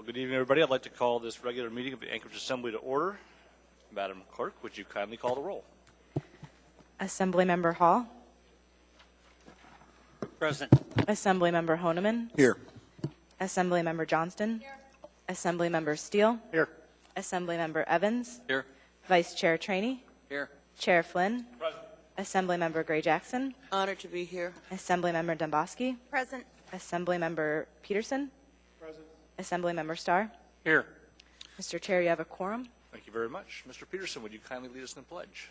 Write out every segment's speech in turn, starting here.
Well, good evening, everybody. I'd like to call this regular meeting of the Anchorage Assembly to order. Madam Clerk, would you kindly call the roll? Assemblymember Hall. Present. Assemblymember Honeman. Here. Assemblymember Johnston. Here. Assemblymember Steele. Here. Assemblymember Evans. Here. Vice Chair Trainee. Here. Chair Flynn. Present. Assemblymember Gray Jackson. Honored to be here. Assemblymember Domboski. Present. Assemblymember Peterson. Present. Assemblymember Starr. Here. Mr. Chair, you have a quorum. Thank you very much. Mr. Peterson, would you kindly lead us in the pledge?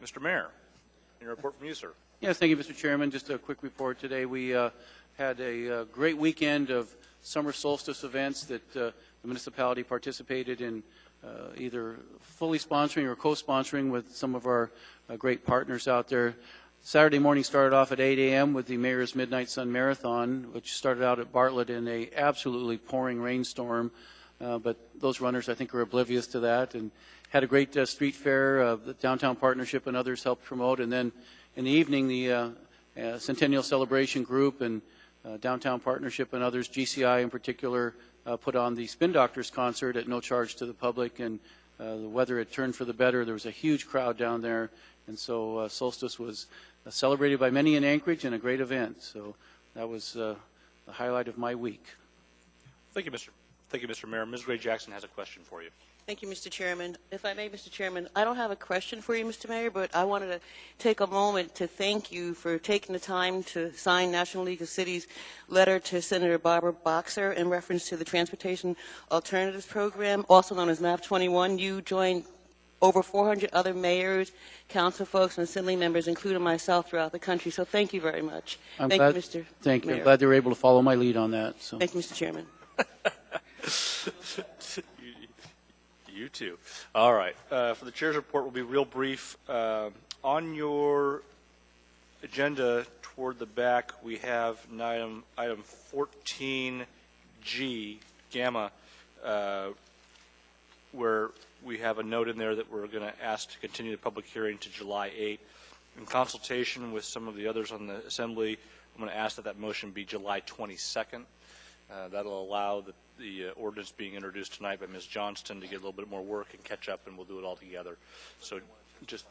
Mr. Mayor, any report from you, sir? Yes, thank you, Mr. Chairman. Just a quick report today. We had a great weekend of summer solstice events that the municipality participated in, either fully sponsoring or co-sponsoring with some of our great partners out there. Saturday morning started off at 8 a.m. with the Mayor's Midnight Sun Marathon, which started out at Bartlett in a absolutely pouring rainstorm. But those runners, I think, are oblivious to that, and had a great street fair. The Downtown Partnership and others helped promote. And then in the evening, the Centennial Celebration Group and Downtown Partnership and others, GCI in particular, put on the Spin Doctors concert at no charge to the public. And the weather had turned for the better. There was a huge crowd down there. And so Solstice was celebrated by many in Anchorage and a great event. So that was the highlight of my week. Thank you, Mr. Mayor. Ms. Gray Jackson has a question for you. Thank you, Mr. Chairman. If I may, Mr. Chairman, I don't have a question for you, Mr. Mayor, but I wanted to take a moment to thank you for taking the time to sign National League of Cities' letter to Senator Barbara Boxer in reference to the Transportation Alternatives Program, also known as MAP 21. You joined over 400 other mayors, council folks, and assembly members, including myself, throughout the country. So thank you very much. Thank you, Mr. Mayor. I'm glad they were able to follow my lead on that. So. Thank you, Mr. Chairman. You too. All right. For the chair's report, we'll be real brief. On your agenda toward the back, we have an item 14G, Gamma, where we have a note in there that we're going to ask to continue the public hearing to July 8. In consultation with some of the others on the Assembly, I'm going to ask that that motion be July 22nd. That'll allow the ordinance being introduced tonight by Ms. Johnston to get a little bit more work and catch up, and we'll do it all together. So just,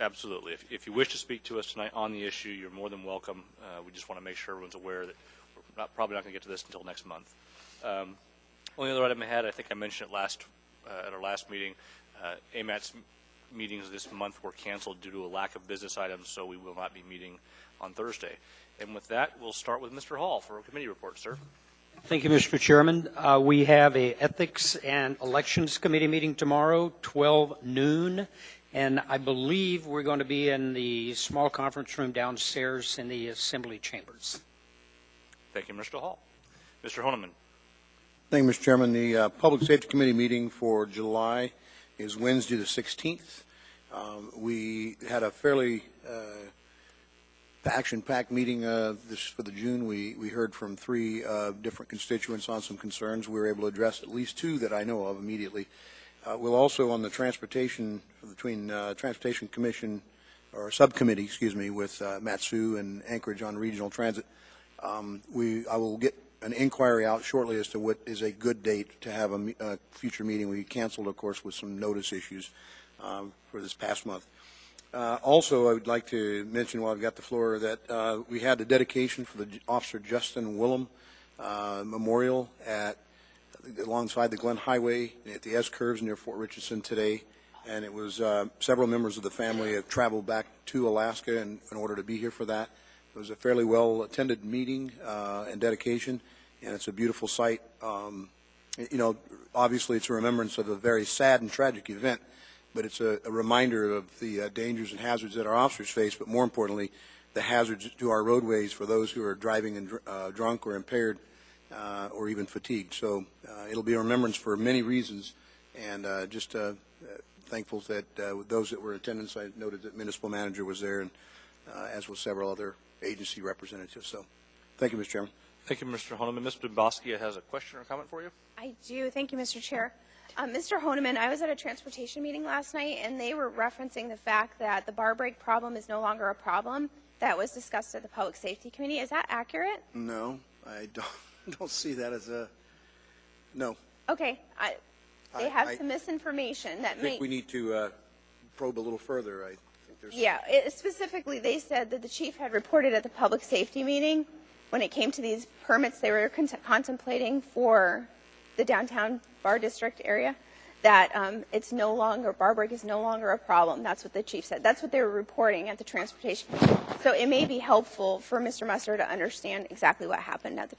absolutely. If you wish to speak to us tonight on the issue, you're more than welcome. We just want to make sure everyone's aware that we're probably not going to get to this until next month. Only other item I had, I think I mentioned it at our last meeting, AMAT's meetings this month were canceled due to a lack of business items, so we will not be meeting on Thursday. And with that, we'll start with Mr. Hall for a committee report, sir. Thank you, Mr. Chairman. We have a Ethics and Elections Committee meeting tomorrow, 12 noon, and I believe we're going to be in the small conference room downstairs in the Assembly chambers. Thank you, Mr. Hall. Mr. Honeman. Thank you, Mr. Chairman. The Public Safety Committee meeting for July is Wednesday the 16th. We had a fairly action-packed meeting for the June. We heard from 3 different constituents on some concerns. We were able to address at least 2 that I know of immediately. We'll also, on the Transportation Commission, or Subcommittee, excuse me, with Matsu and Anchorage on Regional Transit, I will get an inquiry out shortly as to what is a good date to have a future meeting. We canceled, of course, with some notice issues for this past month. Also, I would like to mention while I've got the floor that we had the dedication for the Officer Justin Willem Memorial alongside the Glen Highway at the S-curves near Fort Richardson today. And it was several members of the family have traveled back to Alaska in order to be here for that. It was a fairly well-attended meeting and dedication, and it's a beautiful site. You know, obviously it's a remembrance of a very sad and tragic event, but it's a reminder of the dangers and hazards that our officers face, but more importantly, the hazards to our roadways for those who are driving and drunk or impaired or even fatigued. So it'll be a remembrance for many reasons, and just thankful that those that were in attendance, I noted that municipal manager was there, and as with several other agency representatives. So, thank you, Mr. Chairman. Thank you, Mr. Honeman. Mr. Dombrowski has a question or comment for you. I do. Thank you, Mr. Chair. Mr. Honeman, I was at a transportation meeting last night, and they were referencing the fact that the bar break problem is no longer a problem that was discussed at the Public Safety Committee. Is that accurate? No, I don't see that as a, no. Okay. They have I some misinformation that I may... think we need to probe a little further. I think there's... Yeah, specifically, they said that the chief had reported at the public safety meeting when it came to these permits they were contemplating for the downtown bar district area, that it's no longer, bar break is no longer a problem. That's what the chief said. That's what they were reporting at the transportation. So it may be helpful for Mr. Musser to understand exactly what happened at the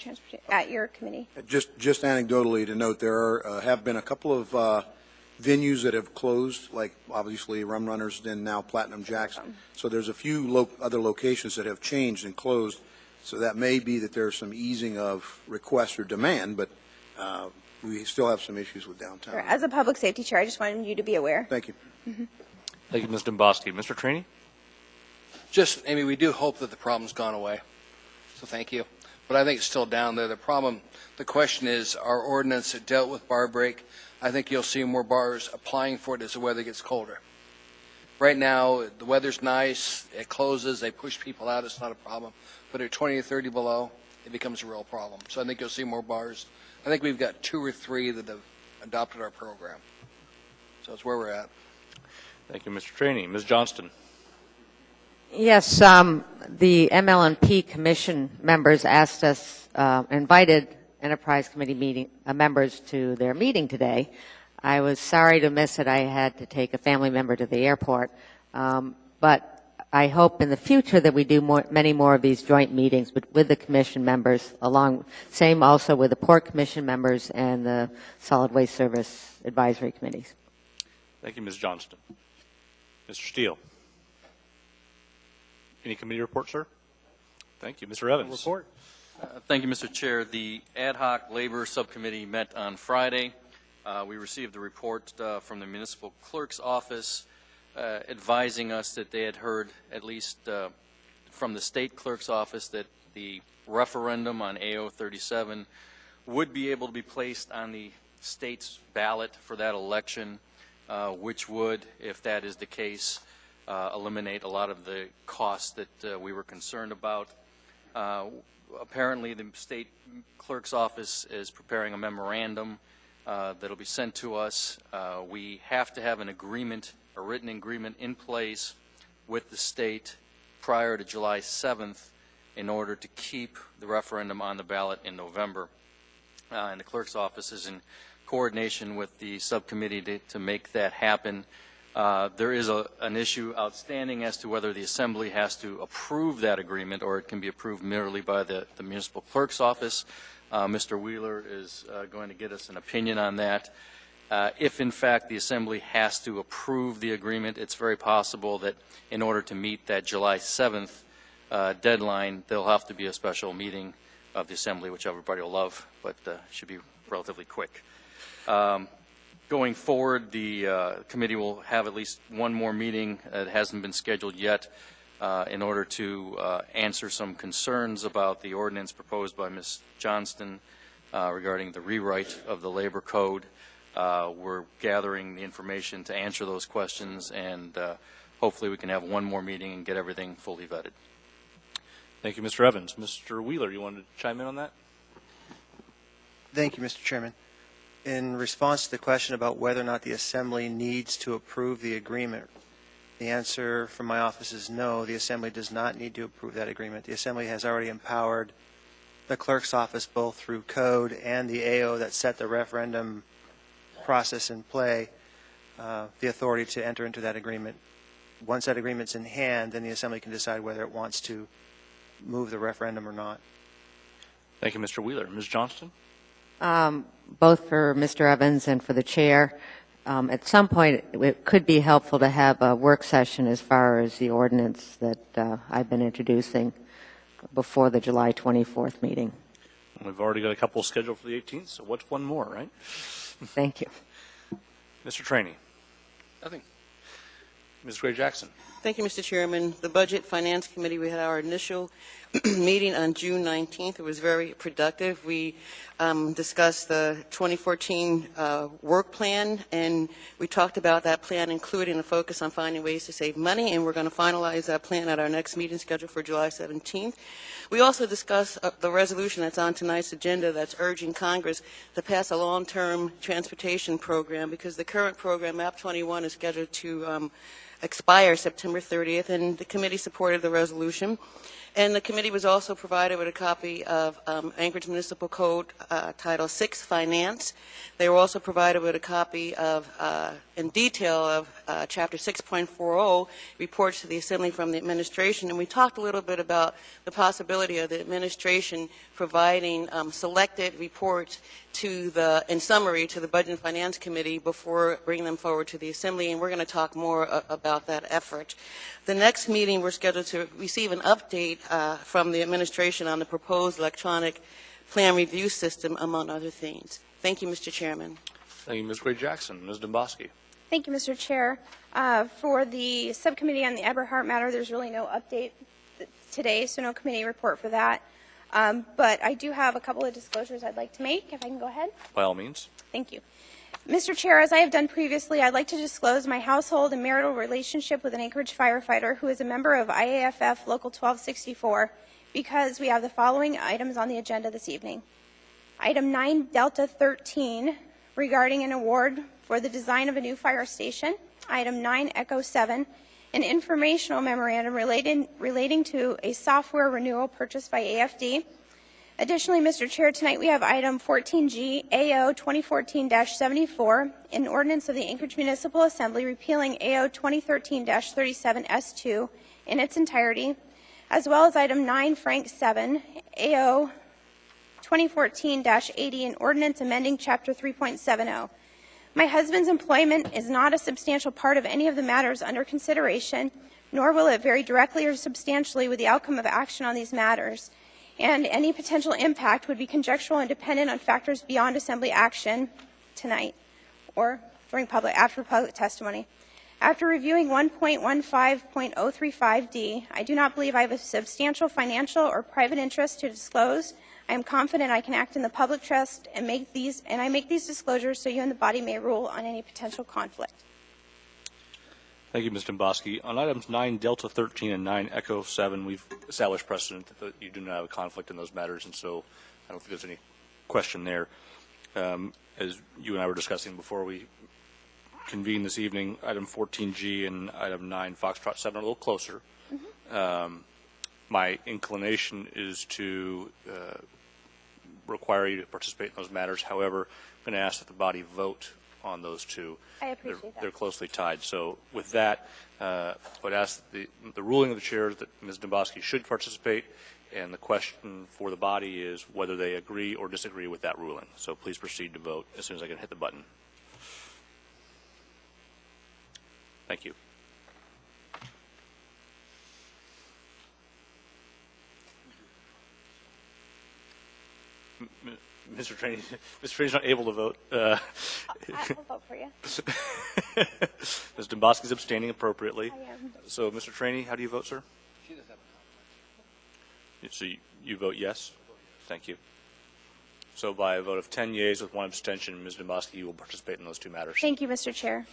at your committee. Just anecdotally to note, there have been a couple of venues that have closed, like obviously Rum Runners, then now Platinum Jacks. So there's a few other locations that have changed and closed. So that may be that there's some easing of request or demand, but we still have some issues with downtown. Sure. As a public safety chair, I just wanted you to be aware. Thank you. Thank you, Ms. Dombrowski. Mr. Traney? Just, Amy, we do hope that the problem's gone away. So thank you. But I think it's still down there. The question is, our ordinance that dealt with bar break, I think you'll see more bars applying for it as the weather gets colder. Right now, the weather's nice, it closes, they push people out, it's not a problem. But at 20 or 30 below, it becomes a real problem. So I think you'll see more bars. I think we've got 2 or 3 that have adopted our program. So that's where we're at. Thank you, Mr. Traney. Ms. Johnston? Yes, the ML&P Commission members asked us, invited Enterprise Committee members to their meeting today. I was sorry to miss it. I had to take a family member to the airport. But I hope in the future that we do many more of these joint meetings with the Commission members, same also with the Port Commission members and the Solid Waste Service Advisory Committees. Thank you, Ms. Johnston. Mr. Steele? Any committee report, sir? Thank you. Mr. Evans? Report. Thank you, Mr. Chair. The Ad hoc Labor Subcommittee met on Friday. We received a report from the Municipal Clerk's Office advising us that they had heard, at least from the State Clerk's Office, that the referendum on AO 37 would be able to be placed on the state's ballot for that election, which would, if that is the case, eliminate a lot of the costs that we were concerned about. Apparently, the State Clerk's Office is preparing a memorandum that will be sent to us. We have to have an agreement, a written agreement in place with the state prior to July 7th in order to keep the referendum on the ballot in November. And the Clerk's Office is in coordination with the subcommittee to make that happen. There is an issue outstanding as to whether the Assembly has to approve that agreement or it can be approved merely by the Municipal Clerk's Office. Mr. Wheeler is going to get us an opinion on that. If, in fact, the Assembly has to approve the agreement, it's very possible that in order to meet that July 7th deadline, there'll have to be a special meeting of the Assembly, which everybody will love, but should be relatively quick. Going forward, the committee will have at least one more meeting that hasn't been scheduled yet in order to answer some concerns about the ordinance proposed by Ms. Johnston regarding the rewrite of the labor code. We're gathering the information to answer those questions, and hopefully we can have one more meeting and get everything fully vetted. Thank you, Mr. Evans. Mr. Wheeler, you wanted to chime in on that? Thank you, Mr. Chairman. In response to the question about whether or not the Assembly needs to approve the agreement, the answer from my office is no, the Assembly does not need to approve that agreement. The Assembly has already empowered the Clerk's Office both through code and the AO that set the referendum process in play, the authority to enter into that agreement. Once that agreement's in hand, then the Assembly can decide whether it wants to move the referendum or not. Thank you, Mr. Wheeler. Ms. Johnston? Both for Mr. Evans and for the chair, at some point it could be helpful to have a work session as far as the ordinance that I've been introducing before the July 24th meeting. We've already got a couple scheduled for the 18th, so what's one more, right? Thank you. Mr. Traney? Nothing. Ms. Gray-Jackson? Thank you, Mr. Chairman. The Budget Finance Committee, we had our initial meeting on June 19th. It was very productive. We discussed the 2014 work plan, and we talked about that plan including a focus on finding ways to save money, and we're going to finalize that plan at our next meeting scheduled for July 17th. We also discussed the resolution that's on tonight's agenda that's urging Congress to pass a long-term transportation program because the current program, MAP 21, is scheduled to expire September 30th, and the committee supported the resolution. And the committee was also provided with a copy of Anchorage Municipal Code Title VI Finance. They were also provided with a copy of, in detail, of Chapter 6.40, reports to the Assembly from the administration. And we talked a little bit about the possibility of the administration providing selected reports to in summary, to the Budget and Finance Committee before bringing them forward to the Assembly. And we're going to talk more about that effort. The next meeting, we're scheduled to receive an update from the administration on the proposed electronic plan review system, among other things. Thank you, Mr. Chairman. Thank you, Ms. Gray-Jackson. Ms. Domboski. Thank you, Mr. Chair. For the subcommittee on the Eberhardt matter, there's really no update today, so no committee report for that. But I do have a couple of disclosures I'd like to make, if I can go ahead. By all means. Thank you. Mr. Chair, as I have done previously, I'd like to disclose my household and marital relationship with an Anchorage firefighter who is a member of IAFF Local 1264 because we have the following items on the agenda this evening. Item 9 Delta 13 regarding an award for the design of a new fire station. Item 9 Echo 7, an informational memorandum relating to a software renewal purchased by AFD. Additionally, Mr. Chair, tonight we have item 14G, AO 2014-74, an ordinance of the Anchorage Municipal Assembly repealing AO 2013-37S2 in its entirety, as well as item 9 Frank 7, AO 2014-80, an ordinance amending Chapter 3.70. My husband's employment is not a substantial part of any of the matters under consideration, nor will it vary directly or substantially with the outcome of action on these matters. And any potential impact would be conjectural and dependent on factors beyond Assembly action tonight or after public testimony. After reviewing 1.15.035D, I do not believe I have a substantial financial or private interest to disclose. I am confident I can act in the public trust and I make these disclosures so you and the body may rule on any potential conflict. Thank you, Ms. Domboski. On items 9 Delta 13 and 9 Echo 7, we've established precedent that you do not have a conflict in those matters, and so I don't think there's any question there. As you and I were discussing before we convened this evening, item 14G and item 9 Foxtrot 7 are a little closer. Mm-hmm. My inclination is to require you to participate in those matters. However, I'm going to ask that the body vote on those two. I appreciate that. They're closely tied. So with that, I would ask the ruling of the chair that Ms. Domboski should participate, and the question for the body is whether they agree or disagree with that ruling. So please proceed to vote as soon as I can hit the button. Thank you. Mr. Trainey's not able to vote. I'll vote for you. Ms. Domboski's abstaining appropriately. I am. So, Mr. Trainey, how do you vote, sir? She doesn't have a So you vote yes? Thank you. So by a vote of 10 yeas with 1 abstention, Ms. Domboski, you will participate in those two matters. Thank you, Mr. Chair.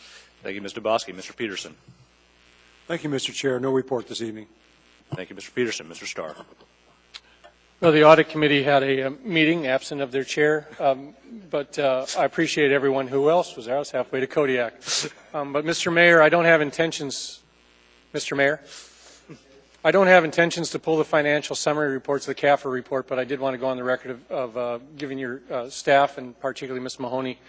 Thank you, Ms. Domboski. Mr. Peterson. Thank you, Mr. Chair. No report this evening. Thank you, Mr. Peterson. Mr. Starr. Well, the Audit Committee had a meeting absent of their chair, but I appreciate everyone who else was there. I was halfway to Kodiak. But, Mr. Mayor, I don't have intentions, Mr. Mayor, I don't have intentions to pull the financial summary reports, the CAFR report, but I did want to go on the record of giving your staff, and particularly Ms. Mahoney,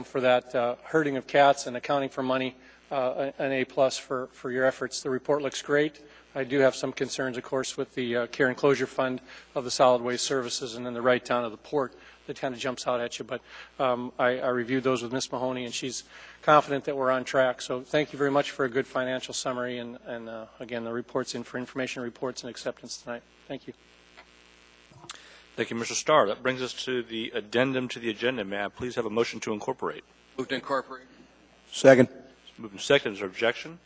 for that herding of cats and accounting for money, an A+ for your efforts. The report looks great. I do have some concerns, of course, with the care and closure fund of the solid waste services and then the write-down of the port that kind of jumps out at you. But I reviewed those with Ms. Mahoney, and she's confident that we're on track. So thank you very much for a good financial summary and again, the reports in for information reports and acceptance tonight. Thank you. Thank you, Mr. Starr. That brings us to the addendum to the agenda. May I please have a motion to incorporate? Move to incorporate. Second. Moved and seconded. Is there objection?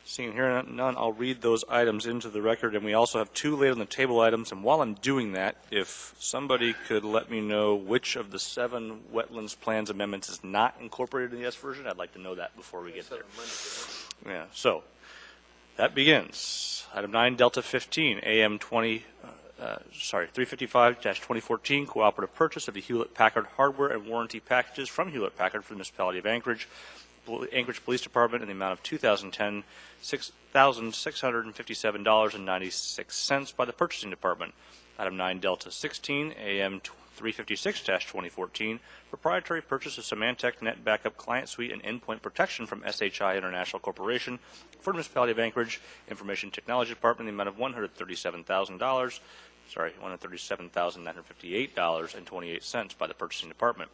Seeing here none, I'll read those items into the record, and we also have two laid on the table items, and while I'm doing that, if somebody could let me know which of the 7 wetlands plans amendments is not incorporated in the S version, I'd like to know that before we get there. Yeah, so that begins. Item 9, Delta 15, AM 355-2014, cooperative purchase of the Hewlett-Packard hardware and warranty packages from Hewlett-Packard for the municipality of Anchorage Police Department in the amount of $2,657.96 by the Purchasing Department. Item 9, Delta 16, AM 356-2014, proprietary purchase of Symantec Net Backup Client Suite and Endpoint Protection from SHI International Corporation for the municipality of Anchorage Information Technology Department in the amount of $137,958.28 by the Purchasing Department.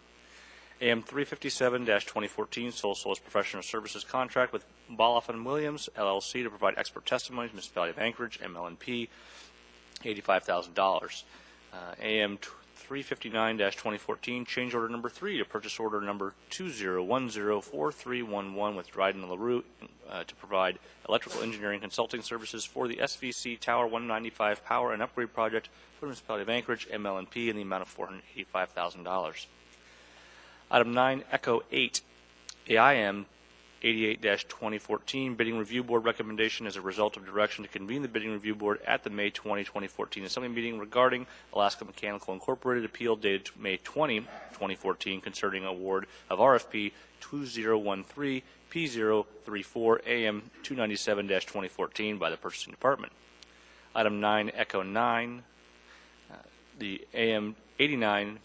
AM 357-2014, sole source professional services contract with Baloff & Williams, LLC, to provide expert testimony to the municipality of Anchorage, ML&P, $85,000. AM 359-2014, change order number 3 to purchase order number 20104311 with Dryden LaRue to provide electrical engineering consulting services for the SVC Tower 195 Power and Upgrade Project for the municipality of Anchorage, ML&P, in the amount of $485,000. Item 9, Echo 8, AIM 88-2014, Bidding Review Board recommendation as a result of direction to convene the Bidding Review Board at the May 20, 2014 Assembly meeting regarding Alaska Mechanical Incorporated appeal dated May 20, 2014 concerning award of RFP 2013 P034 AM 297-2014 by the Purchasing Department. Item 9, Echo 9, the AM 89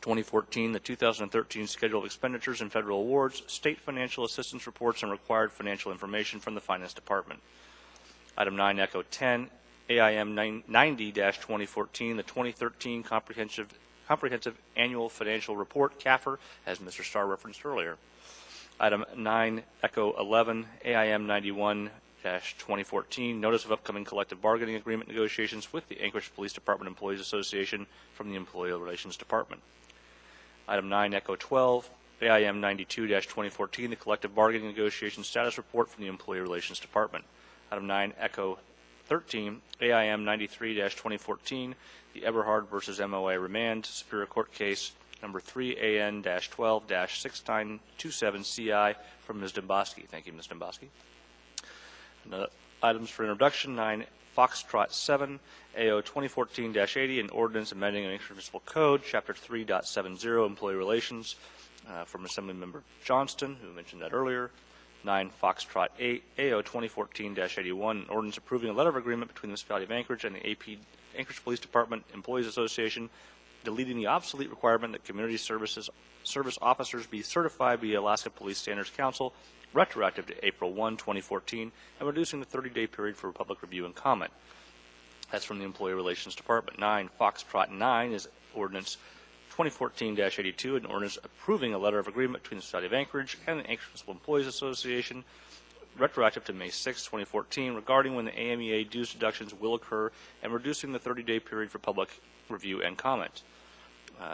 2014, the 2013 Schedule of Expenditures and Federal Awards, State Financial Assistance Reports, and required financial information from the Finance Department. Item 9, Echo 10, AIM 90-2014, the 2013 Comprehensive Annual Financial Report, CAFR, as Mr. Starr referenced earlier. Item 9, Echo 11, AIM 91-2014, Notice of Upcoming Collective Bargaining Agreement Negotiations with the Anchorage Police Department Employees Association from the Employee Relations Department. Item 9, Echo 12, AIM 92-2014, the Collective Bargaining Negotiation Status Report from the Employee Relations Department. Item 9, Echo 13, AIM 93-2014, the Eberhard versus MOA Remand Superior Court Case number 3AN-12-6927CI from Ms. Demboski. Thank you, Ms. Demboski. Items for introduction, 9, Foxtrot 7, AO 2014-80, an ordinance amending an municipal code, Chapter 3.70, Employee Relations, from Assemblymember Johnston, who mentioned that earlier. 9, Foxtrot 8, AO 2014-81, an ordinance approving a letter of agreement between the municipality of Anchorage and the Anchorage Police Department Employees Association, deleting the obsolete requirement that community service officers be certified via Alaska Police Standards Council, retroactive to April 1, 2014, and reducing the 30-day period for public review and comment. That's from the Employee Relations Department. 9, Foxtrot 9 is ordinance 2014-82, an ordinance approving a letter of agreement between the City of Anchorage and the Anchorage Municipal Employees Association, retroactive to May 6, 2014, regarding when the AMEA dues deductions will occur and reducing the 30-day period for public review and comment.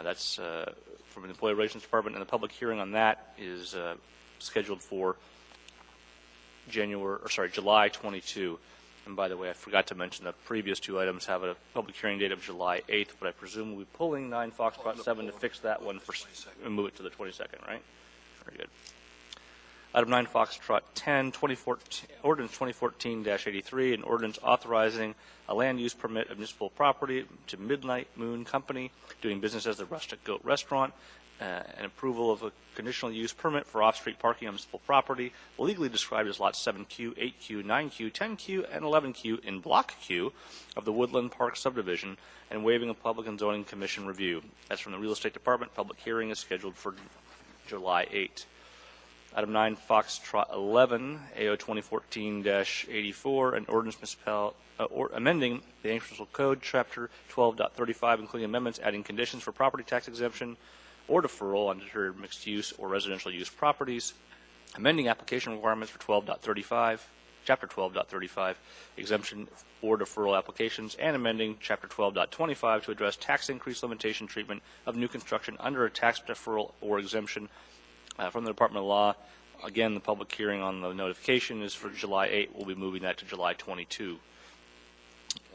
That's from the Employee Relations Department, and the public hearing on that is scheduled for July 22. And by the way, I forgot to mention the previous two items have a public hearing date of July 8th, but I presume we'll be pulling 9 Foxtrot 7 to fix that one and move it to the 22nd, right? Very good. Item 9, Foxtrot 10, Ordinance 2014-83, an ordinance authorizing a land use permit of municipal property to Midnight Moon Company, doing business as the Rustic Goat Restaurant, an approval of a conditional use permit for off-street parking on municipal property, legally described as lots 7Q, 8Q, 9Q, 10Q, and 11Q in Block Q of the Woodland Park subdivision, and waiving a public and zoning commission review. That's from the Real Estate Department. Public hearing is scheduled for July 8. Item 9, Foxtrot 11, AO 2014-84, an ordinance amending the Anchorage Municipal Code, Chapter 12.35, including amendments adding conditions for property tax exemption or deferral on deterred mixed-use or residential use properties, amending application requirements for 12.35, Chapter 12.35, exemption or deferral applications, and amending Chapter 12.25 to address tax increase limitation treatment of new construction under a tax deferral or exemption from the Department of Law Again, the public hearing on the notification is for July 8. We'll be moving that to July 22.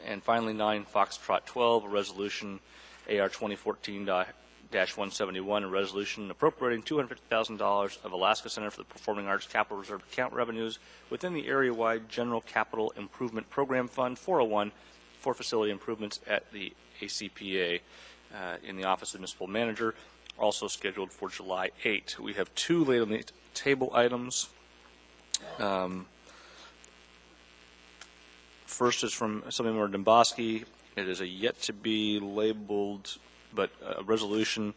And finally, 9 Foxtrot 12, a resolution AR 2014-171, a resolution appropriating $250,000 of Alaska Center for the Performing Arts Capital Reserve account revenues within the area-wide General Capital Improvement Program Fund 401 for facility improvements at the ACPA in the Office of Municipal Manager, also scheduled for July 8. We have 2 laid on the table items. First is from Assemblymember Domboski. It is a yet-to-be labeled, but a resolution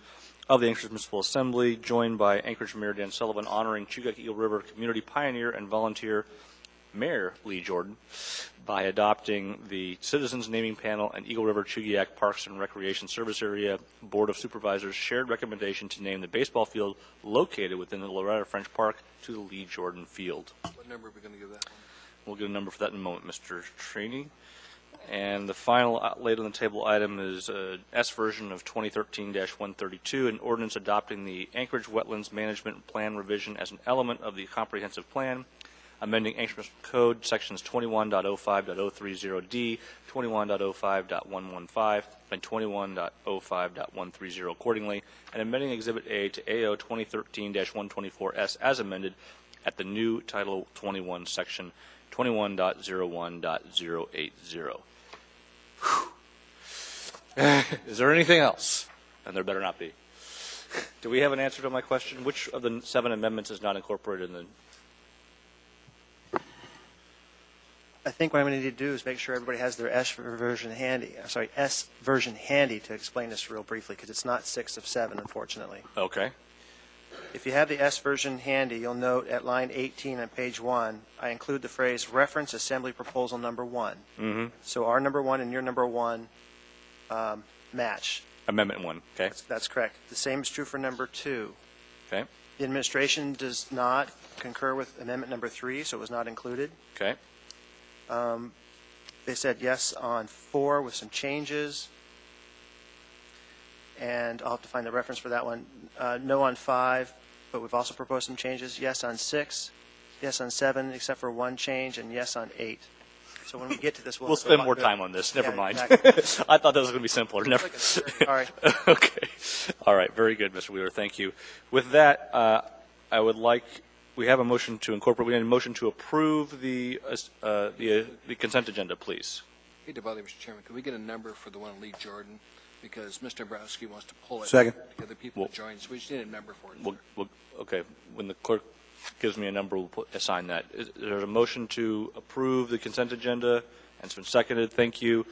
of the Anchorage Municipal Assembly, joined by Anchorage Mayor Dan Sullivan, honoring Chugach Eagle River community pioneer and volunteer Mayor Lee Jordan by adopting the Citizens Naming Panel and Eagle River Chugach Parks and Recreation Service Area Board of Supervisors shared recommendation to name the baseball field located within the Loretta French Park to the Lee Jordan Field. What number are we going to give that one? We'll get a number for that in a moment, Mr. Traney. And the final laid on the table item is S version of 2013-132, an ordinance adopting the Anchorage Wetlands Management Plan revision as an element of the comprehensive plan, amending Anchorage Municipal Code sections 21.05.030D, 21.05.115, and 21.05.130 accordingly, and amending Exhibit A to AO 2013-124S as amended at the new Title 21 section 21.01.080. Is there anything else? And there better not be. Do we have an answer to my question? Which of the 7 amendments is not incorporated in the... I think what I'm going to need to do is make sure everybody has their S version handy to explain this real briefly, because it's not 6 of 7, unfortunately. Okay. If you have the S version handy, you'll note at line 18 on page 1, I include the phrase reference Assembly Proposal Number 1. Mm-hmm. So our number 1 and your number 1 match. Amendment 1, okay. That's correct. The same is true for number 2. Okay. The administration does not concur with amendment number 3, so it was not included. Okay. They said yes on 4 with some changes. And I'll have to find the reference for that one. No on 5, but we've also proposed some changes. Yes on 6, yes on 7, except for 1 change, and yes on 8. So when we get to this, we'll spend more time on this. Never mind. Exactly. I thought that was going to be simpler. Never. Sorry. Okay. All right. Very good, Mr. Wheeler. Thank you. With that, I would like. We have a motion to incorporate. We need a motion to approve the consent agenda, please. I hate to bother you, Mr. Chairman. Could we get a number for the one on Lee Jordan? Because Mr. Dombrowski wants to pull it. Second. To get the people to join, so we just need a number for it. Okay. When the clerk gives me a number, we'll assign that. Is there a motion to approve the consent agenda? And it's been seconded. Thank you.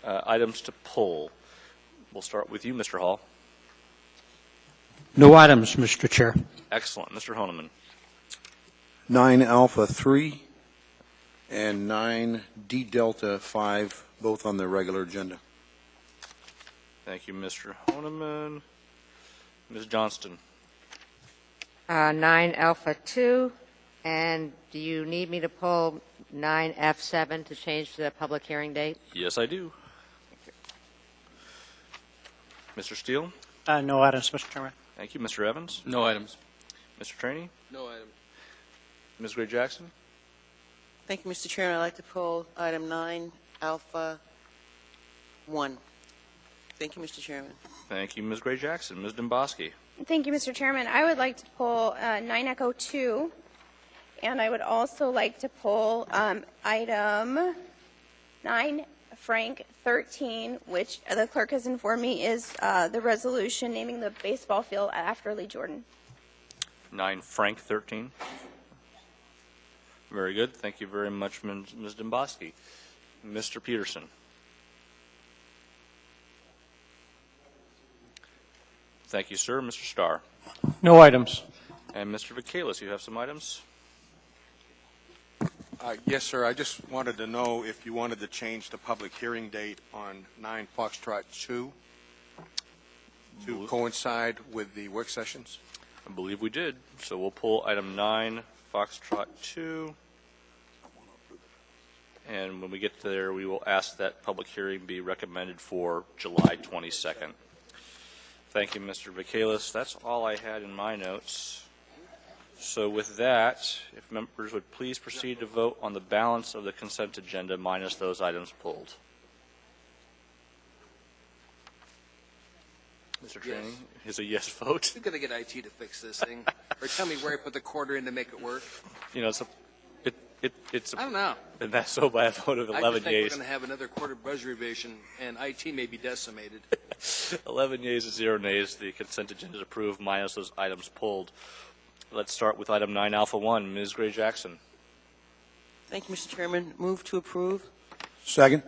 Items to pull. We'll start with you, Mr. Hall. No items, Mr. Chair. Excellent. Mr. Honeman. 9 Alpha 3 and 9 D Delta 5, both on the regular agenda. Thank you, Mr. Honeman. Ms. Johnston. 9 Alpha 2, and do you need me to pull 9 F7 to change the public hearing date? Yes, I do. Mr. Steele. No items, Mr. Chairman. Thank you. Mr. Evans. No items. Mr. Traney. No item. Ms. Gray Jackson. Thank you, Mr. Chairman. I'd like to pull item 9, Alpha 1. Thank you, Mr. Chairman. Thank you, Ms. Gray Jackson. Ms. Domboski. Thank you, Mr. Chairman. I would like to pull 9 Echo 2, and I would also like to pull item 9 Frank 13, which the clerk has informed me is the resolution naming the baseball field after Lee Jordan. 9 Frank 13. Very good. Thank you very much, Ms. Domboski. Mr. Peterson. Thank you, sir. Mr. Starr. No items. And Mr. Vacalis, you have some items? Yes, sir. I just wanted to know if you wanted to change the public hearing date on 9 Foxtrot 2 to coincide with the work sessions. I believe we did. So we'll pull item 9 Foxtrot 2. And when we get there, we will ask that public hearing be recommended for July 22nd. Thank you, Mr. Vacalis. That's all I had in my notes. So with that, if members would please proceed to vote on the balance of the consent agenda minus those items pulled. Mr. Training is a yes vote. We're going to get IT to fix this thing, or tell me where I put the quarter in to make it work. You know, it's I don't know. and that's so by a vote of I 11 just think yeas. we're going to have another quarter buzz revision, and IT may be decimated. 11 yeas and 0 nays. The consent agenda is approved minus those items pulled. Let's start with item 9 Alpha 1. Ms. Gray Jackson. Thank you, Mr. Chairman. Move to approve. Second.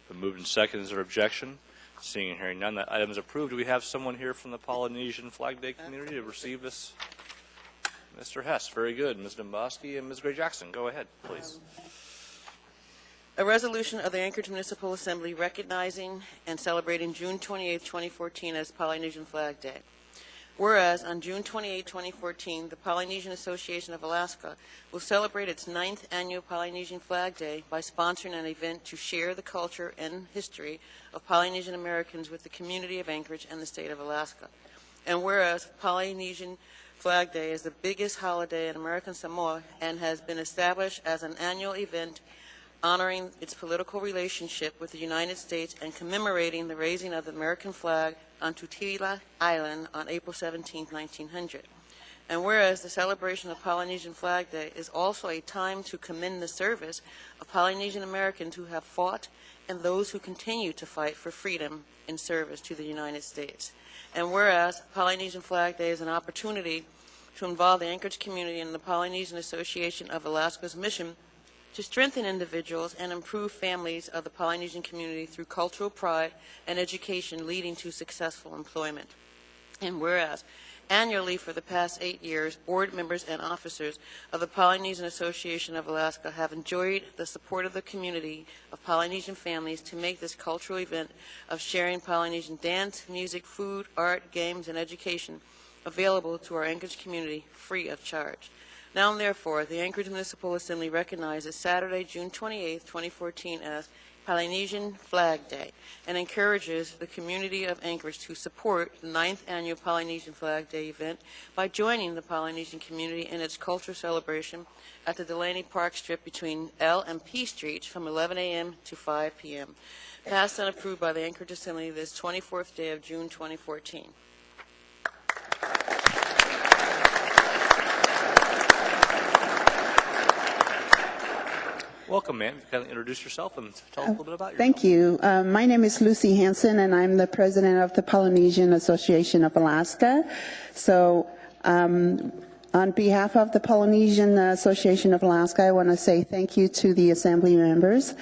Been moved and seconded. Is there objection? Seeing and hearing none, that item is approved. Do we have someone here from the Polynesian Flag Day community to receive this? Mr. Hess, very good. Ms. Domboski and Ms. Gray Jackson, go ahead, please. A resolution of the Anchorage Municipal Assembly recognizing and celebrating June 28, 2014 as Polynesian Flag Day. Whereas on June 28, 2014, the Polynesian Association of Alaska will celebrate its 9th annual Polynesian Flag Day by sponsoring an event to share the culture and history of Polynesian Americans with the community of Anchorage and the state of Alaska. And whereas Polynesian Flag Day is the biggest holiday in American Samoa and has been established as an annual event honoring its political relationship with the United States and commemorating the raising of the American flag on Tutila Island on April 17, 1900. And whereas the celebration of Polynesian Flag Day is also a time to commend the service of Polynesian Americans who have fought and those who continue to fight for freedom in service to the United States. And whereas Polynesian Flag Day is an opportunity to involve the Anchorage community in the Polynesian Association of Alaska's mission to strengthen individuals and improve families of the Polynesian community through cultural pride and education leading to successful employment. And whereas annually for the past 8 years, board members and officers of the Polynesian Association of Alaska have enjoyed the support of the community of Polynesian families to make this cultural event of sharing Polynesian dance, music, food, art, games, and education available to our Anchorage community free of charge. Now and therefore, the Anchorage Municipal Assembly recognizes Saturday, June 28, 2014 as Polynesian Flag Day and encourages the community of Anchorage to support the 9th annual Polynesian Flag Day event by joining the Polynesian community in its cultural celebration at the Delaney Park Strip between L and P Streets from 11 a.m. to 5 p.m. Passed and approved by the Anchorage Assembly this 24th day of June 2014. Welcome, ma'am. You kind of introduce yourself and tell us a little bit about yourself. Thank you. My name is Lucy Hansen, and I'm the president of the Polynesian Association of Alaska. So on behalf of the Polynesian Association of Alaska, I want to say thank you to the Assembly members.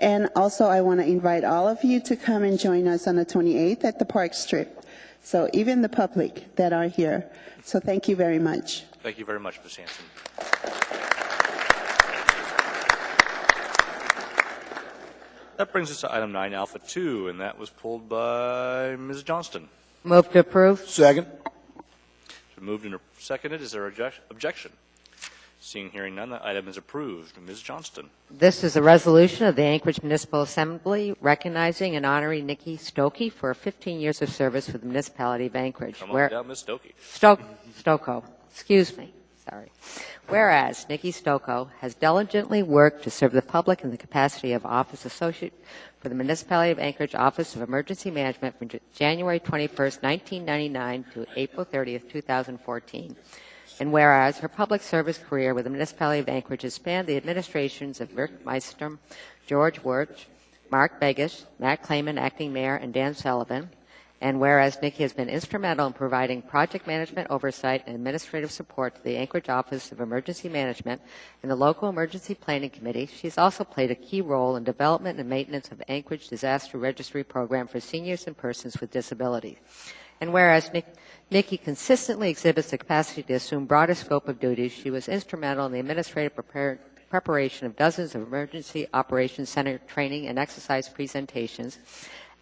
And also I want to invite all of you to come and join us on the 28th at the Park Strip. So even the public that are here. So thank you very much. Thank you very much, Ms. Hanson. That brings us to item 9 Alpha 2, and that was pulled by Ms. Johnston. Move to approve. Second. It's been moved and seconded. Is there objection? Seeing, hearing none, that item is approved. Ms. Johnston. This is a resolution of the Anchorage Municipal Assembly recognizing and honoring Nikki Stokey for 15 years of service for the municipality of Anchorage. Come on down, Ms. Stokey. Stoko. Excuse me. Sorry. Whereas Nikki Stoko has diligently worked to serve the public in the capacity of Office Associate for the Municipality of Anchorage Office of Emergency Management from January 21st, 1999 to April 30th, 2014. And whereas her public service career with the Municipality of Anchorage has spanned the administrations of Rick Meistrom, George Wirch, Mark Begish, Matt Clayman, acting mayor, and Dan Sullivan. And whereas Nikki has been instrumental in providing project management oversight and administrative support to the Anchorage Office of Emergency Management and the local emergency planning committee, she's also played a key role in development and maintenance of Anchorage Disaster Registry Program for seniors and persons with disabilities. And whereas Nikki consistently exhibits the capacity to assume broader scope of duties, she was instrumental in the administrative preparation of dozens of Emergency Operations Center training and exercise presentations,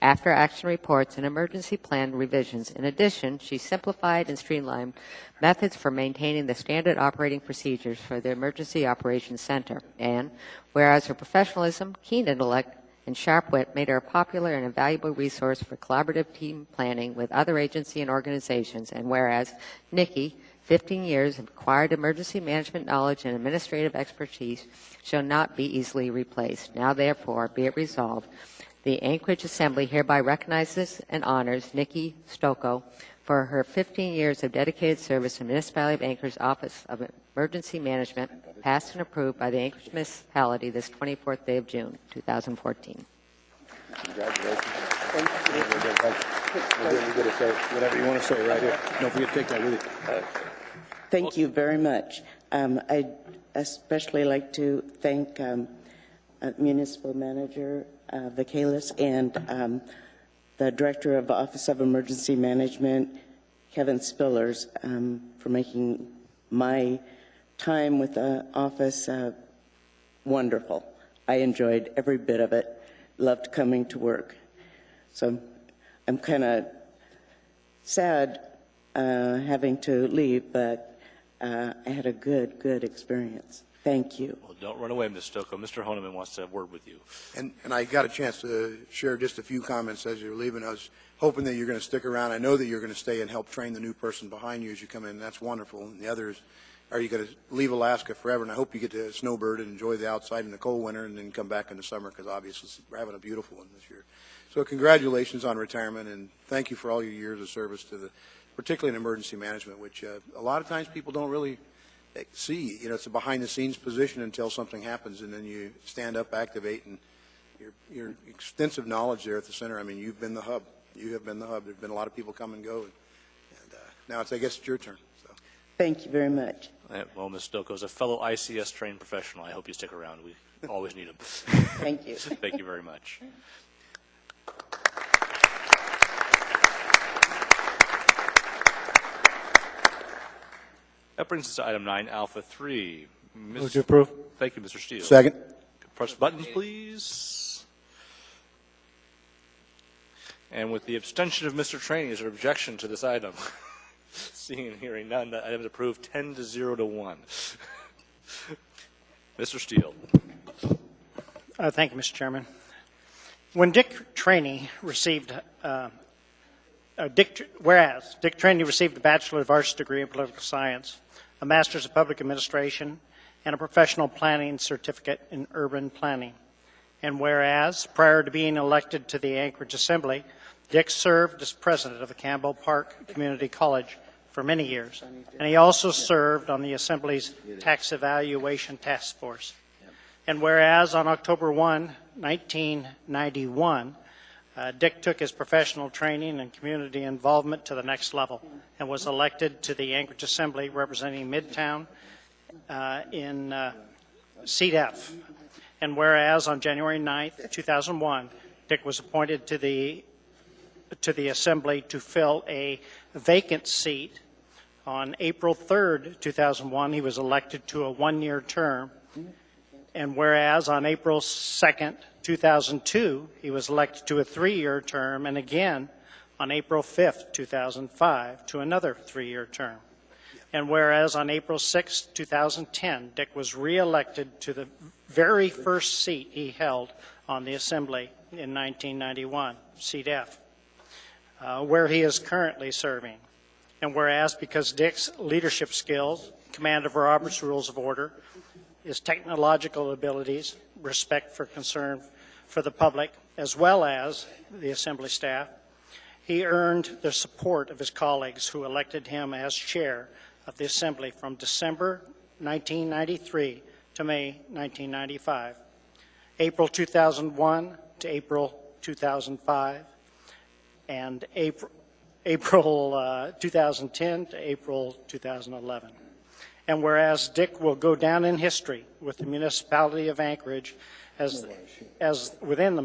after action reports, and emergency plan revisions. In addition, she simplified and streamlined methods for maintaining the standard operating procedures for the Emergency Operations Center. And whereas her professionalism, keen intellect, and sharp wit made her a popular and invaluable resource for collaborative team planning with other agencies and organizations. And whereas Nikki 15 years of acquired emergency management knowledge and administrative expertise shall not be easily replaced. Now, therefore, be it resolved, the Anchorage Assembly hereby recognizes and honors Nikki Stocco for her 15 years of dedicated service in the Municipality of Anchorage Office of Emergency Management, passed and approved by the Anchorage Municipality this 24th day of June, 2014. Congratulations. Whatever you want to say right here. Don't forget to take that with you. Thank you very much. I'd especially like to thank Municipal Manager Vacalis and the Director of the Office of Emergency Management, Kevin Spillers, for making my time with the office wonderful. I enjoyed every bit of it, loved coming to work. So I'm kind of sad having to leave, but I had a good experience. Thank you. Well, don't run away, Ms. Stocco. Mr. Honeman wants to have a word with you. And I got a chance to share just a few comments as you're leaving. I was hoping that you're going to stick around. I know that you're going to stay and help train the new person behind you as you come in. That's wonderful. And the others, are you going to leave Alaska forever? And I hope you get to snowbird and enjoy the outside in the cold winter and then come back in the summer, because obviously we're having a beautiful one this year. So congratulations on retirement, and thank you for all your years of service to the, particularly in emergency management, which a lot of times people don't really see. You know, it's a behind-the-scenes position until something happens, and then you stand up, activate, and your extensive knowledge there at the center. I mean, you've been the hub. You have been the hub. There's been a lot of people come and go, and now I guess it's your turn. So. Thank you very much. Well, Ms. Stocco, as a fellow ICS-trained professional, I hope you stick around. We always need them. Thank you. Thank you very much. That brings us to item 9, Alpha 3. Move to approve. Thank you, Mr. Steele. Second. Press buttons, please. And with the abstention of Mr. Trainee, is there objection to this item? Seeing and hearing none, that item is approved 10-0 to 1. Mr. Steele. Thank you, Mr. Chairman. When Dick Trainee received, whereas Dick Trainee received a Bachelor of Arts degree in Political Science, a Master's of Public Administration, and a Professional Planning Certificate in Urban Planning. And whereas, prior to being elected to the Anchorage Assembly, Dick served as president of the Campbell Park Community College for many years, and he also served on the Assembly's Tax Evaluation Task Force. And whereas, on October 1, 1991, Dick took his professional training and community involvement to the next level and was elected to the Anchorage Assembly representing Midtown in Seat F. And whereas on January 9th, 2001, Dick was appointed to the Assembly to fill a vacant seat. On April 3rd, 2001, he was elected to a one-year term. And whereas on April 2nd, 2002, he was elected to a three-year term, and again on April 5th, 2005, to another three-year term. And whereas on April 6th, 2010, Dick was reelected to the very first seat he held on the Assembly in 1991, Seat F, where he is currently serving. And whereas because Dick's leadership skills, command of Robert's Rules of Order, his technological abilities, respect for concern for the public, as well as the Assembly staff, he earned the support of his colleagues who elected him as chair of the Assembly from December 1993 to May 1995, April 2001 to April 2005, and April 2010 to April 2011. And whereas Dick will go down in history with the municipality of Anchorage as within the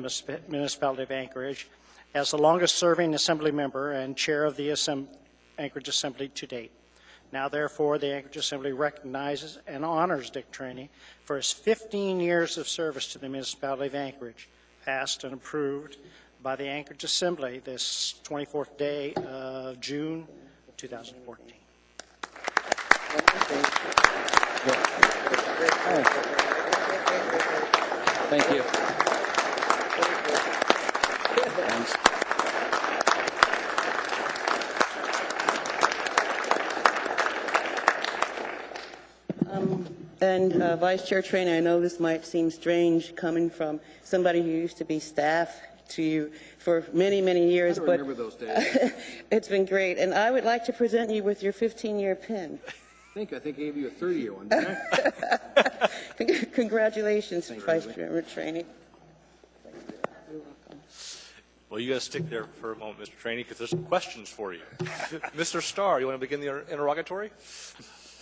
municipality of Anchorage as the longest serving Assembly member and chair of the Anchorage Assembly to date. Now, therefore, the Anchorage Assembly recognizes and honors Dick Trainee for his 15 years of service to the municipality of Anchorage, passed and approved by the Anchorage Assembly this 24th day of June 2014. Thank you. Thanks. And Vice Chair Trainee, I know this might seem strange coming from somebody who used to be staff to you for many, many years, I but remember those days. it's been great. And I would like to present you with your 15-year pin. I think I gave you a 30-year one, didn't I? Congratulations, Thank you, Vice Ruby. Chair Trainee. Well, you got to stick there for a moment, Mr. Trainee, because there's some questions for you. Mr. Starr, you want to begin the interrogatory?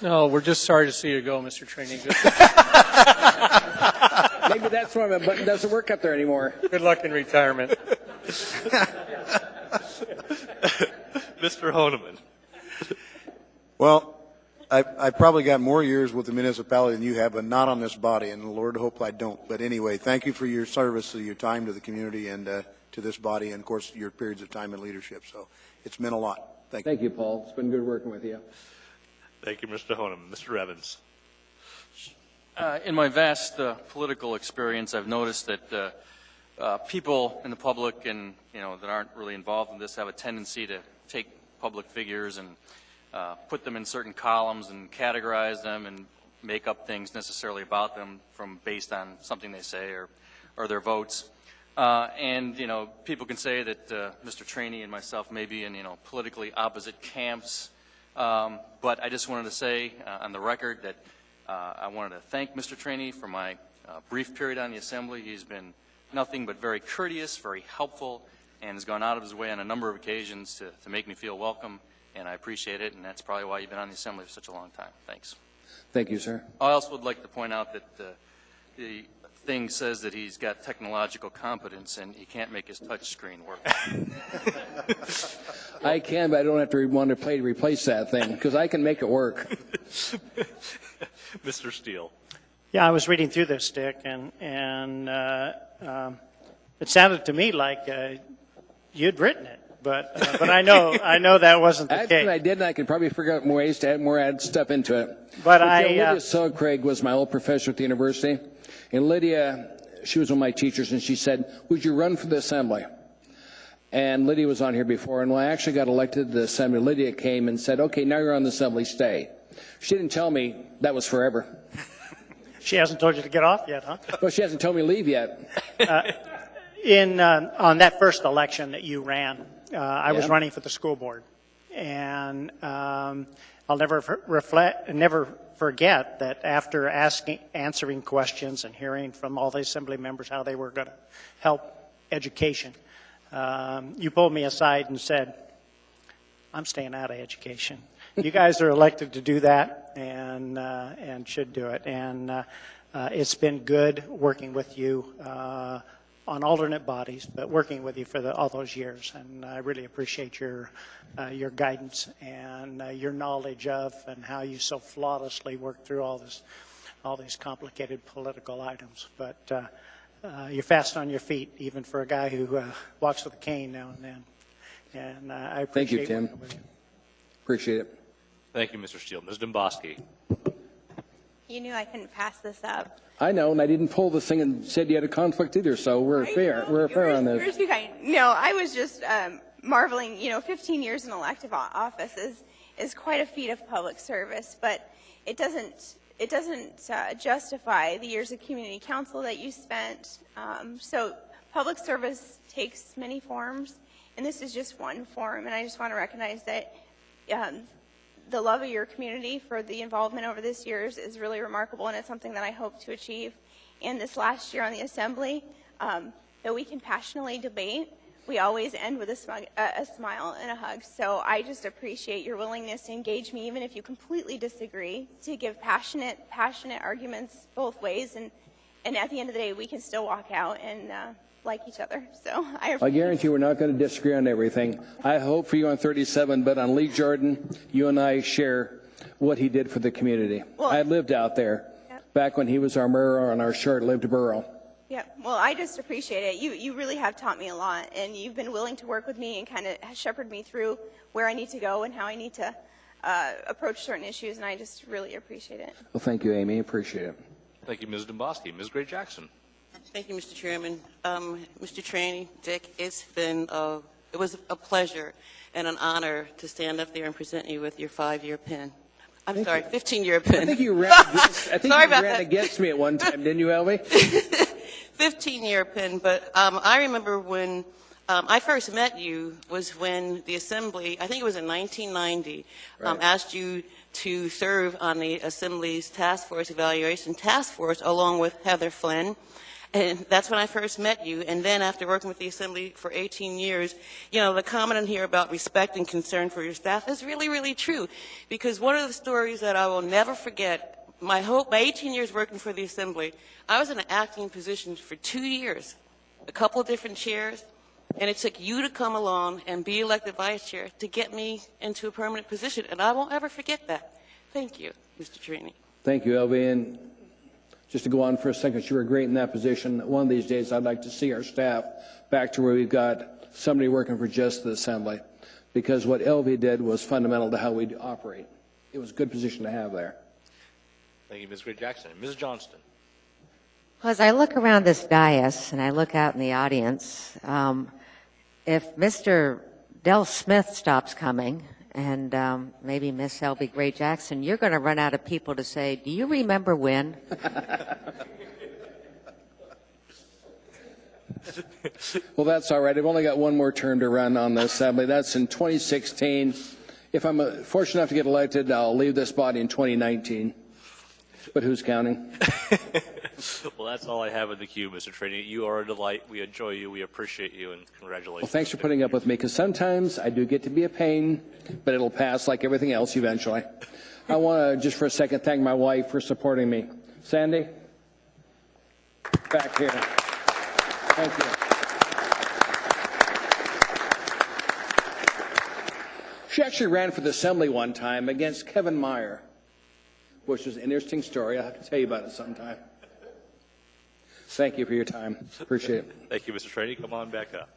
No, we're just sorry to see you go, Mr. Trainee. Maybe that's why my button doesn't work up there anymore. Good luck in retirement. Mr. Honeman. Well, I probably got more years with the municipality than you have, but not on this body, and Lord hope I don't. But anyway, thank you for your service, your time to the community and to this body, and of course your periods of time in leadership. So it's meant a lot. Thank you. Thank you, Paul. It's been good working with you. Thank you, Mr. Honeman. Mr. Evans. In my vast political experience, I've noticed that people in the public and that aren't really involved in this have a tendency to take public figures and put them in certain columns and categorize them and make up things necessarily about them based on something they say or their votes. And people can say that Mr. Trainee and myself may be in politically opposite camps. But I just wanted to say on the record that I wanted to thank Mr. Trainee for my brief period on the Assembly. He's been nothing but very courteous, very helpful, and has gone out of his way on a number of occasions to make me feel welcome, and I appreciate it, and that's probably why you've been on the Assembly for such a long time. Thanks. Thank you, sir. I also would like to point out that the thing says that he's got technological competence and he can't make his touch screen work. I can, but I don't have to want to play to replace that thing because I can make it work. Mr. Steele. Yeah, I was reading through this, Dick, and it sounded to me like you'd written it, but I know that wasn't the Actually, case. I did, and I could probably figure out more ways to add stuff into it. But Lydia Craig was my old professor at the university, and Lydia, she was one of my teachers, and she said, "Would you run for the Assembly?" And Lydia was on here before, and when I actually got elected to the Assembly, Lydia came and said, "Okay, now you're on the Assembly, stay." She didn't tell me that was forever. She hasn't told you to get off yet, huh? Well, she hasn't told me to leave yet. On that first election that you ran, I was running for the school board, and I'll never forget that after answering questions and hearing from all the Assembly members how they were going to help education, you pulled me aside and said, "I'm staying out of education. You guys are elected to do that and should do it." And it's been good working with you on alternate bodies, but working with you for all those years. And I really appreciate your guidance and your knowledge of and how you so flawlessly work through all these complicated political items. But you're fast on your feet, even for a guy who walks with a cane now and then. And I appreciate Thank you, Tim. working with you. Appreciate it. Thank you, Mr. Steele. Ms. Domboski. You knew I couldn't pass this up. I know, and I didn't pull the thing and said you had a conflict either, so we're fair. We're fair on this. You're too kind. No, I was just marveling. 15 years in elective office is quite a feat of public service, but it doesn't justify the years of community council that you spent. So public service takes many forms, and this is just one form. And I just want to recognize that the love of your community for the involvement over this years is really remarkable, and it's something that I hope to achieve. And this last year on the Assembly, that we can passionately debate, we always end with a smile and a hug. So I just appreciate your willingness to engage me, even if you completely disagree, to give passionate arguments both ways. And at the end of the day, we can still walk out and like each other. So I guarantee we're not going to disagree on everything. I hope for you on 37, but on Lee Jordan, you and I share what he did for the community. Well, I lived out there back when he was our mayor on our short-lived borough. Yeah, well, I just appreciate it. You really have taught me a lot, and you've been willing to work with me and kind of shepherd me through where I need to go and how I need to approach certain issues, and I just really appreciate it. Well, thank you, Amy. Appreciate it. Thank you, Ms. Domboski. Ms. Gray-Jackson. Thank you, Mr. Chairman. Mr. Trainee, Dick, it was a pleasure and an honor to stand up there and present you with your 5-year pin. I'm sorry, 15-year pin. I think you ran, Sorry about that. against me at one time, didn't you, Elvie? 15-year pin, but I remember when I first met you was when the Assembly, I think it was in 1990, asked you to serve on the Assembly's Task Force Evaluation Task Force along with Heather Flynn. And that's when I first met you. And then after working with the Assembly for 18 years, you know, the comment in here about respect and concern for your staff is really, really true. Because one of the stories that I will never forget, my 18 years working for the Assembly, I was in an acting position for 2 years, a couple of different chairs, and it took you to come along and be elected vice chair to get me into a permanent position. And I won't ever forget that. Thank you, Mr. Trini. Thank you, Elvie. And just to go on for a second, you were great in that position. One of these days, I'd like to see our staff back to where we've got somebody working for just the Assembly, because what Elvie did was fundamental to how we operate. It was a good position to have there. Thank you, Ms. Gray-Jackson. Ms. Johnston. Well, as I look around this dais and I look out in the audience, if Mr. Del Smith stops coming, and maybe Miss Elvie Gray-Jackson, you're going to run out of people to say, do you remember when? Well, that's all right. I've only got one more term to run on the Assembly. That's in 2016. If I'm fortunate enough to get elected, I'll leave this body in 2019. But who's counting? Well, that's all I have in the queue, Mr. Trini. You are a delight. We enjoy you. We appreciate you, and congratulations. Well, thanks for putting up with me, because sometimes I do get to be a pain, but it'll pass like everything else eventually. I want to, just for a second, thank my wife for supporting me. Sandy? Back here. Thank you. She actually ran for the Assembly one time against Kevin Meyer, which was an interesting story. I'll have to tell you about it sometime. Thank you for your time. Appreciate it. Thank you, Mr. Trini. Come on back up.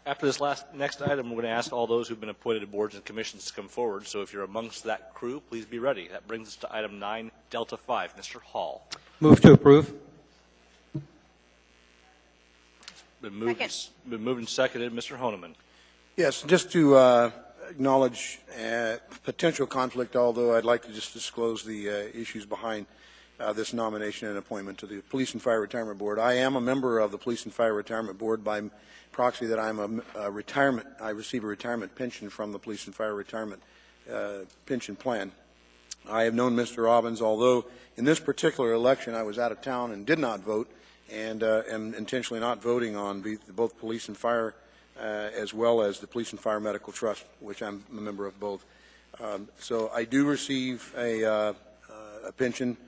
After this next item, we're going to ask all those who've been appointed to boards and commissions to come forward. So if you're amongst that crew, please be ready. That brings us to item 9, Delta 5. Mr. Hall. Move to approve. Been moved and seconded. Mr. Honeman. Yes, just to acknowledge potential conflict, although I'd like to just disclose the issues behind this nomination and appointment to the Police and Fire Retirement Board. I am a member of the Police and Fire Retirement Board by proxy that I'm a retirement. I receive a retirement pension from the Police and Fire Retirement Pension Plan. I have known Mr. Robbins, although in this particular election I was out of town and did not vote, and am intentionally not voting on both police and fire as well as the Police and Fire Medical Trust, which I'm a member of both. So I do receive a pension,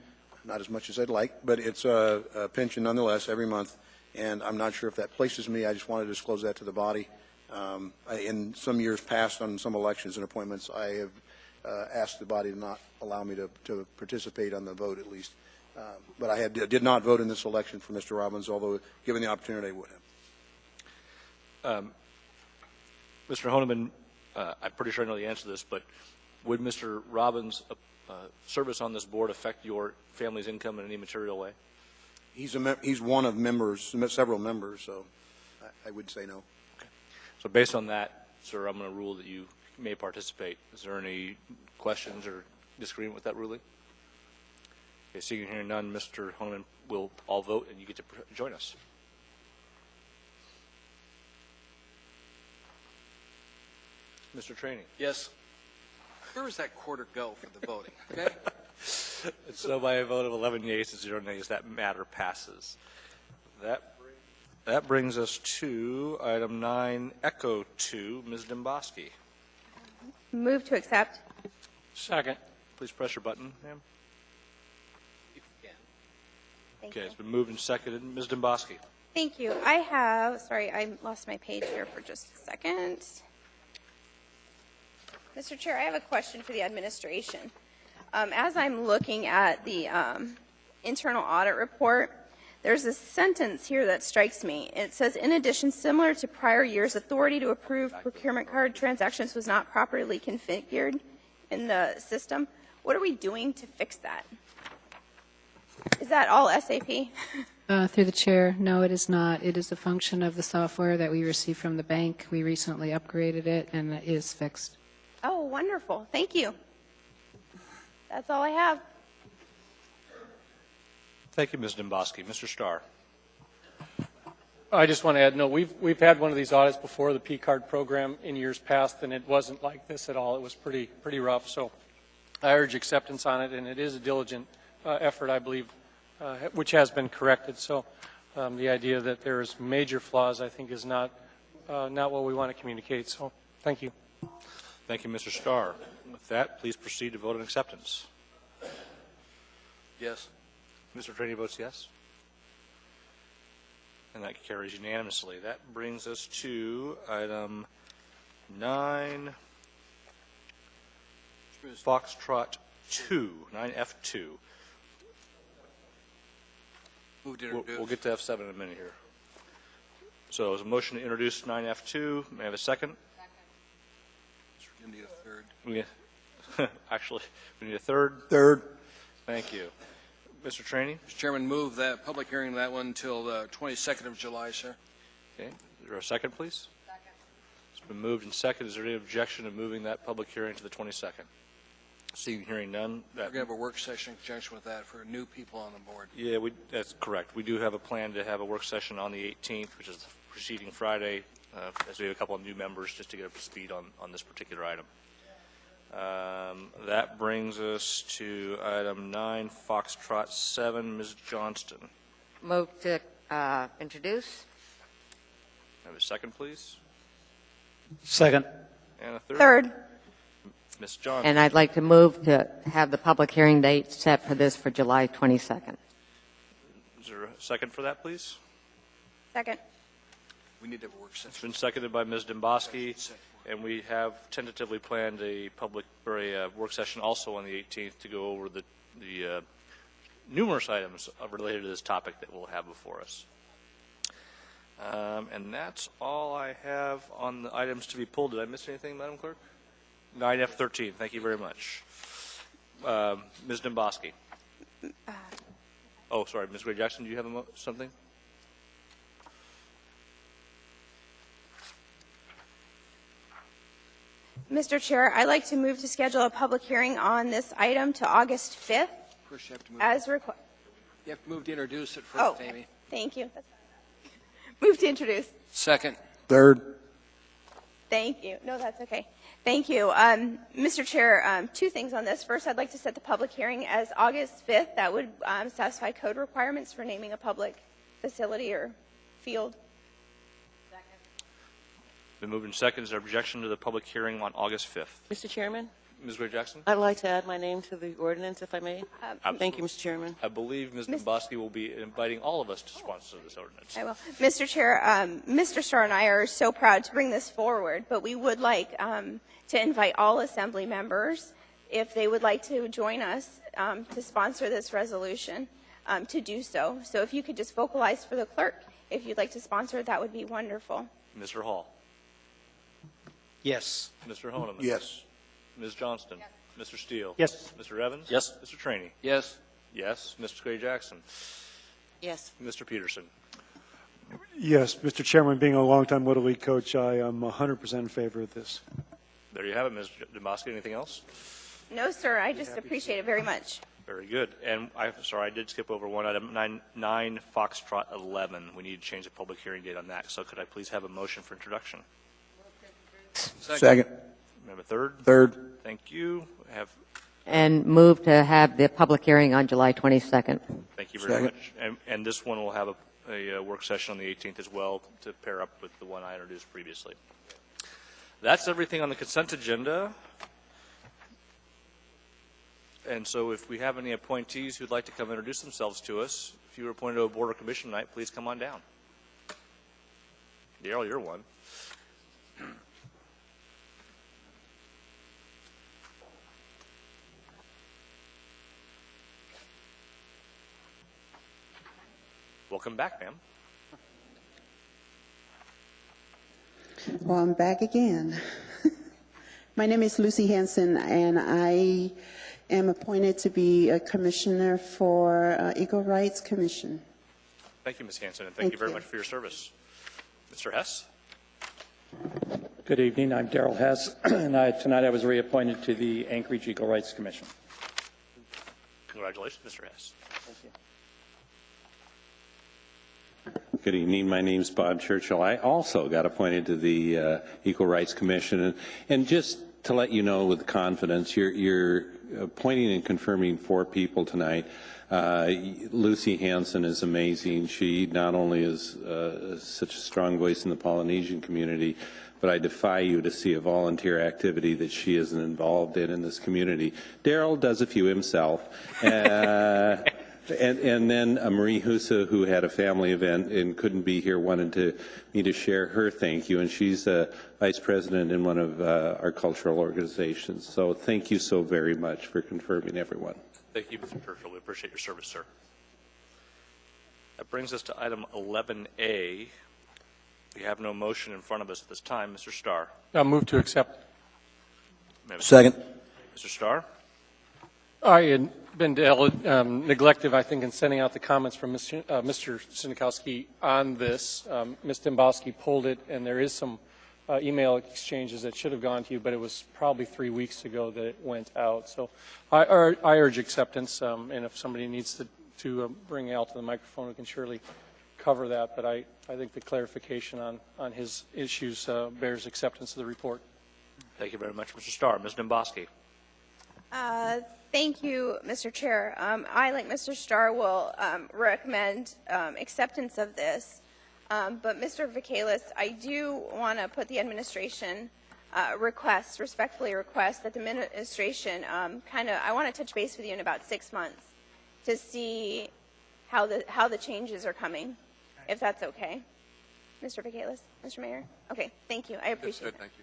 not as much as I'd like, but it's a pension nonetheless every month, and I'm not sure if that places me. I just wanted to disclose that to the body. In some years past on some elections and appointments, I have asked the body to not allow me to participate on the vote at least. But I did not vote in this election for Mr. Robbins, although given the opportunity I would have. Mr. Honeman, I'm pretty sure I know the answer to this, but would Mr. Robbins' service on this board affect your family's income in any material way? He's one of members, several members, so I would say no. Okay. So based on that, sir, I'm going to rule that you may participate. Is there any questions or disagreement with that ruling? Okay, seeing and hearing none, Mr. Honeman will all vote, and you get to join us. Mr. Traney. Yes. Where does that quarter go for the voting? Okay. So by a vote of 11 yeas and 0 nays, that matter passes. That brings us to item 9, Echo 2, Ms. Demboski. Move to accept. Second. Please press your button, ma'am. Thank Okay, you. it's been moved and seconded. Ms. Demboski. Thank you. I have, sorry, I lost my page here for just a second. Mr. Chair, I have a question for the administration. As I'm looking at the internal audit report, there's a sentence here that strikes me. It says, in addition, similar to prior years, authority to approve procurement card transactions was not properly configured in the system. What are we doing to fix that? Is that all SAP? Through the chair, no, it is not. It is a function of the software that we received from the bank. We recently upgraded it, and it is fixed. Oh, wonderful. Thank you. That's all I have. Thank you, Ms. Domboski. Mr. Starr. I just want to add, no, we've had one of these audits before, the P-card program, in years past, and it wasn't like this at all. It was pretty rough. So I urge acceptance on it, and it is a diligent effort, I believe, which has been corrected. So the idea that there is major flaws, I think, is not what we want to communicate. So thank you. Thank you, Mr. Starr. With that, please proceed to vote on acceptance. Yes. Mr. Trainee votes yes. And that carries unanimously. That brings us to item 9, Foxtrot 2, 9F2. Move to introduce. We'll get to F7 in a minute here. So there's a motion to introduce 9F2. May I have a second? We need a third. Actually, we need a third. Third. Thank you. Mr. Trainee? Mr. Chairman, move that public hearing on that one until the 22nd of July, sir. Okay. Is there a second, please? Second. It's been moved and seconded. Is there any objection to moving that public hearing to the 22nd? Seeing and hearing none. We're going to have a work session in conjunction with that for new people on the board. Yeah, that's correct. We do have a plan to have a work session on the 18th, which is the preceding Friday, as we have a couple of new members just to get up to speed on this particular item. That brings us to item 9, Foxtrot 7, Ms. Johnston. Move to introduce. Have a second, please. Second. And a third. Third. Ms. Johnston. And I'd like to move to have the public hearing date set for this for July 22nd. Is there a second for that, please? Second. We need to have a work session. It's been seconded by Ms. Domboski, and we have tentatively planned a work session also on the 18th to go over the numerous items related to this topic that we'll have before us. And that's all I have on the items to be pulled. Did I miss anything, Madam Clerk? 9F13. Thank you very much. Ms. Domboski. Oh, sorry, Ms. Gray Jackson, do you have something? Mr. Chair, I'd like to move to schedule a public hearing on this item to August 5th. Of course, you have to move. As required. You have to move to introduce it first, Oh, Amy. thank you. Move to introduce. Second. Third. Thank you. No, that's okay. Thank you. Mr. Chair, two things on this. First, I'd like to set the public hearing as August 5th. That would satisfy code requirements for naming a public facility or field. Been moved and seconded. Is there objection to the public hearing on August 5th? Mr. Chairman, Ms. Gray Jackson? I'd like to add my name to the ordinance, if I may. Thank you, Mr. Chairman. I believe Ms. Domboski will be inviting all of us to sponsor this ordinance. I will. Mr. Chair, Mr. Starr and I are so proud to bring this forward, but we would like to invite all Assembly members, if they would like to join us to sponsor this resolution, to do so. So if you could just vocalize for the clerk, if you'd like to sponsor it, that would be wonderful. Mr. Hall? Yes. Mr. Honeman? Yes. Ms. Johnston? Mr. Steele? Yes. Mr. Evans? Yes. Mr. Trainee? Yes. Yes. Mr. Gray Jackson? Yes. Mr. Peterson? Yes, Mr. Chairman, being a longtime Little League coach, I am 100% in favor of this. There you have it, Ms. Domboski. Anything else? No, sir. I just appreciate it very much. Very good. And I'm sorry, I did skip over one item, 9 Foxtrot 11. We need to change the public hearing date on that. So could I please have a motion for introduction? Second. Have a third? Third. Thank you. And move to have the public hearing on July 22nd. Thank you very much. And this one will have a work session on the 18th as well to pair up with the one I introduced previously. That's everything on the consent agenda. And so if we have any appointees who'd like to come introduce themselves to us, if you were appointed to a board or commission tonight, please come on down. Daryl, you're one. Welcome back, ma'am. Well, I'm back again. My name is Lucy Hansen, and I am appointed to be a commissioner for Eagle Rights Commission. Thank you, Ms. Hanson, and thank you very much for your service. Mr. Hess? Good evening. I'm Darrell Hess, and tonight I was reappointed to the Anchorage Eagle Rights Commission. Congratulations, Mr. Hess. Thank you. Good evening. My name's Bob Churchill. I also got appointed to the Equal Rights Commission. And just to let you know with confidence, you're appointing and confirming 4 people tonight. Lucy Hanson is amazing. She not only is such a strong voice in the Polynesian community, but I defy you to see a volunteer activity that she isn't involved in this community. Darrell does a few himself. And then Marie Husa, who had a family event and couldn't be here, wanted me to share her thank you, and she's a vice president in one of our cultural organizations. So thank you so very much for confirming everyone. Thank you, Mr. Churchill. We appreciate your service, sir. That brings us to item 11A. We have no motion in front of us at this time. Mr. Starr. I'll move to accept. Second. Mr. Starr? I had been neglective, I think, in sending out the comments from Mr. Sinikowski on this. Ms. Demboski pulled it, and there is some email exchanges that should have gone to you, but it was probably 3 weeks ago that it went out. So I urge acceptance, and if somebody needs to bring it out to the microphone, we can surely cover that. But I think the clarification on his issues bears acceptance of the report. Thank you very much, Mr. Starr. Ms. Demboski. Thank you, Mr. Chair. I, like Mr. Starr, will recommend acceptance of this. But Mr. Vacalis, I do want to put the administration respectfully request that the administration I want to touch base with you in about 6 months to see how the changes are coming, if that's okay. Mr. Vacalis, Mr. Mayor? Okay, thank you. I appreciate it. Thank you.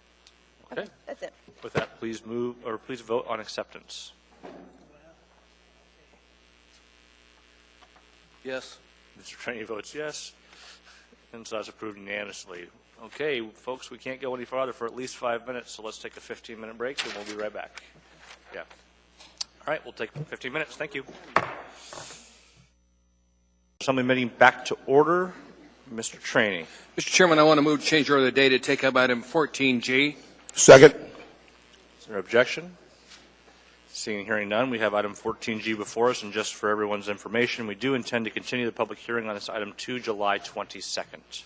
Okay. That's it. With that, please vote on acceptance. Yes. Mr. Trainee votes yes, and so that's approved unanimously. Okay, folks, we can't go any farther for at least 5 minutes, so let's take a 15-minute break, and we'll be right back. Yeah. All right, we'll take 15 minutes. Thank you. Assembly meeting back to order. Mr. Trainee. Mr. Chairman, I want to move to change order of the day to take up item 14G. Second. Is there objection? Seeing and hearing none, we have item 14G before us, and just for everyone's information, we do intend to continue the public hearing on this item to July 22nd.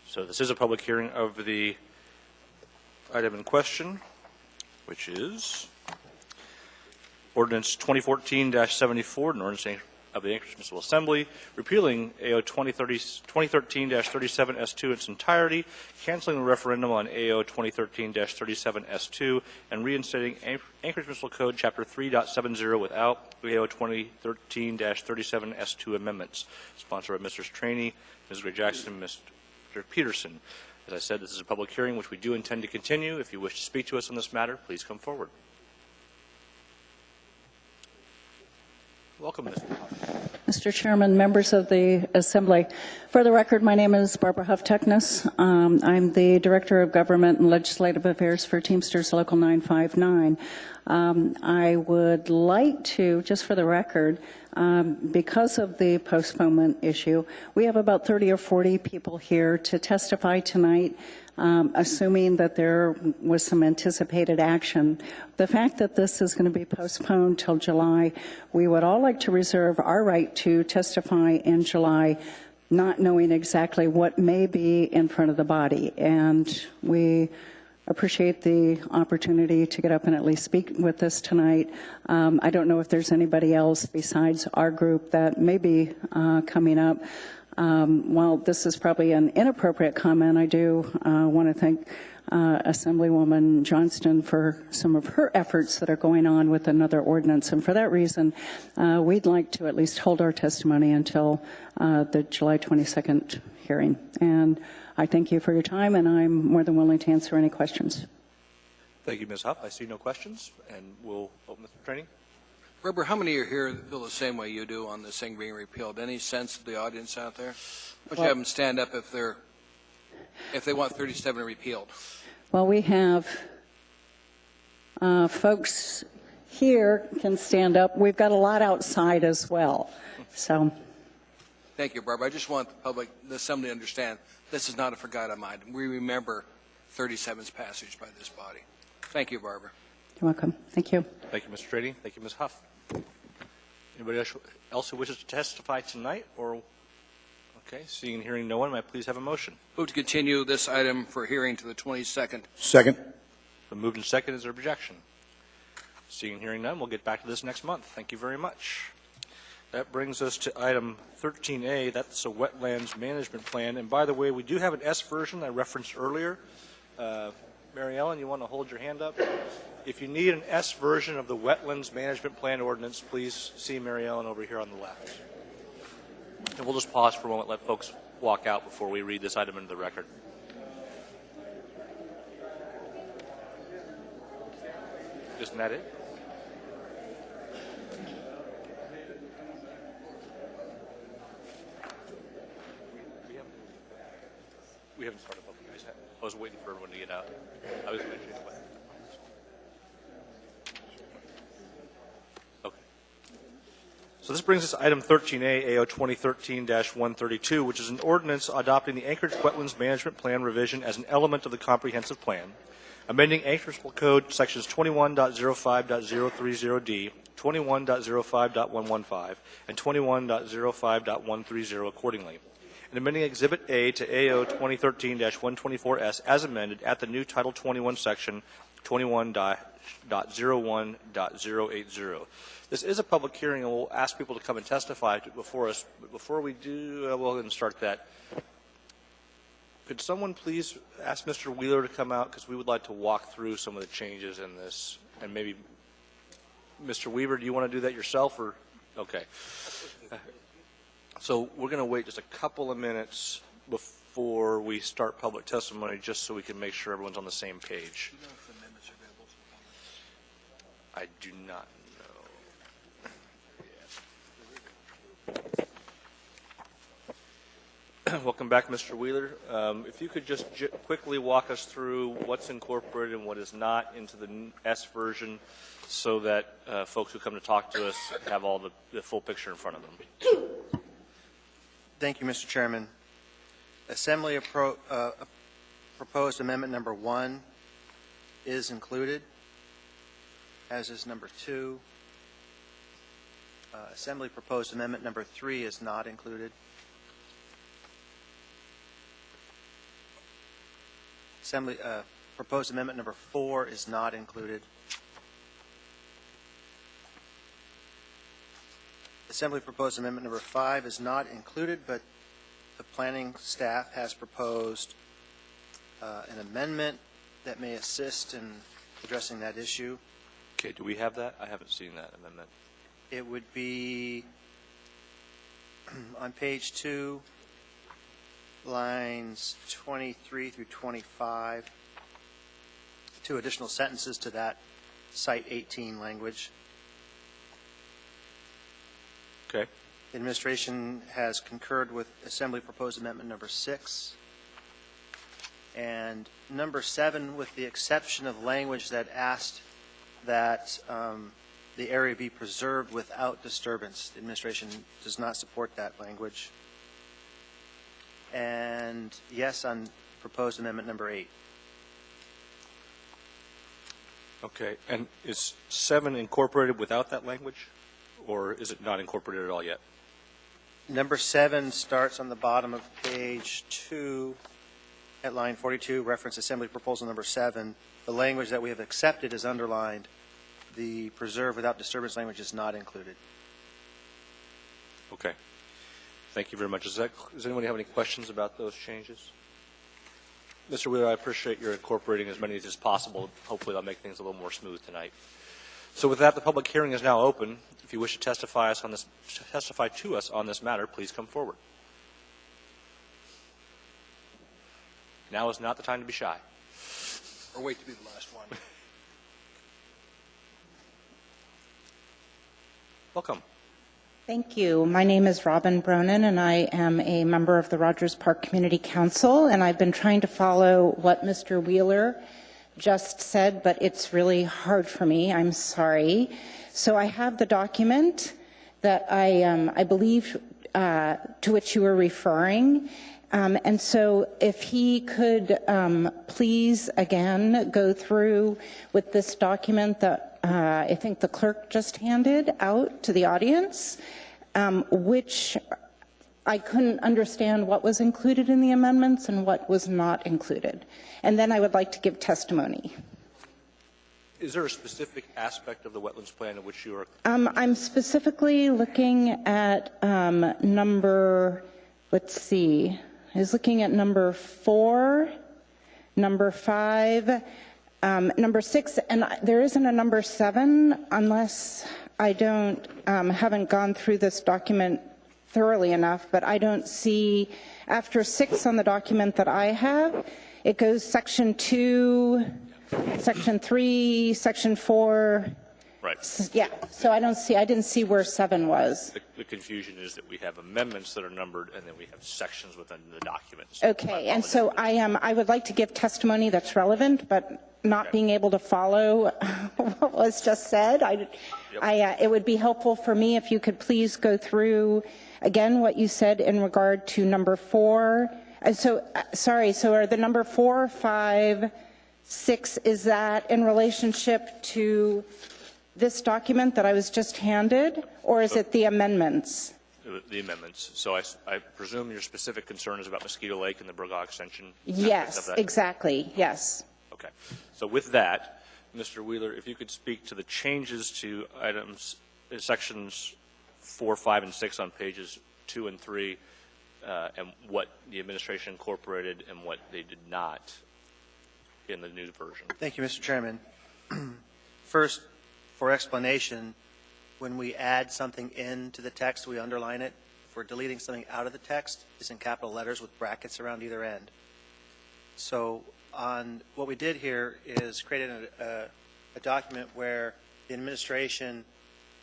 So this is a public hearing of the item in question, which is ordinance 2014-74, an ordinance of the Anchorage Municipal Assembly, repealing AO 2013-37S2 in its entirety, canceling the referendum on AO 2013-37S2, and reinstating Anchorage Municipal Code Chapter 3.70 without AO 2013-37S2 amendments. Sponsored by Mr. Trainee, Ms. Gray Jackson, Mr. Peterson. As I said, this is a public hearing which we do intend to continue. If you wish to speak to us on this matter, please come forward. Welcome, Ms. Mr. Chairman, members of the Assembly. For the record, my name is Barbara Huff-Tekness. I'm the Director of Government and Legislative Affairs for Teamsters Local 959. I would like to, just for the record, because of the postponement issue, we have about 30 or 40 people here to testify tonight, assuming that there was some anticipated action. The fact that this is going to be postponed till July, we would all like to reserve our right to testify in July, not knowing exactly what may be in front of the body. And we appreciate the opportunity to get up and at least speak with us tonight. I don't know if there's anybody else besides our group that may be coming up. While this is probably an inappropriate comment, I do want to thank Assemblywoman Johnston for some of her efforts that are going on with another ordinance. And for that reason, we'd like to at least hold our testimony until the July 22nd hearing. And I thank you for your time, and I'm more than willing to answer any questions. Thank you, Ms. Huff. I see no questions, and we'll open the training. Barbara, how many are here that feel the same way you do on this thing being repealed? Any sense of the audience out there? Why don't you have them stand up if they want 37 repealed? Well, we have folks here can stand up. We've got a lot outside as well. So, Thank you, Barbara. I just want the public, the Assembly to understand, this is not a forgotten item. We remember 37's passage by this body. Thank you, Barbara. You're welcome. Thank you. Thank you, Mr. Trady. Thank you, Ms. Huff. Anybody else who wishes to testify tonight? Or okay, seeing and hearing no one, may I please have a motion? Move to continue this item for hearing to the 22nd. Second. Been moved and second. Is there objection? Seeing and hearing none, we'll get back to this next month. Thank you very much. That brings us to item 13A. That's a wetlands management plan. And by the way, we do have an S version I referenced earlier. Mary Ellen, you want to hold your hand up? If you need an S version of the wetlands management plan ordinance, please see Mary Ellen over here on the left. And we'll just pause for a moment, let folks walk out before we read this item into the record. Isn't that it? We haven't started public hearings yet. I was waiting for everyone to get out. I was mentioning it. Okay. So this brings us to item 13A, AO 2013-132, which is an ordinance adopting the Anchorage Wetlands Management Plan revision as an element of the comprehensive plan, amending Anchorage Code sections 21.05.030D, 21.05.115, and 21.05.130 accordingly, and amending Exhibit A to AO 2013-124S as amended at the new Title 21 section 21.01.080. This is a public hearing, and we'll ask people to come and testify before us. But before we do, we'll go ahead and start that. Could someone please ask Mr. Wheeler to come out, because we would like to walk through some of the changes in this, and maybe Mr. Weaver, do you want to do that yourself, or okay? So we're going to wait just a couple of minutes before we start public testimony, just so we can make sure everyone's on the same page. Do you know if the amendments are available to the I public? do not know. Welcome back, Mr. Wheeler. If you could just quickly walk us through what's incorporated and what is not into the S version, so that folks who come to talk to us have all the full picture in front of them. Thank you, Mr. Chairman. Assembly proposed amendment number 1 is included, as is number 2. Assembly proposed amendment number 3 is not included. Assembly proposed amendment number 4 is not included. Assembly proposed amendment number 5 is not included, but the planning staff has proposed an amendment that may assist in addressing that issue. Okay, do we have that? I haven't seen that amendment. It would be on page 2, lines 23 through 25, 2 additional sentences to that Site 18 language. Okay. The administration has concurred with Assembly proposed amendment number 6. And number 7, with the exception of language that asked that the area be preserved without disturbance. The administration does not support that language. And yes on proposed amendment number 8. Okay, and is 7 incorporated without that language, or is it not incorporated at all yet? Number 7 starts on the bottom of page 2 at line 42, reference Assembly proposal number 7. The language that we have accepted is underlined. The preserve without disturbance language is not included. Okay. Thank you very much. Does anybody have any questions about those changes? Mr. Wheeler, I appreciate your incorporating as many as possible. Hopefully that'll make things a little more smooth tonight. So with that, the public hearing is now open. If you wish to testify to us on this matter, please come forward. Now is not the time to be shy. Or wait to be the last one. Welcome. Thank you. My name is Robin Bronin, and I am a member of the Rogers Park Community Council, and I've been trying to follow what Mr. Wheeler just said, but it's really hard for me. I'm sorry. So I have the document that I believe which you were referring. And so if he could please again go through with this document that I think the clerk just handed out to the audience, which I couldn't understand what was included in the amendments and what was not included. And then I would like to give testimony. Is there a specific aspect of the wetlands plan in which you are? I'm specifically looking at number, let's see, I was looking at number 4, number 5, number 6, and there isn't a number 7 unless I haven't gone through this document thoroughly enough, but I don't see, after 6 on the document that I have, it goes section 2, section 3, section 4. Right. Yeah, so I didn't see where 7 was. The confusion is that we have amendments that are numbered, and then we have sections within the documents. Okay, and so I would like to give testimony that's relevant, but not being able to follow what was just said. It would be helpful for me if you could please go through again what you said in regard to number 4. So are the number 4, 5, 6, is that in relationship to this document that I was just handed, or is it the amendments? The amendments. So I presume your specific concern is about Mosquito Lake and the Burgaw extension? Yes, exactly, yes. Okay. So with that, Mr. Wheeler, if you could speak to the changes to items, sections 4, 5, and 6 on pages 2 and 3, and what the administration incorporated and what they did not in the new version. Thank you, Mr. Chairman. First, for explanation, when we add something into the text, we underline it. If we're deleting something out of the text, it's in capital letters with brackets around either end. So what we did here is created a document where the administration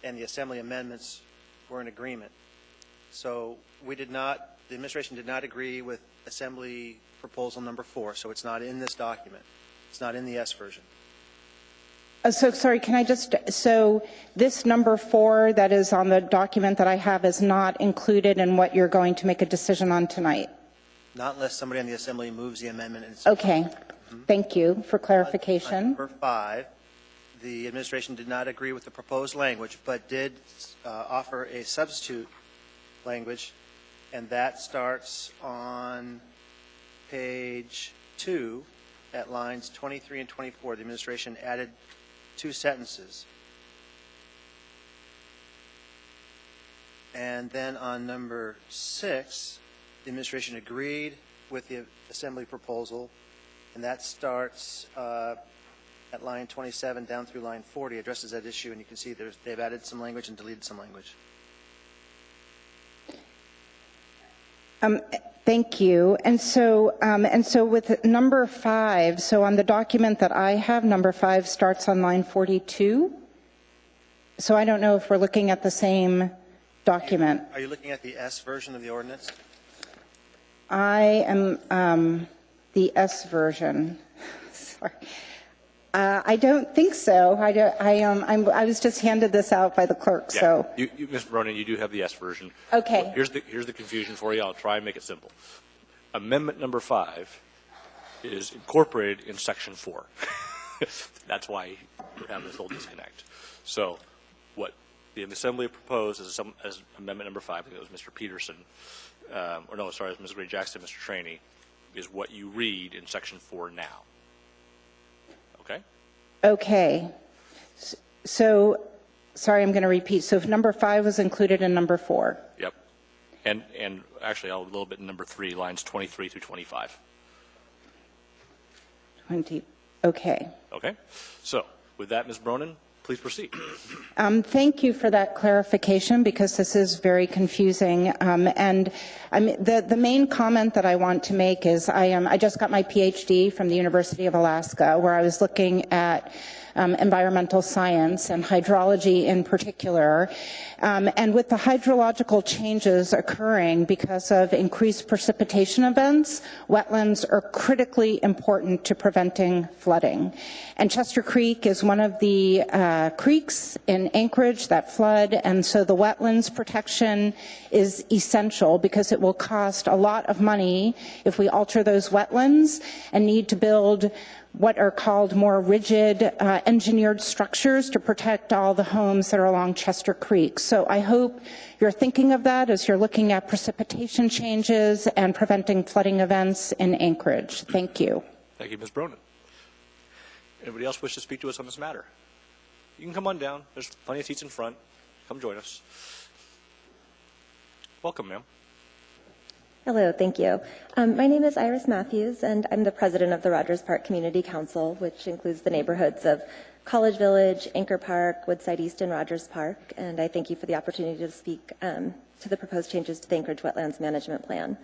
and the Assembly amendments were in agreement. So the administration did not agree with Assembly proposal number 4, so it's not in this document. It's not in the S version. So sorry, so this number 4 that is on the document that I have is not included in what you're going to make a decision on tonight? Not unless somebody in the Assembly moves the amendment. Okay. Thank you for clarification. On number 5, the administration did not agree with the proposed language, but did offer a substitute language, and that starts on page 2 at lines 23 and 24. The administration added 2 sentences. And then on number 6, the administration agreed with the Assembly proposal, and that starts at line 27 down through line 40, addresses that issue, and you can see they've added some language and deleted some language. Thank you. And so with number 5, so on the document that I have, number 5 starts on line 42. So I don't know if we're looking at the same document. Are you looking at the S version of the ordinance? I am the S version. Sorry. I don't think so. I was just handed this out by the clerk. Yeah. So, Mr. Bronin, you do have the S version. Okay. Here's the confusion for you. I'll try and make it simple. Amendment number 5 is incorporated in section 4. That's why we're having this whole disconnect. So, what the Assembly proposed as amendment number 5, I think it was Mr. Peterson, it was Ms. Green Jackson, Mr. Traney, is what you read in section 4 now. Okay? Okay. So, sorry, I'm going to repeat. So if number 5 was included in number 4. Yep. And actually, a little bit in number 3, lines 23 through 25. 20. Okay. Okay? So, with that, Ms. Bronin, please proceed. Thank you for that clarification, because this is very confusing. And the main comment that I want to make is I just got my PhD from the University of Alaska, where I was looking at environmental science and hydrology in particular. And with the hydrological changes occurring because of increased precipitation events, wetlands are critically important to preventing flooding. And Chester Creek is one of the creeks in Anchorage that flood, and so the wetlands protection is essential because it will cost a lot of money if we alter those wetlands and need to build what are called more rigid engineered structures to protect all the homes that are along Chester Creek. So I hope you're thinking of that as you're looking at precipitation changes and preventing flooding events in Anchorage. Thank you. Thank you, Ms. Bronin. Anybody else wish to speak to us on this matter? You can come on down. There's plenty of seats in front. Come join us. Welcome, ma'am. Hello, thank you. My name is Iris Matthews, and I'm the president of the Rogers Park Community Council, which includes the neighborhoods of College Village, Anchor Park, Woodside East, and Rogers Park. And I thank you for the opportunity to speak to the proposed changes to the Anchorage Wetlands Management Plan.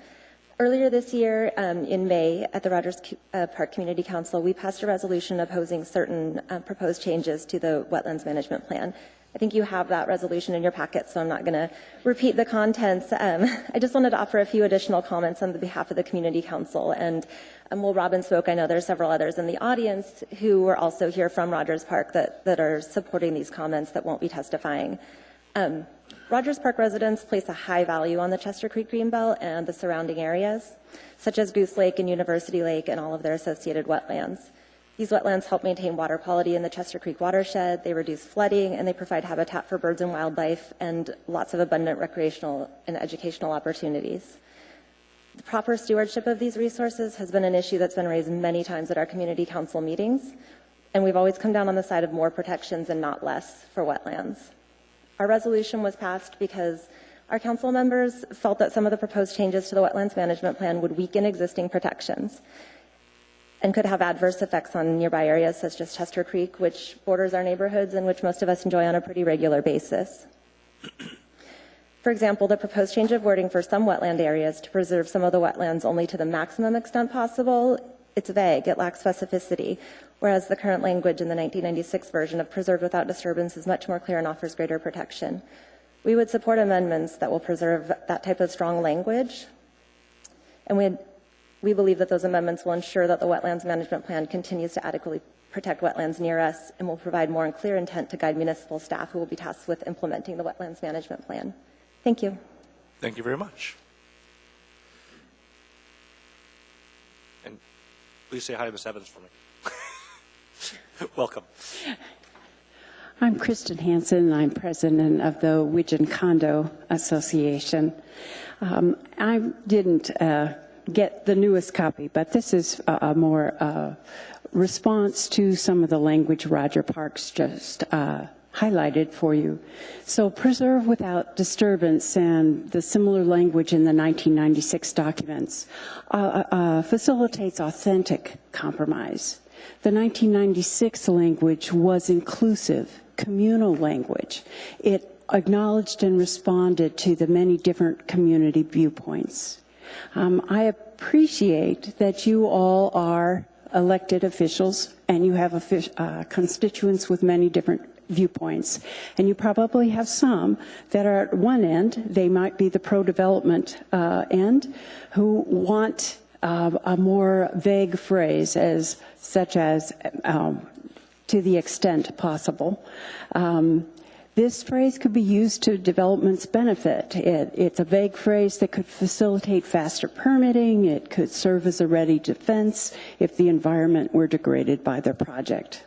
Earlier this year, in May, at the Rogers Park Community Council, we passed a resolution opposing certain proposed changes to the Wetlands Management Plan. I think you have that resolution in your packet, so I'm not going to repeat the contents. I just wanted to offer a few additional comments on the behalf of the Community Council. And while Robin spoke, I know there are several others in the audience who were also here from Rogers Park that are supporting these comments that won't be testifying. Rogers Park residents place a high value on the Chester Creek Greenbelt and the surrounding areas, such as Goose Lake and University Lake and all of their associated wetlands. These wetlands help maintain water quality in the Chester Creek watershed, they reduce flooding, and they provide habitat for birds and wildlife and lots of abundant recreational and educational opportunities. The proper stewardship of these resources has been an issue that's been raised many times at our community council meetings, and we've always come down on the side of more protections and not less for wetlands. Our resolution was passed because our council members felt that some of the proposed changes to the Wetlands Management Plan would weaken existing protections and could have adverse effects on nearby areas such as Chester Creek, which borders our neighborhoods and which most of us enjoy on a pretty regular basis. For example, the proposed change of wording for some wetland areas to preserve some of the wetlands only to the maximum extent possible, it's vague, it lacks specificity, whereas the current language in the 1996 version of preserved without disturbance is much more clear and offers greater protection. We would support amendments that will preserve that type of strong language, and we believe that those amendments will ensure that the Wetlands Management Plan continues to adequately protect wetlands near us and will provide more and clear intent to guide municipal staff who will be tasked with implementing the Wetlands Management Plan. Thank you. Thank you very much. And please say hi to Ms. Evans for me. Welcome. I'm Kristen Hansen, and I'm president of the Widgeon Condo Association. I didn't get the newest copy, but this is a more response to some of the language Roger Parks just highlighted for you. So preserve without disturbance and the similar language in the 1996 documents facilitates authentic compromise. The 1996 language was inclusive, communal language. It acknowledged and responded to the many different community viewpoints. I appreciate that you all are elected officials and you have constituents with many different viewpoints. And you probably have some that are at one end, they might be the pro-development end, who want a more vague phrase such as to the extent possible. This phrase could be used to development's benefit. It's a vague phrase that could facilitate faster permitting. It could serve as a ready defense if the environment were degraded by the project.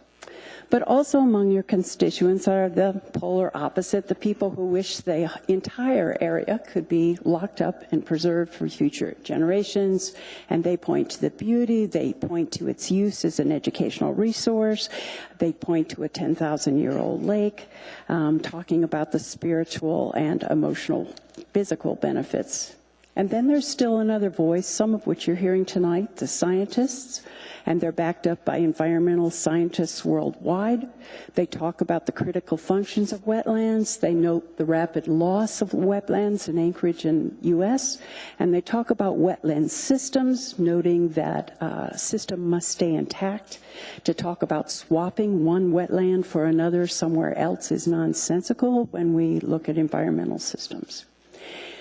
But also among your constituents are the polar opposite, the people who wish the entire area could be locked up and preserved for future generations. And they point to the beauty, they point to its use as an educational resource, they point to a 10,000-year-old lake, talking about the spiritual and emotional, physical benefits And then there's still another voice, some of which you're hearing tonight, the scientists, and they're backed up by environmental scientists worldwide. They talk about the critical functions of wetlands. They note the rapid loss of wetlands in Anchorage and U.S., and they talk about wetland systems, noting that a system must stay intact. To talk about swapping one wetland for another somewhere else is nonsensical when we look at environmental systems.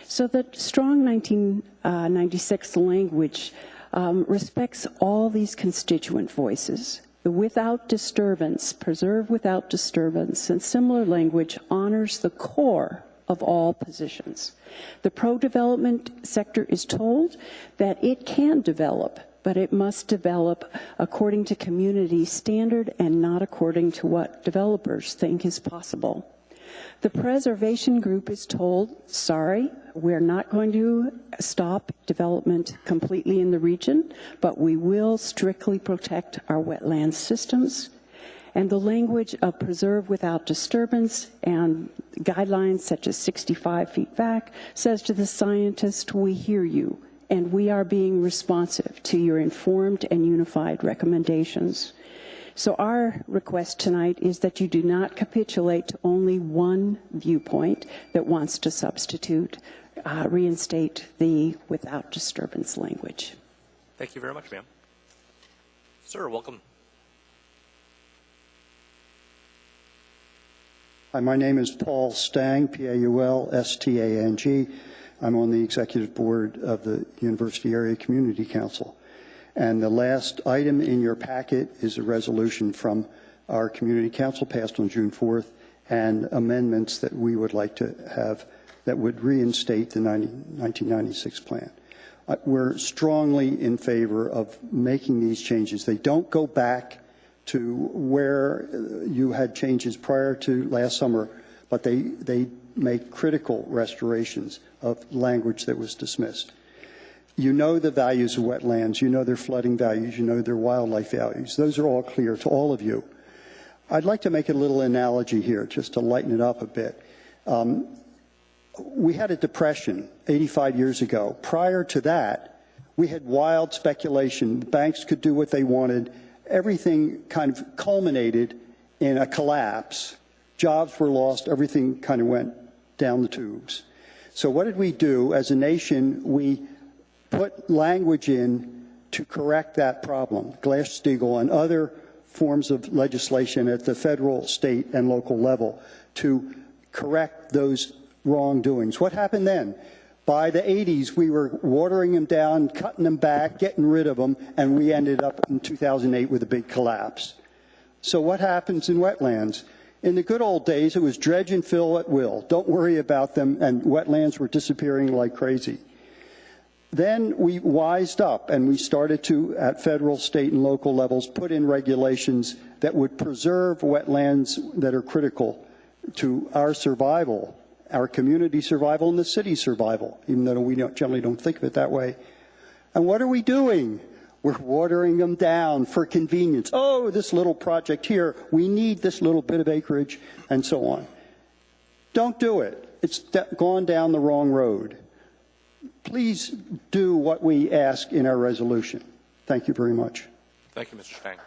So the strong 1996 language respects all these constituent voices. The without disturbance, preserve without disturbance, and similar language honors the core of all positions. The pro-development sector is told that it can develop, but it must develop according to community standard and not according to what developers think is possible. The preservation group is told, sorry, we're not going to stop development completely in the region, but we will strictly protect our wetland systems. And the language of preserve without disturbance and guidelines such as 65 feet back says to the scientist, we hear you, and we are being responsive to your informed and unified recommendations. So our request tonight is that you do not capitulate to only one viewpoint that wants to substitute, reinstate the without disturbance language. Thank you very much, ma'am. Sir, welcome. Hi, my name is Paul Stang, Paul-Stang. I'm on the executive board of the University Area Community Council. And the last item in your packet is a resolution from our community council passed on June 4th and amendments that we would like to have that would reinstate the 1996 plan. We're strongly in favor of making these changes. They don't go back to where you had changes prior to last summer, but they make critical restorations of language that was dismissed. You know the values of wetlands, you know their flooding values, you know their wildlife values. Those are all clear to all of you. I'd like to make a little analogy here just to lighten it up a bit. We had a depression 85 years ago. Prior to that, we had wild speculation. Banks could do what they wanted. Everything kind of culminated in a collapse. Jobs were lost. Everything kind of went down the tubes. So what did we do? As a nation, we put language in to correct that problem. Glass-Steagall and other forms of legislation at the federal, state, and local level to correct those wrongdoings. What happened then? By the 80s, we were watering them down, cutting them back, getting rid of them, and we ended up in 2008 with a big collapse. So what happens in wetlands? In the good old days, it was dredge and fill at will. Don't worry about them, and wetlands were disappearing like crazy. Then we wised up and we started to, at federal, state, and local levels, put in regulations that would preserve wetlands that are critical to our survival, our community survival, and the city survival, even though we generally don't think of it that way. And what are we doing? We're watering them down for convenience. Oh, this little project here, we need this little bit of acreage, and so on. Don't do it. It's gone down the wrong road. Please do what we ask in our resolution. Thank you very much. Thank you, Mr. Stang.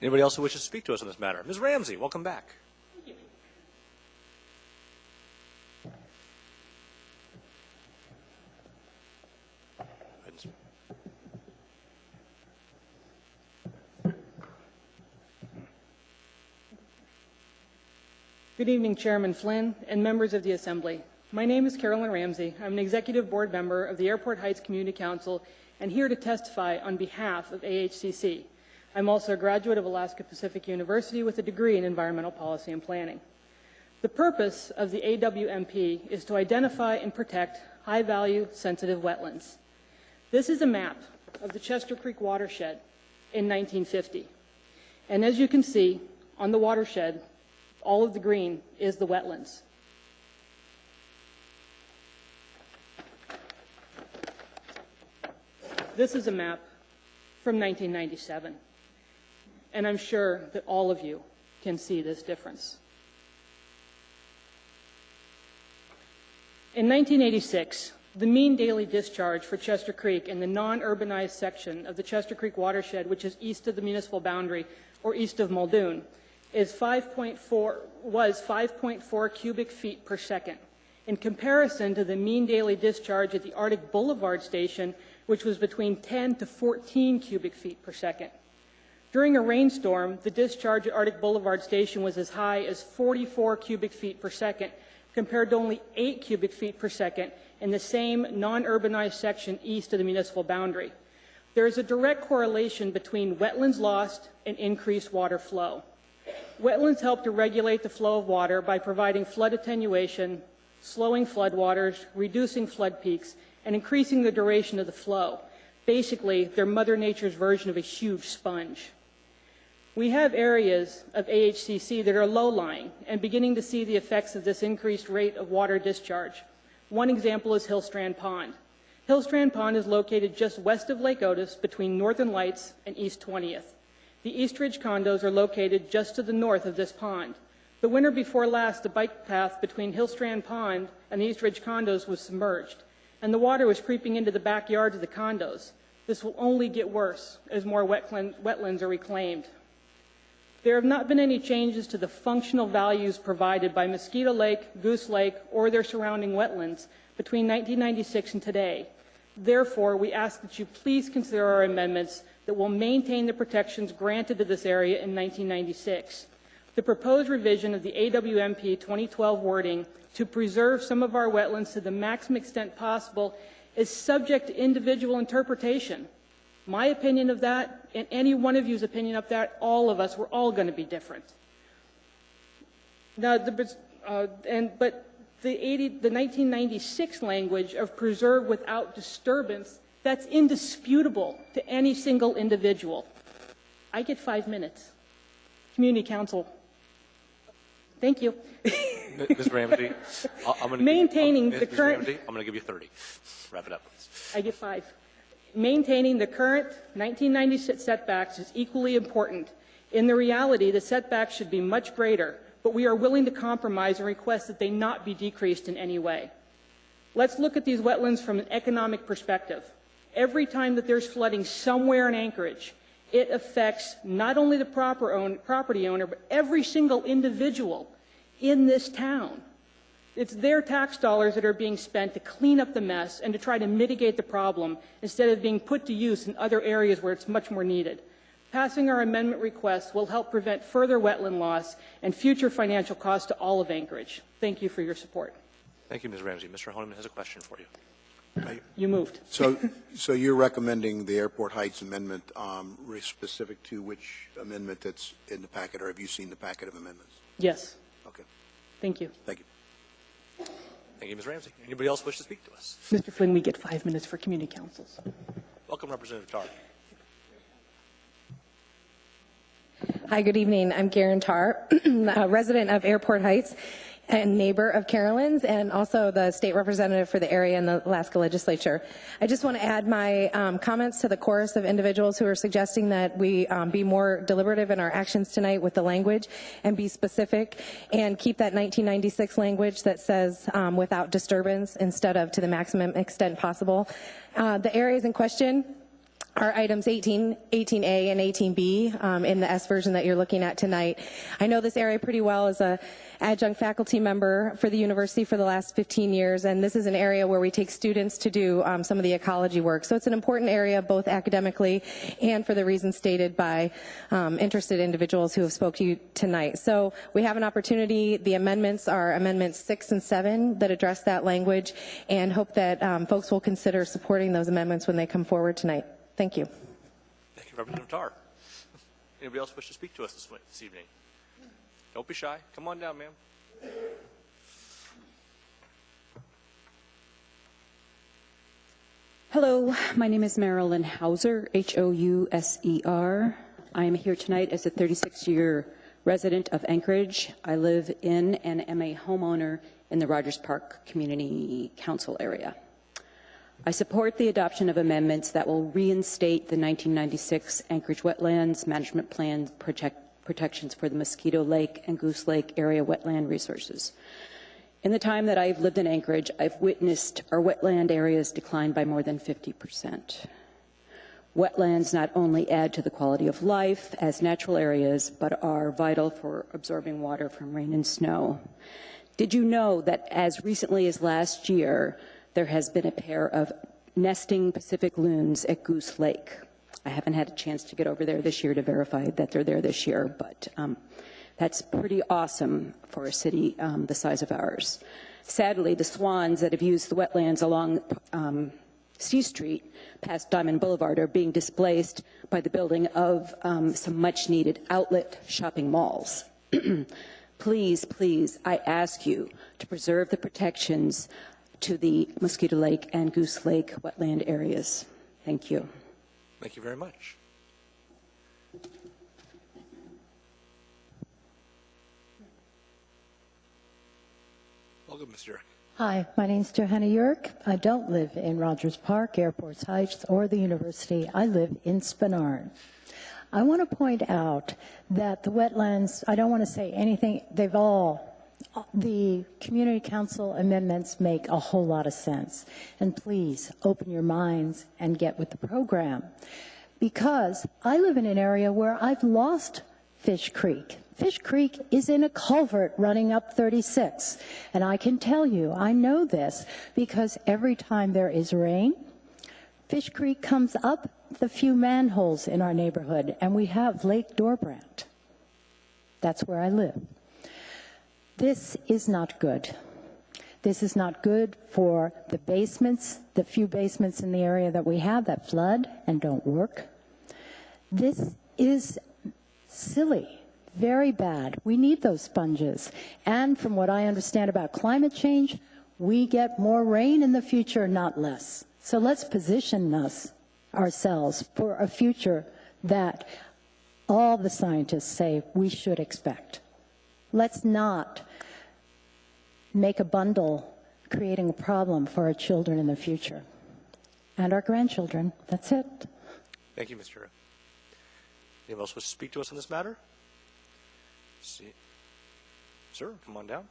Anybody else who wishes to speak to us on this matter? Ms. Ramsey, welcome back. Good evening, Chairman Flynn and members of the Assembly. My name is Carolyn Ramsey. I'm an executive board member of the Airport Heights Community Council and here to testify on behalf of AHCC. I'm also a graduate of Alaska Pacific University with a degree in environmental policy and planning. The purpose of the AWMP is to identify and protect high-value sensitive wetlands. This is a map of the Chester Creek watershed in 1950. And as you can see, on the watershed, all of the green is the wetlands. This is a map from 1997, and I'm sure that all of you can see this difference. In 1986, the mean daily discharge for Chester Creek in the non-urbanized section of the Chester Creek watershed, which is east of the municipal boundary or east of Muldoon, was 5.4 cubic feet per second, in comparison to the mean daily discharge at the Arctic Boulevard station, which was between 10 to 14 cubic feet per second. During a rainstorm, the discharge at Arctic Boulevard station was as high as 44 cubic feet per second, compared to only 8 cubic feet per second in the same non-urbanized section east of the municipal boundary. There is a direct correlation between wetlands lost and increased water flow. Wetlands help to regulate the flow of water by providing flood attenuation, slowing floodwaters, reducing flood peaks, and increasing the duration of the flow. Basically, they're Mother Nature's version of a huge sponge. We have areas of AHCC that are low-lying and beginning to see the effects of this increased rate of water discharge. One example is Hillstrand Pond. Hillstrand Pond is located just west of Lake Otis between Northern Lights and East 20th. The East Ridge condos are located just to the north of this pond. The winter before last, the bike path between Hillstrand Pond and the East Ridge condos was submerged, and the water was creeping into the backyards of the condos. This will only get worse as more wetlands are reclaimed. There have not been any changes to the functional values provided by Mosquito Lake, Goose Lake, or their surrounding wetlands between 1996 and today. Therefore, we ask that you please consider our amendments that will maintain the protections granted to this area in 1996. The proposed revision of the AWMP 2012 wording to preserve some of our wetlands to the maximum extent possible is subject to individual interpretation. My opinion of that, and any one of you's opinion of that, all of us, we're all going to be different. Now, but the 1996 language of preserve without disturbance, that's indisputable to any single individual. I get 5 minutes. Community Council. Thank you. Ms. Ramsey, I'm going to give you 30. Wrap it up, please. I get 5. Maintaining the current 1996 setbacks is equally important. In the reality, the setbacks should be much greater, but we are willing to compromise and request that they not be decreased in any way. Let's look at these wetlands from an economic perspective. Every time that there's flooding somewhere in Anchorage, it affects not only the property owner, but every single individual in this town. It's their tax dollars that are being spent to clean up the mess and to try to mitigate the problem instead of being put to use in other areas where it's much more needed. Passing our amendment requests will help prevent further wetland loss and future financial costs to all of Anchorage. Thank you for your support. Thank you, Ms. Ramsey. Mr. Honeman has a question for you. You moved. So you're recommending the Airport Heights amendment specific to which amendment that's in the packet, or have you seen the packet of amendments? Yes. Okay. Thank you. Thank you. Thank you, Ms. Ramsey. Anybody else wish to speak to us? Mr. Flynn, we get 5 minutes for community councils. Welcome, Representative Tarr. Hi, good evening. I'm Garen Tarr, a resident of Airport Heights and neighbor of Carolyn's, and also the state representative for the area in the Alaska legislature. I just want to add my comments to the chorus of individuals who are suggesting that we be more deliberative in our actions tonight with the language and be specific and keep that 1996 language that says without disturbance instead of to the maximum extent possible. The areas in question are items 18, 18A, and 18B in the S version that you're looking at tonight. I know this area pretty well as a adjunct faculty member for the university for the last 15 years, and this is an area where we take students to do some of the ecology work. So it's an important area both academically and for the reasons stated by interested individuals who have spoke to you tonight. So we have an opportunity. The amendments are amendments 6 and 7 that address that language, and hope that folks will consider supporting those amendments when they come forward tonight. Thank you. Thank you, Representative Tarr. Anybody else wish to speak to us this evening? Don't be shy. Come on down, ma'am. Hello, my name is Marilyn Hauser, Houser. I am here tonight as a 36-year resident of Anchorage. I live in and am a homeowner in the Rogers Park Community Council area. I support the adoption of amendments that will reinstate the 1996 Anchorage Wetlands Management Plan protections for the Mosquito Lake and Goose Lake area wetland resources. In the time that I've lived in Anchorage, I've witnessed our wetland areas decline by more than 50%. Wetlands not only add to the quality of life as natural areas, but are vital for absorbing water from rain and snow. Did you know that as recently as last year, there has been a pair of nesting Pacific loons at Goose Lake? I haven't had a chance to get over there this year to verify that they're there this year, but that's pretty awesome for a city the size of ours. Sadly, the swans that have used the wetlands along C Street past Diamond Boulevard are being displaced by the building of some much-needed outlet shopping malls. Please, please, I ask you to preserve the protections to the Mosquito Lake and Goose Lake wetland areas. Thank you. Thank you very much. Welcome, Ms. Yerk. Hi, my name's Johanna Yerk. I don't live in Rogers Park, Airport Heights, or the university. I live in Spenard. I want to point out that the wetlands, I don't want to say anything, the community council amendments make a whole lot of sense. And please open your minds and get with the program. Because I live in an area where I've lost Fish Creek. Fish Creek is in a culvert running up 36. And I can tell you, I know this because every time there is rain, Fish Creek comes up the few manholes in our neighborhood, and we have Lake Dorbrand. That's where I live. This is not good. This is not good for the basements, the few basements in the area that we have that flood and don't work. This is silly. Very bad. We need those sponges. And from what I understand about climate change, we get more rain in the future, not less. So let's position ourselves for a future that all the scientists say we should expect. Let's not make a bundle creating a problem for our children in the future and our grandchildren. That's it. Thank you, Mr. Yerk. Anyone else wish to speak to us on this matter? See. Sir, come on down.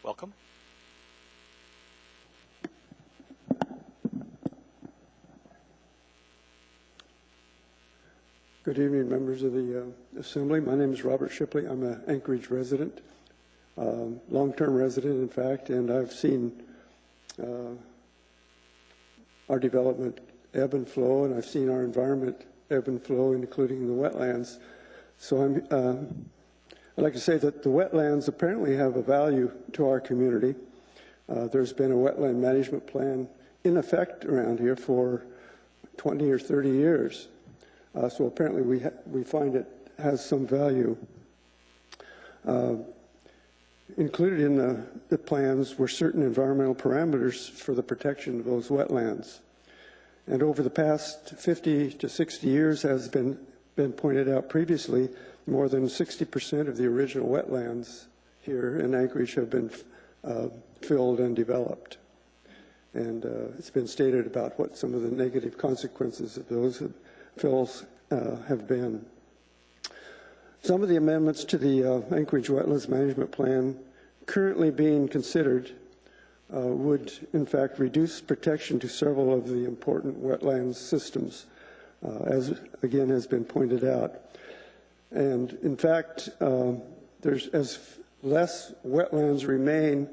Welcome. Good evening, members of the Assembly. My name is Robert Shipley. I'm an Anchorage resident, long-term resident, in fact, and I've seen our development ebb and flow, and I've seen our environment ebb and flow, including the wetlands. So I'd like to say that the wetlands apparently have a value to our community. There's been a wetland management plan in effect around here for 20 or 30 years. So apparently we find it has some value. Included in the plans were certain environmental parameters for the protection of those wetlands. And over the past 50 to 60 years, as been pointed out previously, more than 60% of the original wetlands here in Anchorage have been filled and developed. And it's been stated about what some of the negative consequences of those fills have been. Some of the amendments to the Anchorage Wetlands Management Plan currently being considered would, in fact, reduce protection to several of the important wetlands systems, as again has been pointed out. And in fact, as less wetlands remain,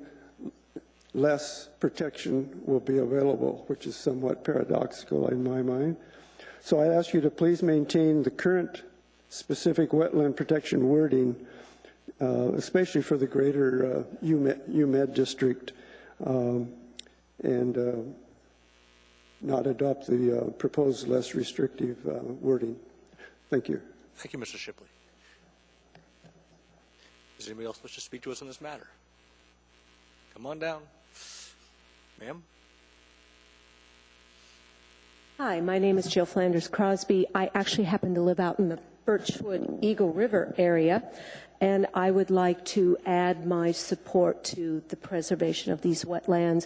less protection will be available, which is somewhat paradoxical in my mind. So I ask you to please maintain the current specific wetland protection wording, especially for the greater UMed district, and not adopt the proposed less restrictive wording. Thank you. Thank you, Mr. Shipley. Does anybody else wish to speak to us on this matter? Come on down. Ma'am? Hi, my name is Jill Flanders Crosby. I actually happen to live out in the Birchwood Eagle River area, and I would like to add my support to the preservation of these wetlands.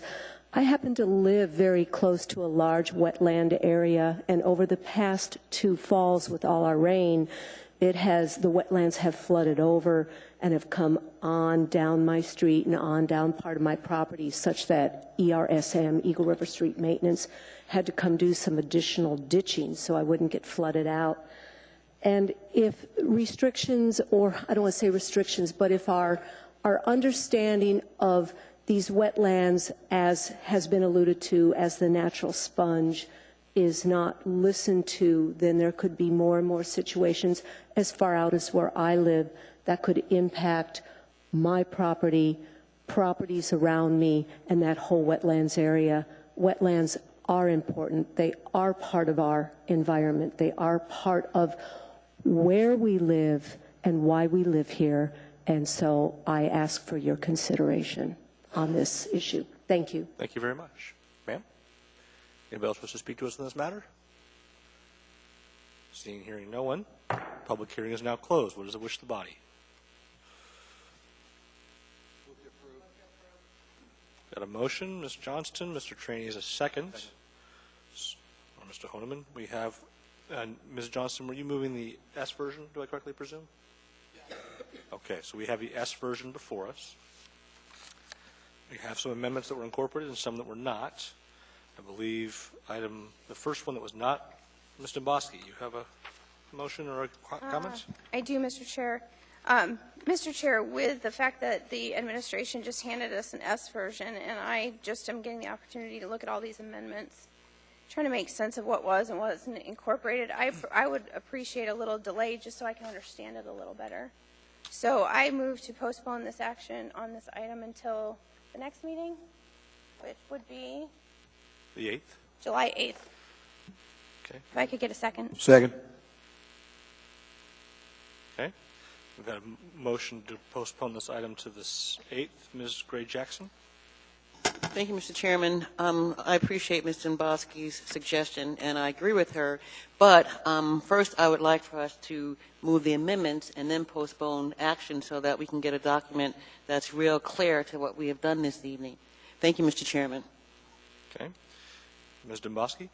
I happen to live very close to a large wetland area, and over the past 2 falls with all our rain, the wetlands have flooded over and have come on down my street and on down part of my property, such that ERSM, Eagle River Street Maintenance, had to come do some additional ditching so I wouldn't get flooded out. And if restrictions, or I don't want to say restrictions, but if our understanding of these wetlands, as has been alluded to as the natural sponge, is not listened to, then there could be more and more situations as far out as where I live that could impact my property, properties around me, and that whole wetlands area. Wetlands are important. They are part of our environment. They are part of where we live and why we live here. And so I ask for your consideration on this issue. Thank you. Thank you very much. Ma'am? Anybody else wish to speak to us on this matter? Seeing, hearing no one, public hearing is now closed. What does it wish the body? Got a motion, Ms. Johnston. Mr. Trainee is a second. Or Mr. Honeman. We have, Ms. Johnston, were you moving the S version, do I correctly presume? Okay, so we have the S version before us. We have some amendments that were incorporated and some that were not. I believe the first one that was not, Ms. Domboski, you have a motion or a comment? I do, Mr. Chair. Mr. Chair, with the fact that the administration just handed us an S version, and I just am getting the opportunity to look at all these amendments, trying to make sense of what was and wasn't incorporated, I would appreciate a little delay just so I can understand it a little better. So I move to postpone this action on this item until the next meeting, which would be The 8th? July 8th. Okay. If I could get a second. Second. Okay. We've got a motion to postpone this item to the 8th. Ms. Gray-Jackson? Thank you, Mr. Chairman. I appreciate Ms. Domboski's suggestion, and I agree with her. But first, I would like for us to move the amendments and then postpone action so that we can get a document that's real clear to what we have done this evening. Thank you, Mr. Chairman. Okay. Ms. Domboski?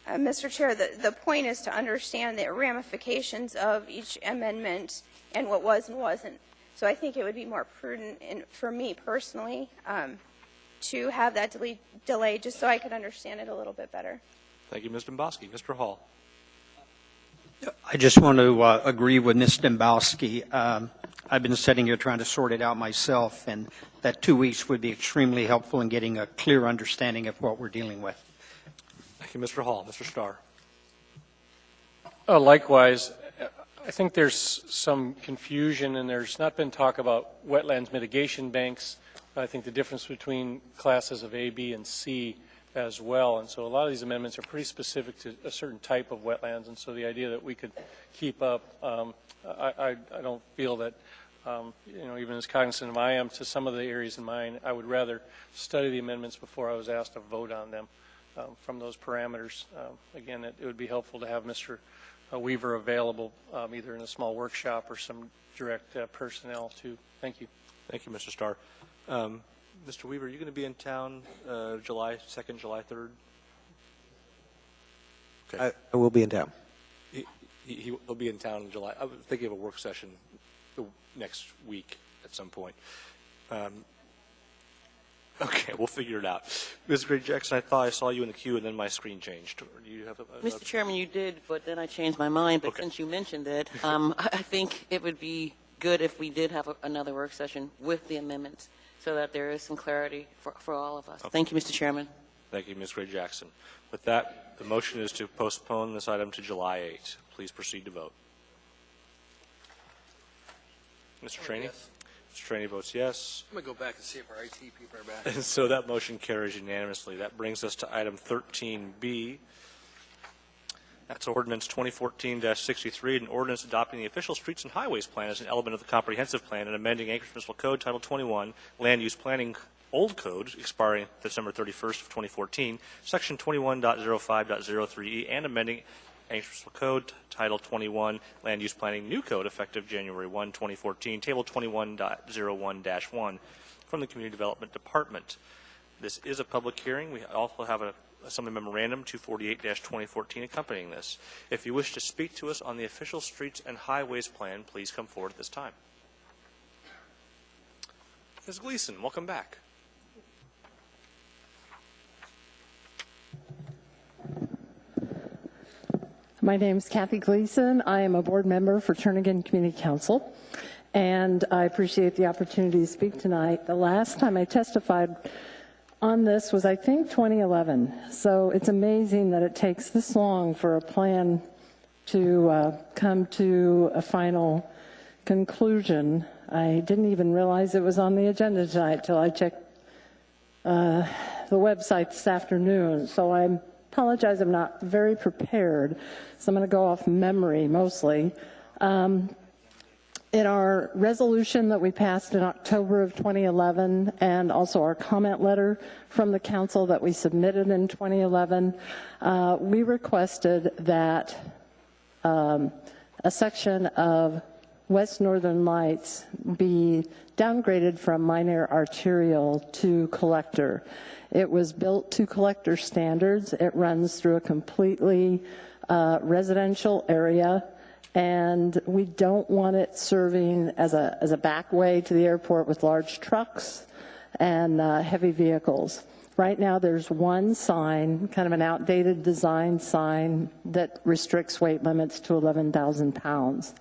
Mr. Chair, the point is to understand the ramifications of each amendment and what was and wasn't. So I think it would be more prudent for me personally to have that delay just so I could understand it a little bit better. Thank you, Ms. Domboski. Mr. Hall? I just want to agree with Ms. Domboski. I've been sitting here trying to sort it out myself, and that 2 weeks would be extremely helpful in getting a clear understanding of what we're dealing with. Thank you, Mr. Hall. Mr. Starr? Likewise, I think there's some confusion, and there's not been talk about wetlands mitigation banks. I think the difference between classes of A, B, and C as well. And so a lot of these amendments are pretty specific to a certain type of wetlands. And so the idea that we could keep up, I don't feel that, even as cognizant as I am to some of the areas in mine, I would rather study the amendments before I was asked to vote on them from those parameters. Again, it would be helpful to have Mr. Weaver available either in a small workshop or some direct personnel too. Thank you. Thank you, Mr. Starr. Mr. Weaver, are you going to be in town July 2nd, July 3rd? Okay. I will be in town. He'll be in town in July. I was thinking of a work session next week at some point. Okay, we'll figure it out. Ms. Gray-Jackson, I thought I saw you in the queue, and then my screen changed. Do you have Mr. Chairman, you did, but then I changed my mind. But okay. Since you mentioned it, I think it would be good if we did have another work session with the amendments so that there is some clarity for all of us. Okay. Thank you, Mr. Chairman. Thank you, Ms. Gray-Jackson. With that, the motion is to postpone this item to July 8th. Please proceed to vote. Mr. Trainee? Yes. Mr. Trainee votes yes. I'm going to go back and see if our IT people are back. And so that motion carries unanimously. That brings us to item 13B. That's ordinance 2014-63, an ordinance adopting the official streets and highways plan as an element of the comprehensive plan and amending Anchorage Municipal Code Title 21, Land Use Planning Old Code, expiring December 31st of 2014, Section 21.05.03E, and amending Anchorage Municipal Code Title 21, Land Use Planning New Code, effective January 1, 2014, Table 21.01-1 from the Community Development Department. This is a public hearing. We also have Assembly Memorandum 248-2014 accompanying this. If you wish to speak to us on the official streets and highways plan, please come forward at this time. Ms. Gleason, welcome back. My name is Kathy Gleason. I am a board member for Turnagain Community Council, and I appreciate the opportunity to speak tonight. The last time I testified on this was, I think, 2011. So it's amazing that it takes this long for a plan to come to a final conclusion. I didn't even realize it was on the agenda tonight till I checked the website this afternoon. So I apologize, I'm not very prepared. So I'm going to go off memory mostly. In our resolution that we passed in October of 2011, and also our comment letter from the council that we submitted in 2011, we requested that a section of West Northern Lights be downgraded from minor arterial to collector. It was built to collector standards. It runs through a completely residential area, and we don't want it serving as a back way to the airport with large trucks and heavy vehicles. Right now there's one sign, kind of an outdated design sign, that restricts weight limits to 11,000 pounds.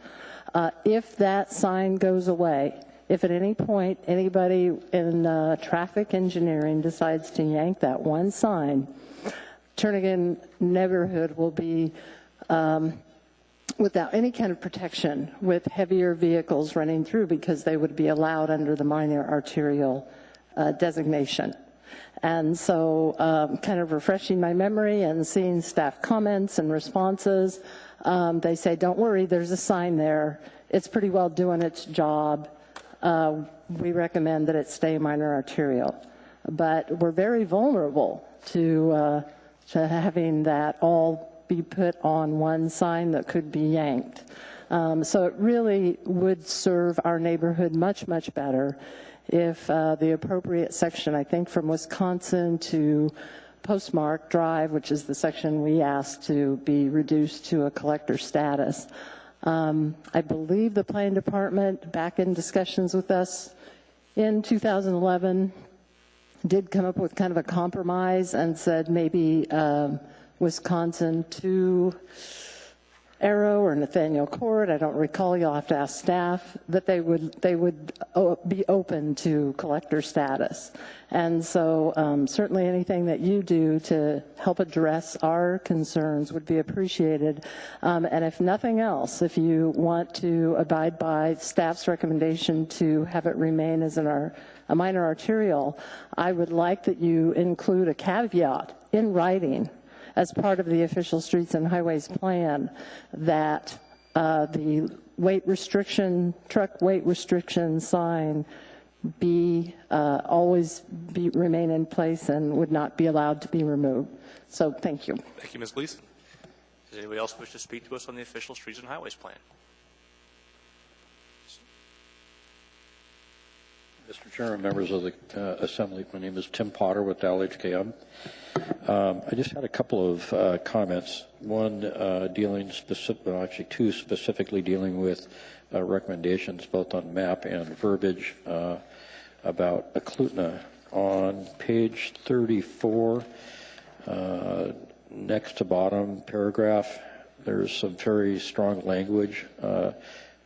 If that sign goes away, if at any point anybody in traffic engineering decides to yank that one sign, Turnagain neighborhood will be without any kind of protection with heavier vehicles running through, because they would be allowed under the minor arterial designation. And so kind of refreshing my memory and seeing staff comments and responses, they say, don't worry, there's a sign there. It's pretty well doing its job. We recommend that it stay minor arterial. But we're very vulnerable to having that all be put on one sign that could be yanked. So it really would serve our neighborhood much, much better if the appropriate section, I think from Wisconsin to Postmark Drive, which is the section we asked to be reduced to a collector status. I believe the planning department, back in discussions with us in 2011, did come up with kind of a compromise and said maybe Wisconsin to Arrow or Nathaniel Court, I don't recall, you'll have to ask staff, that they would be open to collector status. And so certainly anything that you do to help address our concerns would be appreciated. And if nothing else, if you want to abide by staff's recommendation to have it remain as a minor arterial, I would like that you include a caveat in writing as part of the official streets and highways plan that the weight restriction, truck weight restriction sign remain in place and would not be allowed to be removed. So thank you. Thank you, Ms. Gleason. Does anybody else wish to speak to us on the official streets and highways plan? Mr. Chairman, members of the Assembly, my name is Tim Potter with LHKM. I just had a couple of comments. One actually two specifically dealing with recommendations both on map and verbiage about Eklutna. On page 34, next to bottom paragraph, there's some very strong language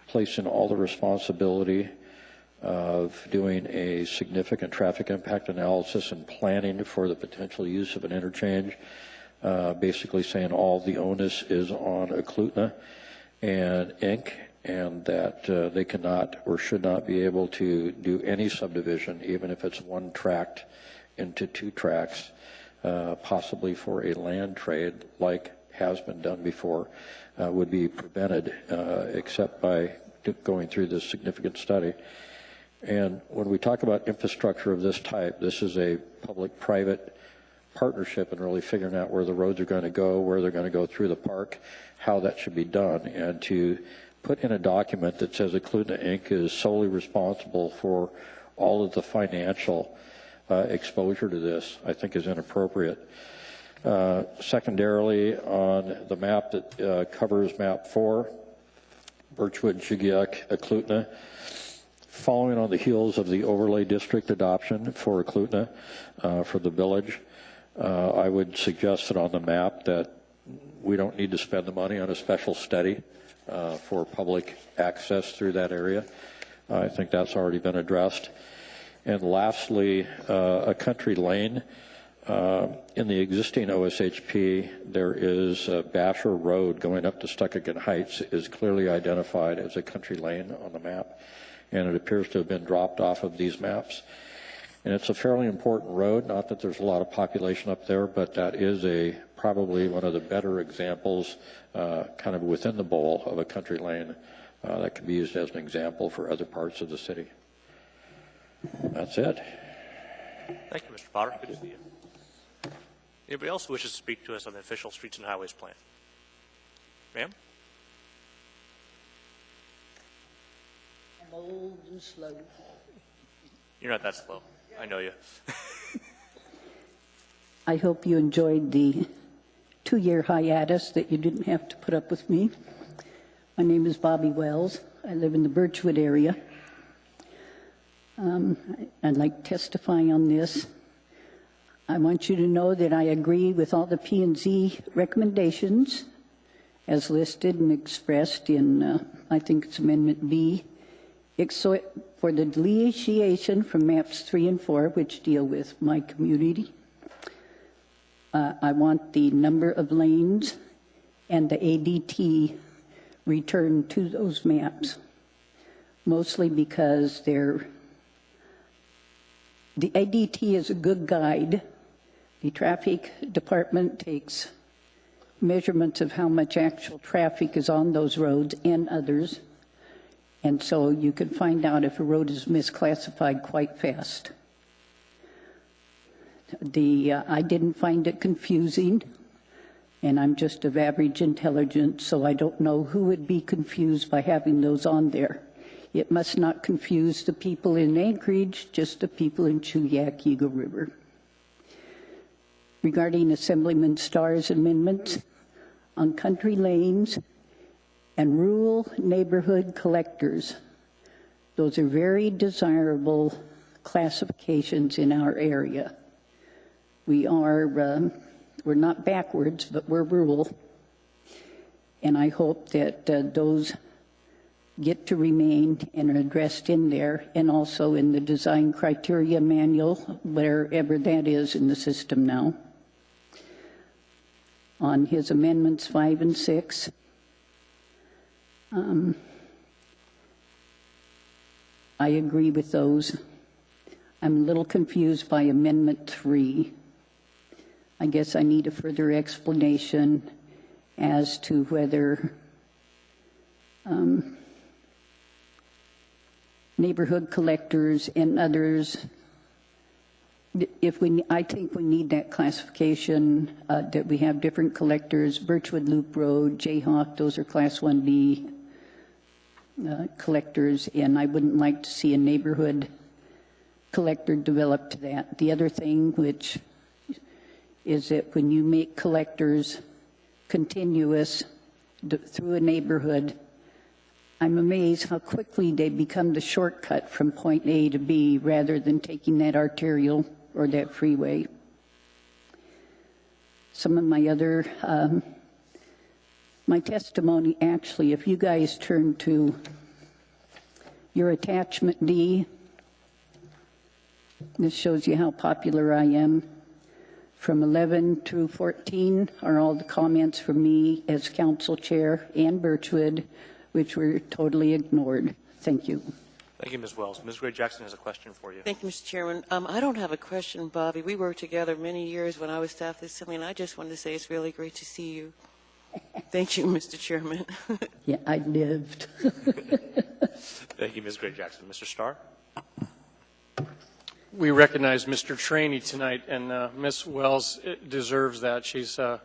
placing all the responsibility of doing a significant traffic impact analysis and planning for the potential use of an interchange, basically saying all the onus is on Eklutna and Inc., and that they cannot or should not be able to do any subdivision, even if it's one tract into two tracts, possibly for a land trade like has been done before, would be prevented except by going through this significant study. And when we talk about infrastructure of this type, this is a public-private partnership and really figuring out where the roads are going to go, where they're going to go through the park, how that should be done. And to put in a document that says Eklutna Inc. is solely responsible for all of the financial exposure to this, I think is inappropriate. Secondarily, on the map that covers map 4, Birchwood, Shigiak, Eklutna, following on the heels of the overlay district adoption for Eklutna for the village, I would suggest that on the map that we don't need to spend the money on a special study for public access through that area. I think that's already been addressed. And lastly, a country lane. In the existing OSHP, there is Basher Road going up to Stuckagon Heights is clearly identified as a country lane on the map, and it appears to have been dropped off of these maps. And it's a fairly important road, not that there's a lot of population up there, but that is probably one of the better examples kind of within the bowl of a country lane that can be used as an example for other parts of the city. That's it. Thank you, Mr. Potter. Good to see you. Anybody else who wishes to speak to us on the official Streets and Highways plan? Ma'am? I'm old and slow. You're not that slow. I know you. I hope you enjoyed the 2-year hiatus that you didn't have to put up with me. My name is Bobby Wells. I live in the Birchwood area. I'd like to testify on this. I want you to know that I agree with all the P&Z recommendations as listed and expressed in, I think it's Amendment B, except for the delineation from maps 3 and 4, which deal with my community. I want the number of lanes and the ADT returned to those maps, mostly because the ADT is a good guide. The traffic department takes measurements of how much actual traffic is on those roads and others. And so you can find out if a road is misclassified quite fast. I didn't find it confusing, and I'm just of average intelligence, so I don't know who would be confused by having those on there. It must not confuse the people in Anchorage, just the people in Chuyak, Eagle River. Regarding Assemblyman Starr's amendments on country lanes and rural neighborhood collectors, those are very desirable classifications in our area. We're not backwards, but we're rural. And I hope that those get to remain and are addressed in there, and also in the design criteria manual, wherever that is in the system now. On his amendments 5 and 6, I agree with those. I'm a little confused by Amendment 3. I guess I need a further explanation as to whether neighborhood collectors and others, I think we need that classification, that we have different collectors. Birchwood Loop Road, Jayhawk, those are Class 1B collectors, and I wouldn't like to see a neighborhood collector develop to that. The other thing, which is that when you make collectors continuous through a neighborhood, I'm amazed how quickly they become the shortcut from point A to B rather than taking that arterial or that freeway. Some of my other, my testimony actually, if you guys turn to your attachment D, this shows you how popular I am. From 11 to 14 are all the comments from me as council chair and Birchwood, which were totally ignored. Thank you. Thank you, Ms. Wells. Ms. Gray Jackson has a question for you. Thank you, Mr. Chairman. I don't have a question, Bobby. We worked together many years when I was staff of the Assembly, and I just wanted to say it's really great to see you. Thank you, Mr. Chairman. Yeah, I lived. Thank you, Ms. Gray Jackson. Mr. Starr? We recognize Mr. Trainey tonight, and Ms. Wells deserves that. She's a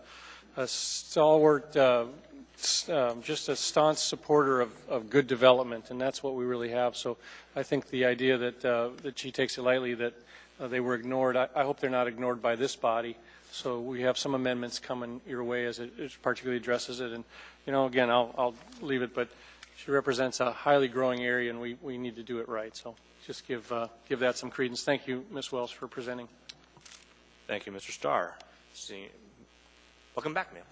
stalwart, just a staunch supporter of good development, and that's what we really have. So I think the idea that she takes it lightly that they were ignored, I hope they're not ignored by this body. So we have some amendments coming your way as it particularly addresses it. And, you know, again, I'll leave it, but she represents a highly growing area, and we need to do it right. So just give that some credence. Thank you, Ms. Wells, for presenting. Thank you, Mr. Starr. Welcome back, ma'am.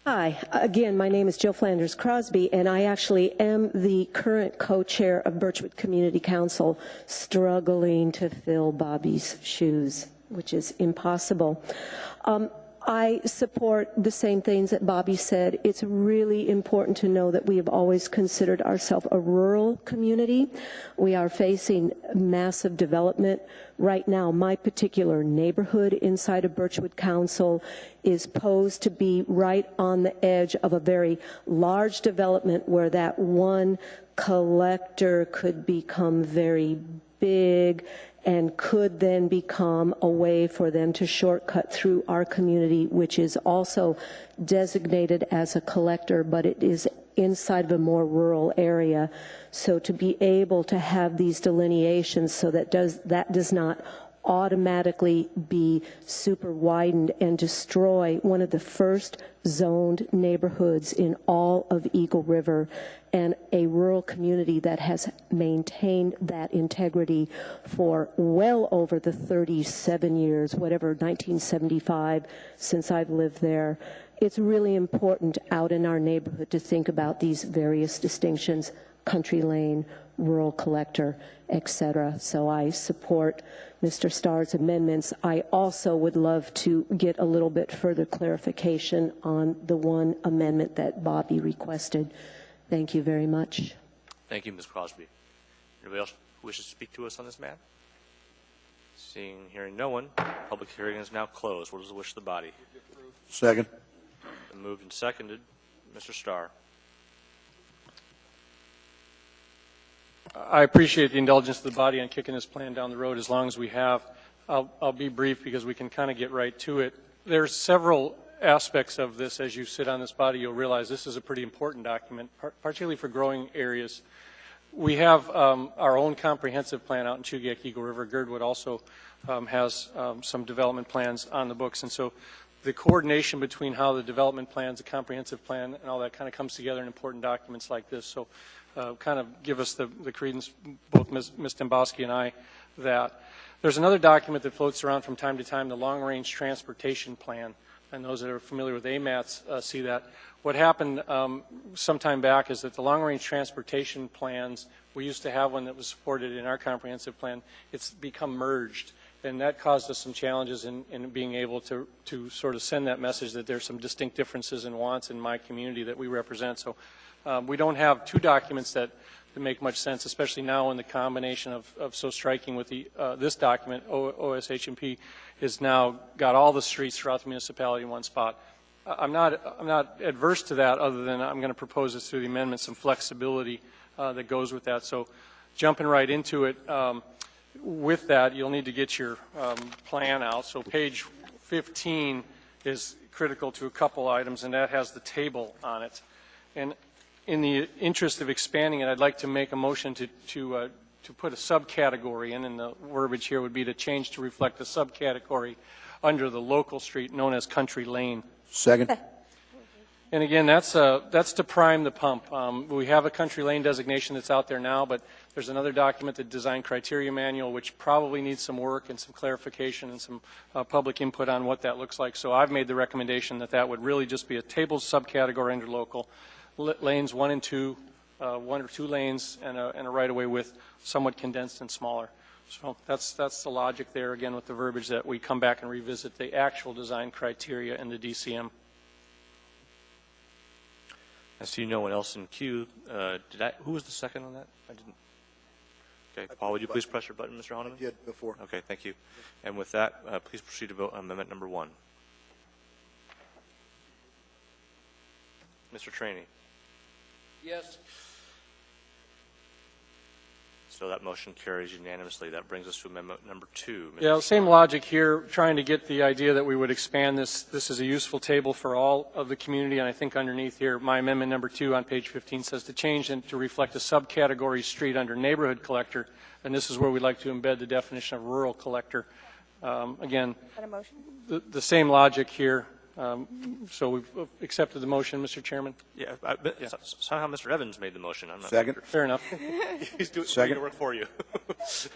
Hi, again, my name is Jill Flanders Crosby, and I actually am the current co-chair of Birchwood Community Council, struggling to fill Bobby's shoes, which is impossible. I support the same things that Bobby said. It's really important to know that we have always considered ourselves a rural community. We are facing massive development. Right now, my particular neighborhood inside of Birchwood Council is posed to be right on the edge of a very large development where that one collector could become very big and could then become a way for them to shortcut through our community, which is also designated as a collector, but it is inside of a more rural area. So to be able to have these delineations so that does not automatically be super widened and destroy one of the first zoned neighborhoods in all of Eagle River, and a rural community that has maintained that integrity for well over the 37 years, whatever, 1975, since I've lived there. It's really important out in our neighborhood to think about these various distinctions: country lane, rural collector, etc. So I support Mr. Starr's amendments. I also would love to get a little bit further clarification on the one amendment that Bobby requested. Thank you very much. Thank you, Ms. Crosby. Anybody else who wishes to speak to us on this matter? Hearing no one, public hearing is now closed. What is the wish of the body? Second. Been moved and seconded. Mr. Starr. I appreciate the indulgence of the body on kicking this plan down the road as long as we have. I'll be brief because we can kind of get right to it. There's several aspects of this. As you sit on this body, you'll realize this is a pretty important document, particularly for growing areas. We have our own comprehensive plan out in Chugach, Eagle River. Girdwood also has some development plans on the books, and so the coordination between how the development plans, the comprehensive plan, and all that kind of comes together in important documents like this. So kind of give us the credence, both Ms. Dembowski and I, that there's another document that floats around from time to time, the Long Range Transportation Plan. And those that are familiar with AMATs see that. What happened some time back is that the long-range transportation plans, we used to have one that was supported in our comprehensive plan. It's become merged, and that caused us some challenges in being able to sort of send that message that there's some distinct differences and wants in my community that we represent. So we don't have two documents that make much sense, especially now in the combination of so striking with the this document. OSHMP has now got all the streets throughout the municipality in one spot. I'm not adverse to that, other than I'm going to propose this through the amendment, some flexibility that goes with that. So jumping right into it, with that, you'll need to get your plan out. So page 15 is critical to a couple items, and that has the table on it. And in the interest of expanding it, I'd like to make a motion to put a subcategory in, and the verbiage here would be to change to reflect a subcategory under the local street known as Country Lane. Second. And again, that's to prime the pump. We have a Country Lane designation that's out there now, but there's another document, the Design Criteria Manual, which probably needs some work and some clarification and some public input on what that looks like. So I've made the recommendation that that would really just be a table subcategory under local. Lanes 1 and 2, 1 or 2 lanes, and a right-of-way width somewhat condensed and smaller. So that's the logic there, again, with the verbiage that we come back and revisit the actual design criteria in the DCM. I see no one else in queue. Who was the second on that? I didn't. Okay, Paul, would you please press your button, Mr. Honeman? I did before. Okay, thank you. And with that, please proceed to vote on amendment number 1. Mr. Traney. Yes. So that motion carries unanimously. That brings us to amendment number 2. Yeah, same logic here, trying to get the idea that we would expand this. This is a useful table for all of the community, and I think underneath here, my amendment number 2 on page 15 says to change and to reflect a subcategory street under neighborhood collector, and this is where we'd like to embed the definition of rural collector. Again, Is that a motion? the same logic here. So we've accepted the motion, Mr. Chairman. Yeah, somehow Mr. Evans made the motion. I'm not Second. Fair enough. He's doing Second. the work for you.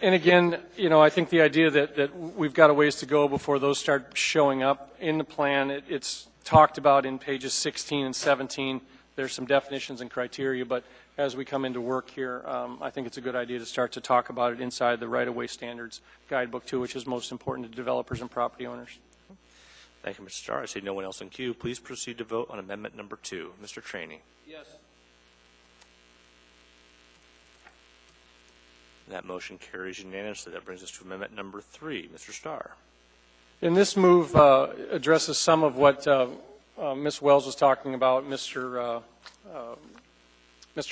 And again, I think the idea that we've got a ways to go before those start showing up in the plan, it's talked about in pages 16 and 17. There's some definitions and criteria, but as we come into work here, I think it's a good idea to start to talk about it inside the right-of-way standards guidebook too, which is most important to developers and property owners. Thank you, Mr. Starr. I see no one else in queue. Please proceed to vote on amendment number 2. Mr. Traney. Yes. That motion carries unanimously. That brings us to amendment number 3. Mr. Starr. And this move addresses some of what Ms. Wells was talking about, Mr.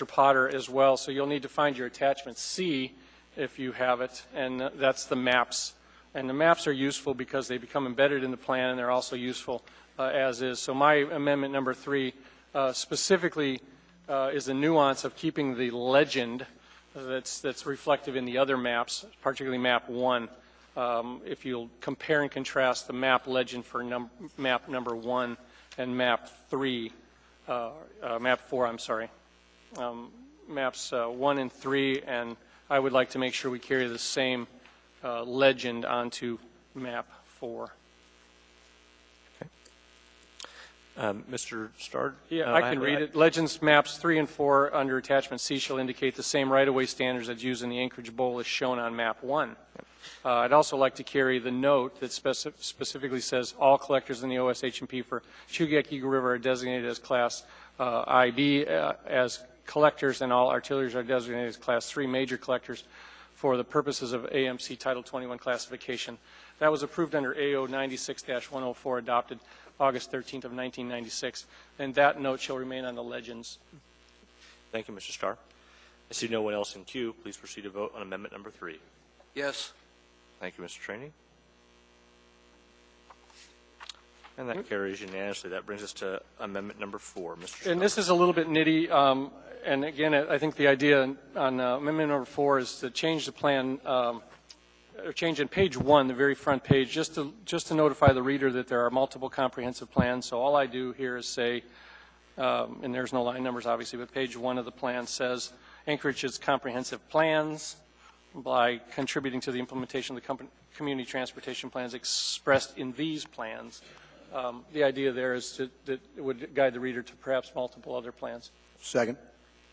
Potter as well. So you'll need to find your attachment C if you have it, and that's the maps. And the maps are useful because they become embedded in the plan, and they're also useful as is. So my amendment number 3 specifically is the nuance of keeping the legend that's reflective in the other maps, particularly map 1. If you'll compare and contrast the map legend for map number 1 and map 4, I'm sorry. Maps 1 and 3, and I would like to make sure we carry the same legend onto map 4. Mr. Starr? Yeah, I can read it. Legends maps 3 and 4 under attachment C shall indicate the same right-of-way standards that's used in the Anchorage Bowl as shown on map 1. I'd also like to carry the note that specifically says all collectors in the OSH&P for Chugach Eagle River are designated as Class IB as collectors, and all artilleries are designated as Class 3 major collectors for the purposes of AMC Title 21 classification. That was approved under AO 96-104, adopted August 13th of 1996, and that note shall remain on the legends. Thank you, Mr. Starr. I see no one else in queue. Please proceed to vote on amendment number 3. Yes. Thank you, Mr. Traney. And that carries unanimously. That brings us to amendment number 4. Mr. Starr. And this is a little bit nitty, and again, I think the idea on amendment number 4 is to change the plan, or change in page 1, the very front page, just to notify the reader that there are multiple comprehensive plans. So all I do here is say, and there's no line numbers obviously, but page 1 of the plan says Anchorage's comprehensive plans by contributing to the implementation of the community transportation plans expressed in these plans. The idea there is that it would guide the reader to perhaps multiple other plans. Second.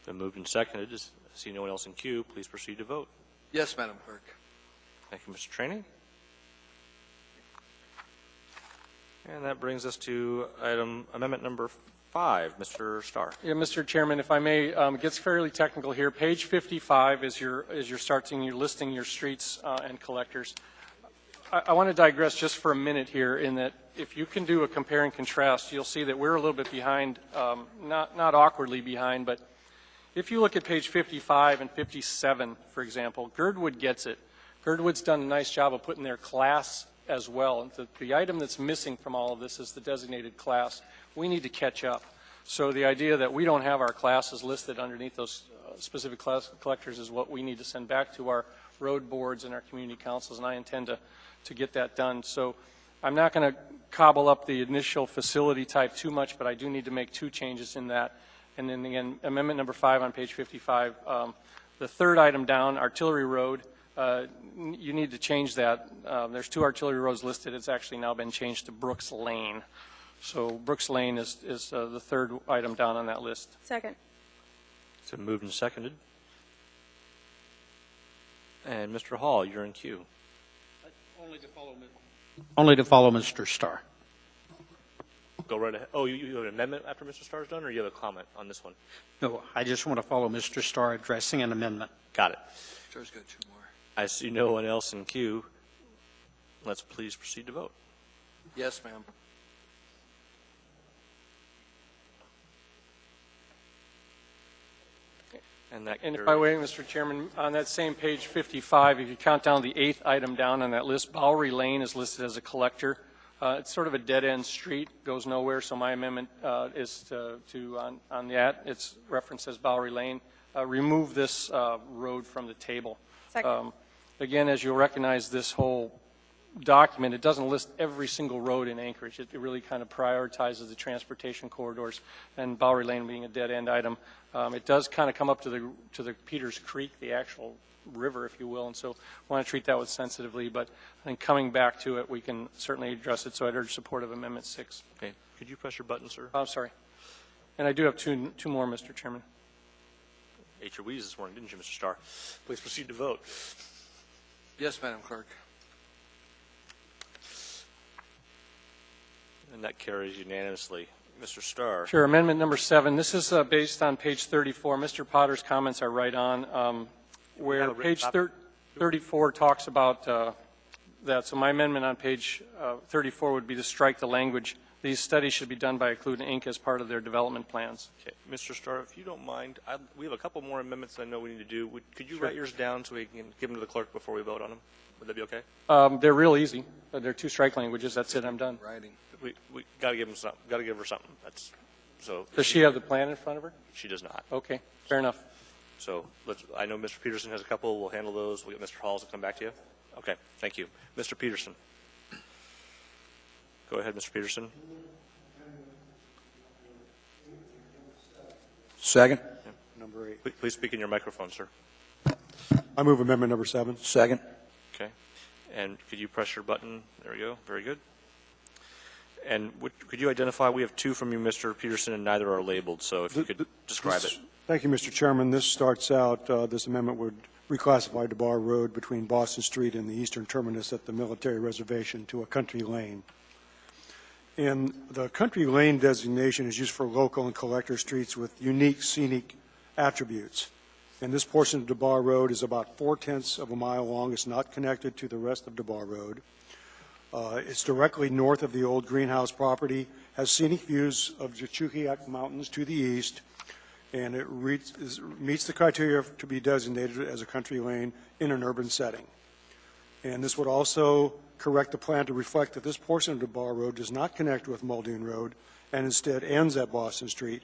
Been moved and seconded. I see no one else in queue. Please proceed to vote. Yes, Madam Clerk. Thank you, Mr. Traney. And that brings us to amendment number 5. Mr. Starr. Yeah, Mr. Chairman, if I may, it gets fairly technical here. Page 55 is your starting, you're listing your streets and collectors. I want to digress just for a minute here in that if you can do a compare and contrast, you'll see that we're a little bit behind, not awkwardly behind, but if you look at page 55 and 57, for example, Girdwood gets it. Girdwood's done a nice job of putting their class as well. The item that's missing from all of this is the designated class. We need to catch up. So the idea that we don't have our classes listed underneath those specific class collectors is what we need to send back to our road boards and our community councils, and I intend to get that done. So I'm not going to cobble up the initial facility type too much, but I do need to make 2 changes in that. And then again, amendment number 5 on page 55, the third item down, Artillery Road, you need to change that. There's 2 artillery roads listed. It's actually now been changed to Brooks Lane. So Brooks Lane is the third item down on that list. Second. It's been moved and seconded. And Mr. Hall, you're in queue. Only to follow Mr. Starr. Go right ahead. Oh, you have an amendment after Mr. Starr's done, or you have a comment on this one? No, I just want to follow Mr. Starr addressing an amendment. Got it. Starr's got 2 more. I see no one else in queue. Let's please proceed to vote. Yes, ma'am. And if I may, Mr. Chairman, on that same page 55, if you count down the 8th item down on that list, Bowery Lane is listed as a collector. It's sort of a dead-end street, goes nowhere, so my amendment is on that. It's referenced as Bowery Lane. Remove this road from the table. Second. Again, as you'll recognize, this whole document, it doesn't list every single road in Anchorage. It really kind of prioritizes the transportation corridors, and Bowery Lane being a dead-end item. It does kind of come up to the Peters Creek, the actual river, if you will, and so I want to treat that with sensitively, but I think coming back to it, we can certainly address it, so I'd urge support of Amendment 6. Okay. Could you press your button, sir? I'm sorry. And I do have two more, Mr. Chairman. Ate your Wheaties this morning, didn't you, Mr. Starr? Please proceed to vote. Yes, Madam Clerk. And that carries unanimously. Mr. Starr. Sure. Amendment number 7. This is based on page 34. Mr. Potter's comments are right on. Where page 34 talks about that. So my amendment on page 34 would be to strike the language, these studies should be done by including Inc. as part of their development plans. Okay. Mr. Starr, if you don't mind, we have a couple more amendments I know we need to do. Could you Sure. write yours down so we can give them to the clerk before we vote on them? Would that be okay? They're real easy. They're 2 strike languages. That's it. I'm done. Writing. We got to give them something. Got to give her something. That's so. Does she have the plan in front of her? She does not. Okay. Fair enough. So I know Mr. Peterson has a couple. We'll handle those. We'll get Mr. Halls to come back to you. Okay. Thank you. Mr. Peterson. Go ahead, Mr. Peterson. Second. Number 8. Please speak in your microphone, sir. I move amendment number 7. Second. Okay. And could you press your button? There we go. Very good. And could you identify? We have 2 from you, Mr. Peterson, and neither are labeled. So if you could describe it. Thank you, Mr. Chairman. This starts out, this amendment would reclassify DeBar Road between Boston Street and the eastern terminus at the military reservation to a country lane. And the country lane designation is used for local and collector streets with unique scenic attributes. And this portion of DeBar Road is about 4/10 of a mile long. It's not connected to the rest of DeBar Road. It's directly north of the old greenhouse property, has scenic views of the Chuquiac Mountains to the east, and it meets the criteria to be designated as a country lane in an urban setting. And this would also correct the plan to reflect that this portion of DeBar Road does not connect with Muldoon Road and instead ends at Boston Street.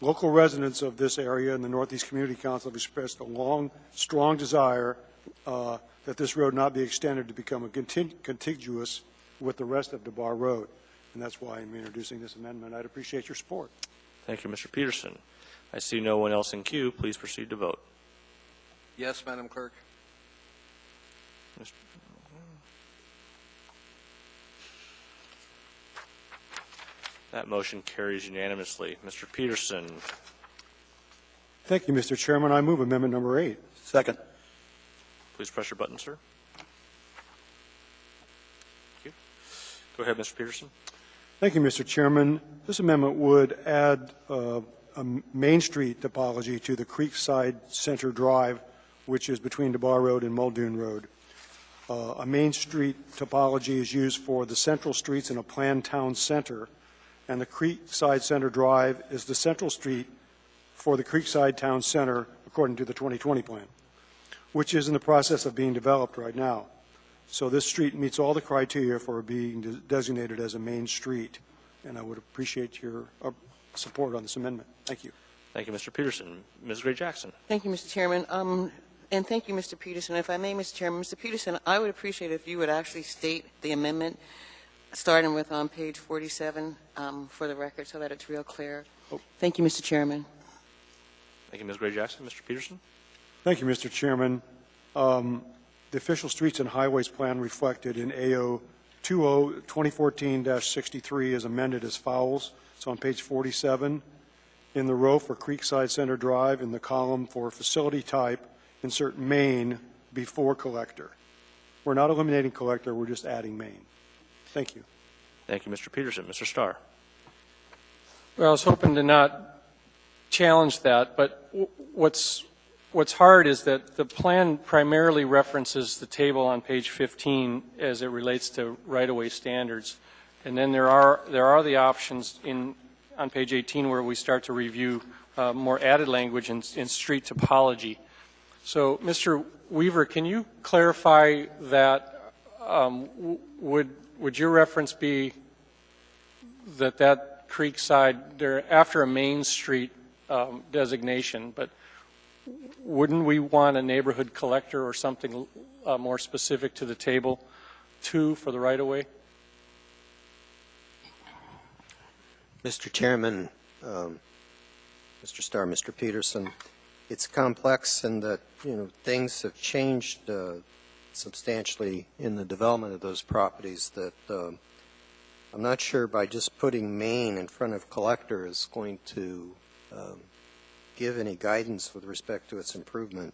Local residents of this area and the Northeast Community Council have expressed a strong desire that this road not be extended to become a contiguous with the rest of DeBar Road. And that's why I'm introducing this amendment. I'd appreciate your support. Thank you, Mr. Peterson. I see no one else in queue. Please proceed to vote. Yes, Madam Clerk. That motion carries unanimously. Mr. Peterson. Thank you, Mr. Chairman. I move amendment number 8. Second. Please press your button, sir. Thank you. Go ahead, Mr. Peterson. Thank you, Mr. Chairman. This amendment would add a Main Street topology to the Creekside Center Drive, which is between DeBar Road and Muldoon Road. A Main Street topology is used for the central streets in a planned town center, and the Creekside Center Drive is the central street for the Creekside Town Center according to the 2020 plan, which is in the process of being developed right now. So this street meets all the criteria for being designated as a main street, and I would appreciate your support on this amendment. Thank you. Thank you, Mr. Peterson. Ms. Gray-Jackson. Thank you, Mr. Chairman. And thank you, Mr. Peterson. If I may, Mr. Chairman, Mr. Peterson, I would appreciate if you would actually state the amendment, starting with on page 47 for the record so that it's real clear. Thank you, Mr. Chairman. Thank you, Ms. Gray-Jackson. Mr. Peterson. Thank you, Mr. Chairman. The official streets and highways plan reflected in AO 2014-63 is amended as follows. It's on page 47. In the row for Creekside Center Drive, in the column for facility type, insert main before collector. We're not eliminating collector, we're just adding main. Thank you. Thank you, Mr. Peterson. Mr. Starr. Well, I was hoping to not challenge that, but what's hard is that the plan primarily references the table on page 15 as it relates to right-of-way standards, and then there are the options on page 18 where we start to review more added language in street topology. So, Mr. Weaver, can you clarify that? Would your reference be that Creekside, they're after a Main Street designation, but wouldn't we want a neighborhood collector or something more specific to the table 2 for the right-of-way? Mr. Chairman, Mr. Starr, Mr. Peterson, it's complex in that, things have changed substantially in the development of those properties that I'm not sure by just putting Maine in front of collector is going to give any guidance with respect to its improvement.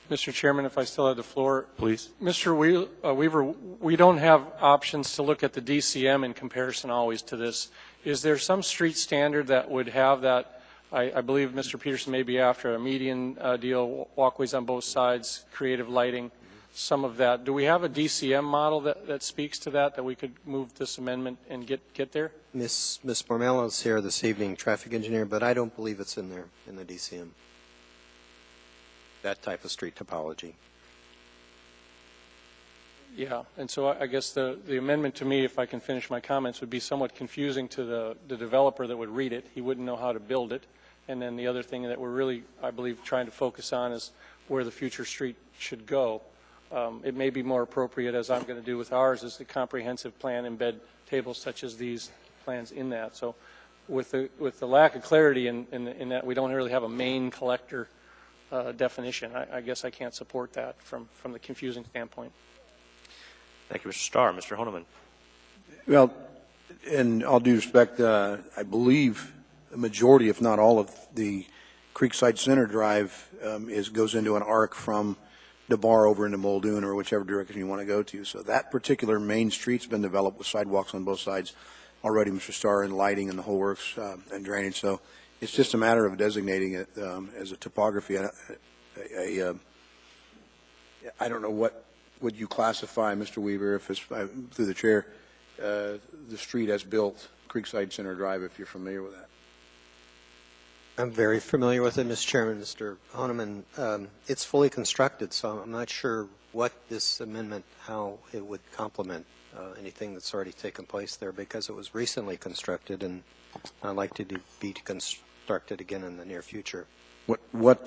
Mr. Chairman, if I still have the floor. Please. Mr. Weaver, we don't have options to look at the DCM in comparison always to this. Is there some street standard that would have that? I believe Mr. Peterson may be after a median deal, walkways on both sides, creative lighting, some of that. Do we have a DCM model that speaks to that we could move this amendment and get there? Ms. Mormello is here this evening, traffic engineer, but I don't believe it's in there in the DCM. That type of street topology. Yeah, and so I guess the amendment to me, if I can finish my comments, would be somewhat confusing to the developer that would read it. He wouldn't know how to build it. And then the other thing that we're really, I believe, trying to focus on is where the future street should go. It may be more appropriate, as I'm going to do with ours, is the comprehensive plan embed tables such as these plans in that. So with the lack of clarity in that we don't really have a main collector definition, I guess I can't support that from the confusing standpoint. Thank you, Mr. Starr. Mr. Honeman. Well, in all due respect, I believe a majority, if not all, of the Creekside Center Drive goes into an arc from DeBar over into Muldoon or whichever direction you want to go to. So that particular main street's been developed with sidewalks on both sides already, Mr. Starr, and lighting and the whole works and drainage. So it's just a matter of designating it as a topography. I don't know what would you classify, Mr. Weaver, if it's through the chair, the street as built, Creekside Center Drive, if you're familiar with that. I'm very familiar with it, Mr. Chairman, Mr. Honeman. It's fully constructed, so I'm not sure what this amendment, how it would complement anything that's already taken place there, because it was recently constructed and I'd like to be constructed again in the near future. What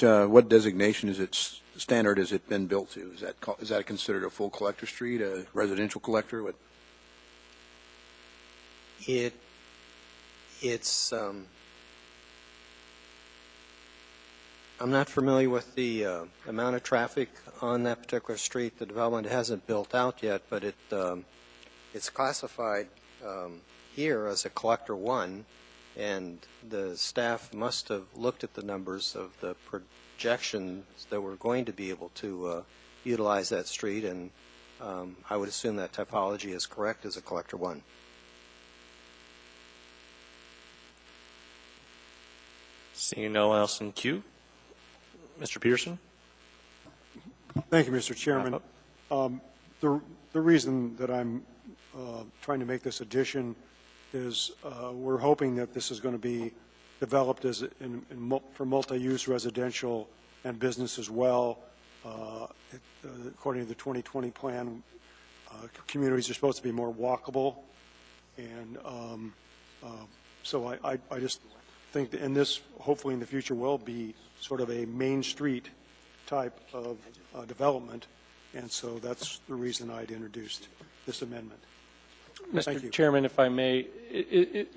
designation is its standard has it been built to? Is that considered a full collector street, a residential collector? What? It's I'm not familiar with the amount of traffic on that particular street. The development hasn't built out yet, but it's classified here as a collector 1, and the staff must have looked at the numbers of the projections that we're going to be able to utilize that street, and I would assume that typology is correct as a collector 1. Seeing no one else in queue, Mr. Peterson. Thank you, Mr. Chairman. The reason that I'm trying to make this addition is we're hoping that this is going to be developed as for multi-use residential and business as well. According to the 2020 plan, communities are supposed to be more walkable, and so I just think that in this, hopefully in the future, will be sort of a Main Street type of development, and so that's the reason I'd introduced this amendment. Mr. Chairman, if I may,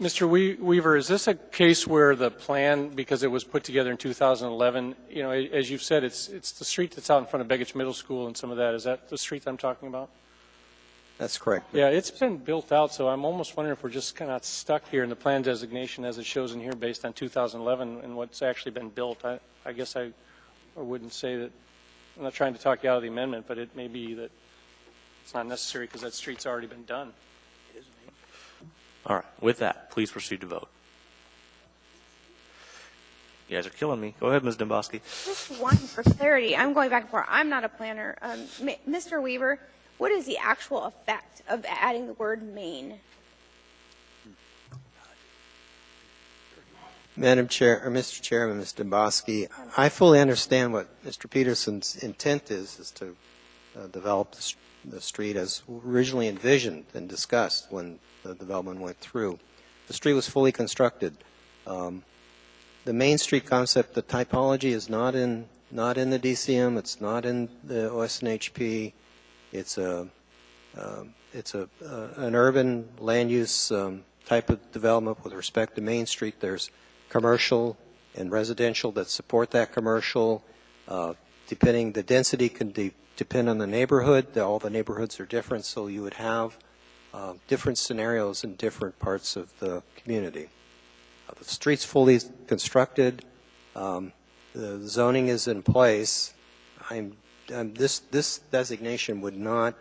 Mr. Weaver, is this a case where the plan, because it was put together in 2011, you know, as you've said, it's the street that's out in front of Begich Middle School and some of that. Is that the street I'm talking about? That's correct. Yeah, it's been built out, so I'm almost wondering if we're just kind of stuck here in the plan designation as it shows in here based on 2011 and what's actually been built. I guess I wouldn't say that. I'm not trying to talk you out of the amendment, but it may be that it's not necessary because that street's already been done. All right. With that, please proceed to vote. You guys are killing me. Go ahead, Ms. Dembowski. Just one for clarity. I'm going back and forth. I'm not a planner. Mr. Weaver, what is the actual effect of adding the word Maine? Madam Chair, or Mr. Chairman, Ms. Dembowski, I fully understand what Mr. Peterson's intent is to develop the street as originally envisioned and discussed when the development went through. The street was fully constructed. The Main Street concept, the typology is not in the DCM. It's not in the OSNHP. It's an urban land use type of development with respect to Main Street. There's commercial and residential that support that commercial. Depending, the density can depend on the neighborhood. All the neighborhoods are different, so you would have different scenarios in different parts of the community. The street's fully constructed. The zoning is in place. This designation would not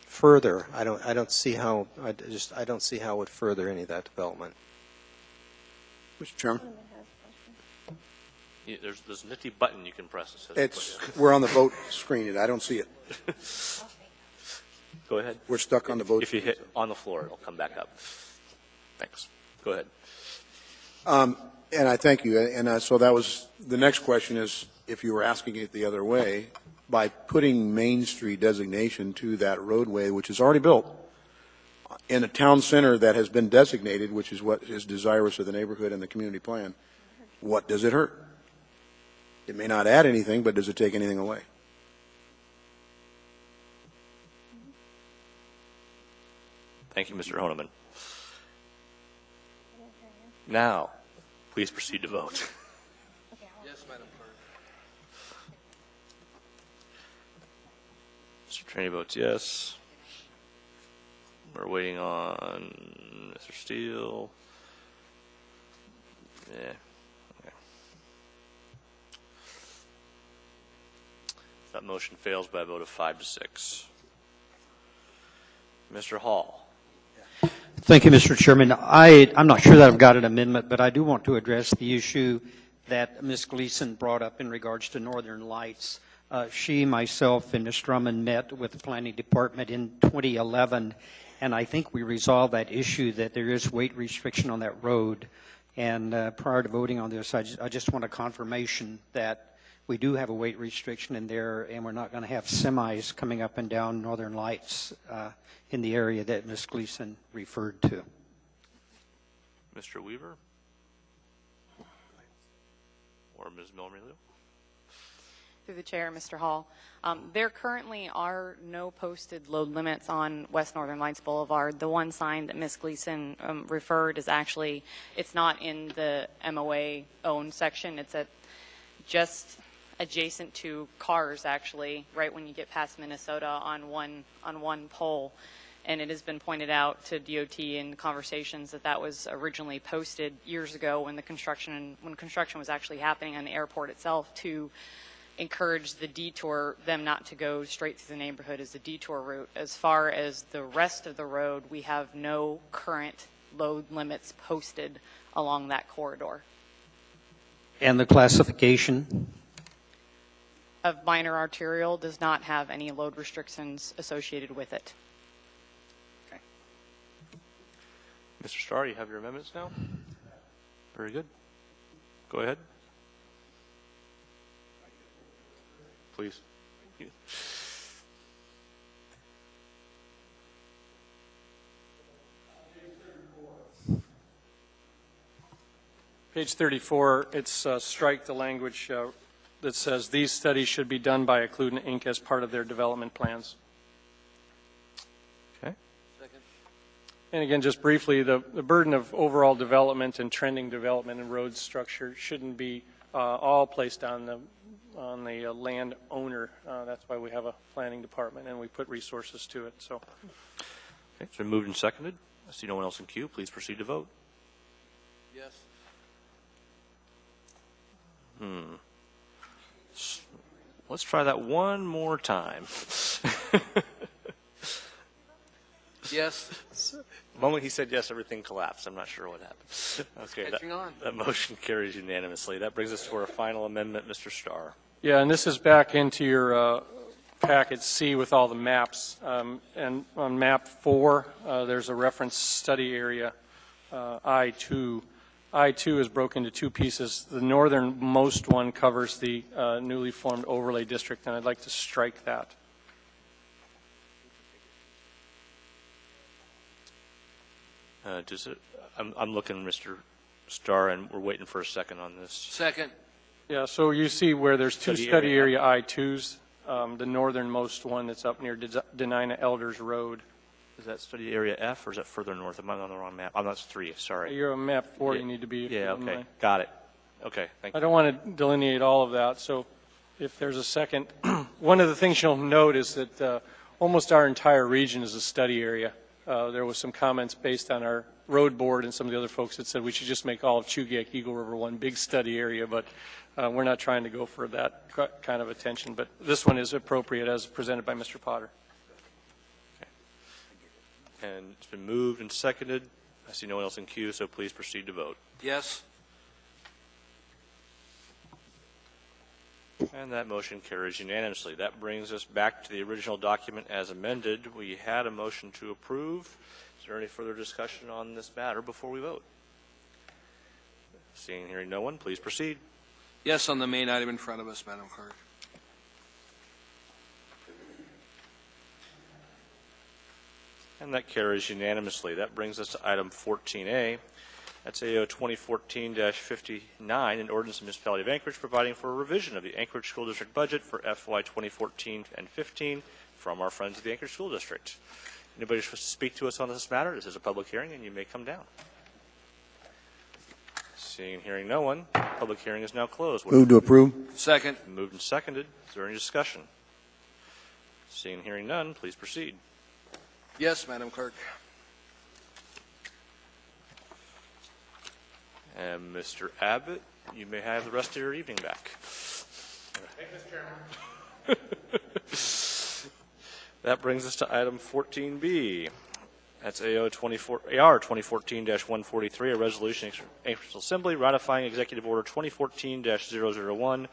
further. I don't see how it would further any of that development. Mr. Chairman? Yeah, there's a nifty button you can press. That says We're on the vote screen. I don't see it. Go ahead. We're stuck on the vote. If you hit on the floor, it'll come back up. Thanks. Go ahead. And I thank you. And so that was the next question is, if you were asking it the other way, by putting Main Street designation to that roadway, which is already built, in a town center that has been designated, which is what is desirous of the neighborhood and the community plan, what does it hurt? It may not add anything, but does it take anything away? Thank you, Mr. Honeman. Now, please proceed to vote. Yes, Madam Clerk. Mr. Trainee votes yes. We're waiting on Mr. Steele. Yeah. Okay. That motion fails by a vote of 5-6. Mr. Hall. Thank you, Mr. Chairman. I'm not sure that I've got an amendment, but I do want to address the issue that Ms. Gleason brought up in regards to Northern Lights. She, myself, and Ms. Drummond met with the Planning Department in 2011, and I think we resolved that issue that there is weight restriction on that road. And prior to voting on this, I just want a confirmation that we do have a weight restriction in there, and we're not going to have semis coming up and down Northern Lights in the area that Ms. Gleason referred to. Mr. Weaver? Or Ms. Milramilio? Through the chair, Mr. Hall. There currently are no posted load limits on West Northern Lights Boulevard. The one sign that Ms. Gleason referred is actually, it's not in the MOA owned section. It's just adjacent to cars, actually, right when you get past Minnesota on one pole. And it has been pointed out to DOT in conversations that was originally posted years ago when construction was actually happening on the airport itself to encourage the detour, them not to go straight through the neighborhood as the detour route. As far as the rest of the road, we have no current load limits posted along that corridor. And the classification? Of minor arterial does not have any load restrictions associated with it. Okay. Mr. Starr, you have your amendments now? Very good. Go ahead. Please. Page 34, it's strike the language that says these studies should be done by Occludent Inc. as part of their development plans. Okay. Second. And again, just briefly, the burden of overall development and trending development and road structure shouldn't be all placed on the land owner. That's why we have a planning department and we put resources to it. So, Okay, it's been moved and seconded. I see no one else in queue. Please proceed to vote. Yes. Let's try that one more time. Yes. The moment he said yes, everything collapsed. I'm not sure what happened. Okay, that motion carries unanimously. That brings us to our final amendment, Mr. Starr. yeah, and this is back into your packet C with all the maps. And on map 4, there's a reference study area, I-2. I-2 is broken into two pieces. The northernmost one covers the newly formed overlay district, and I'd like to strike that. I'm looking, Mr. Starr, and we're waiting for a second on this. Second. Yeah, so you see where there's two study area I-2s. the northernmost one that's up near Denina Elders Road. Is that study area F, or is that further north? Am I on the wrong map? Oh, that's 3, sorry. You're on map 4, Yeah. you need to be. Yeah, okay, got it. Okay, thank you. I don't want to delineate all of that, so if there's a second. One of the things you'll note is that almost our entire region is a study area. There was some comments based on our road board and some of the other folks that said we should just make all of Chugach Eagle River one big study area, but we're not trying to go for that kind of attention. But this one is appropriate as presented by Mr. Potter. And it's been moved and seconded. I see no one else in queue, so please proceed to vote. Yes. And that motion carries unanimously. That brings us back to the original document as amended. We had a motion to approve. Is there any further discussion on this matter before we vote? Seeing and hearing no one, please proceed. Yes on the main item in front of us, Madam Clerk. And that carries unanimously. That brings us to item 14A. That's AO 2014-59, an ordinance of the Municipality of Anchorage providing for a revision of the Anchorage School District budget for FY 2014 and 15 from our friends of the Anchorage School District. Anybody wish to speak to us on this matter? This is a public hearing, and you may come down. Seeing and hearing no one, public hearing is now closed. Move to approve. Second. Moved and seconded. Is there any discussion? Seeing and hearing none, please proceed. Yes, Madam Clerk. And Mr. Abbott, you may have the rest of your evening back. Thank you, Mr. Chairman. That brings us to item 14B. That's AR 2014-143, a resolution Anchorage Assembly ratifying Executive Order 2014-001, an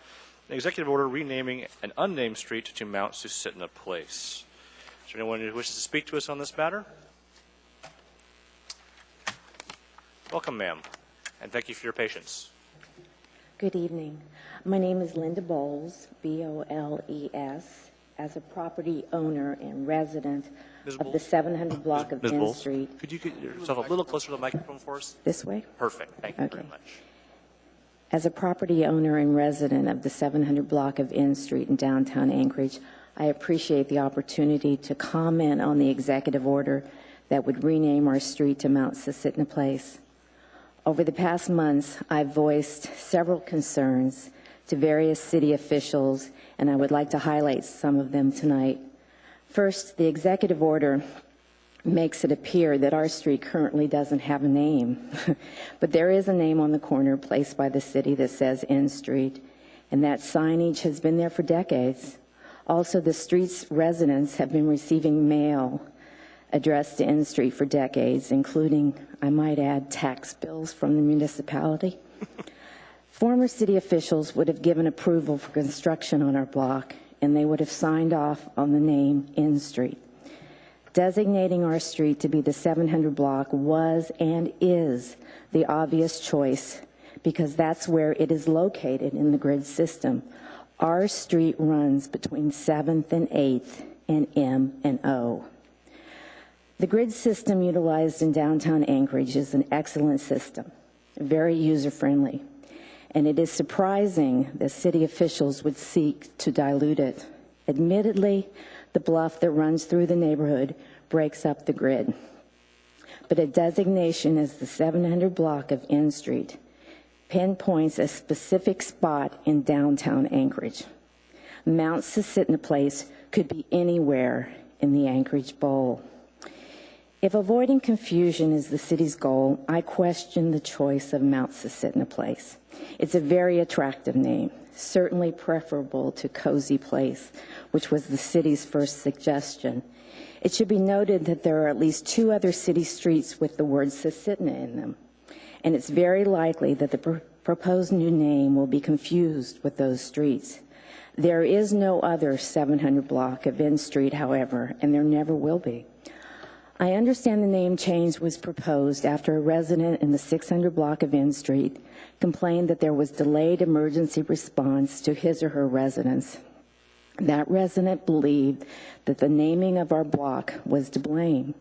executive order renaming an unnamed street to Mount Susitna Place. Is there anyone who wishes to speak to us on this matter? Welcome, ma'am, and thank you for your patience. Good evening. My name is Linda Bowles, B-O-L-E-S. As a property owner and resident of the 700 block of N Street. Could you get yourself a little closer to the microphone for us? This way? Perfect. Thank you very much. As a property owner and resident of the 700 block of N Street in downtown Anchorage, I appreciate the opportunity to comment on the executive order that would rename our street to Mount Susitna Place. Over the past months, I've voiced several concerns to various city officials, and I would like to highlight some of them tonight. First, the executive order makes it appear that our street currently doesn't have a name, but there is a name on the corner placed by the city that says N Street, and that signage has been there for decades. Also, the street's residents have been receiving mail addressed to N Street for decades, including, I might add, tax bills from the municipality. Former city officials would have given approval for construction on our block, and they would have signed off on the name N Street. Designating our street to be the 700 block was and is the obvious choice because that's where it is located in the grid system. Our street runs between 7th and 8th and M and O. The grid system utilized in downtown Anchorage is an excellent system, very user-friendly. And it is surprising that city officials would seek to dilute it. Admittedly, the bluff that runs through the neighborhood breaks up the grid. But a designation as the 700 block of N Street pinpoints a specific spot in downtown Anchorage. Mount Susitna Place could be anywhere in the Anchorage Bowl. If avoiding confusion is the city's goal, I question the choice of Mount Susitna Place. It's a very attractive name, certainly preferable to Cozy Place, which was the city's first suggestion. It should be noted that there are at least 2 other city streets with the word Susitna in them, and it's very likely that the proposed new name will be confused with those streets. There is no other 700 block of N Street, however, and there never will be. I understand the name change was proposed after a resident in the 600 block of N Street complained that there was delayed emergency response to his or her residence. That resident believed that the naming of our block was to blame.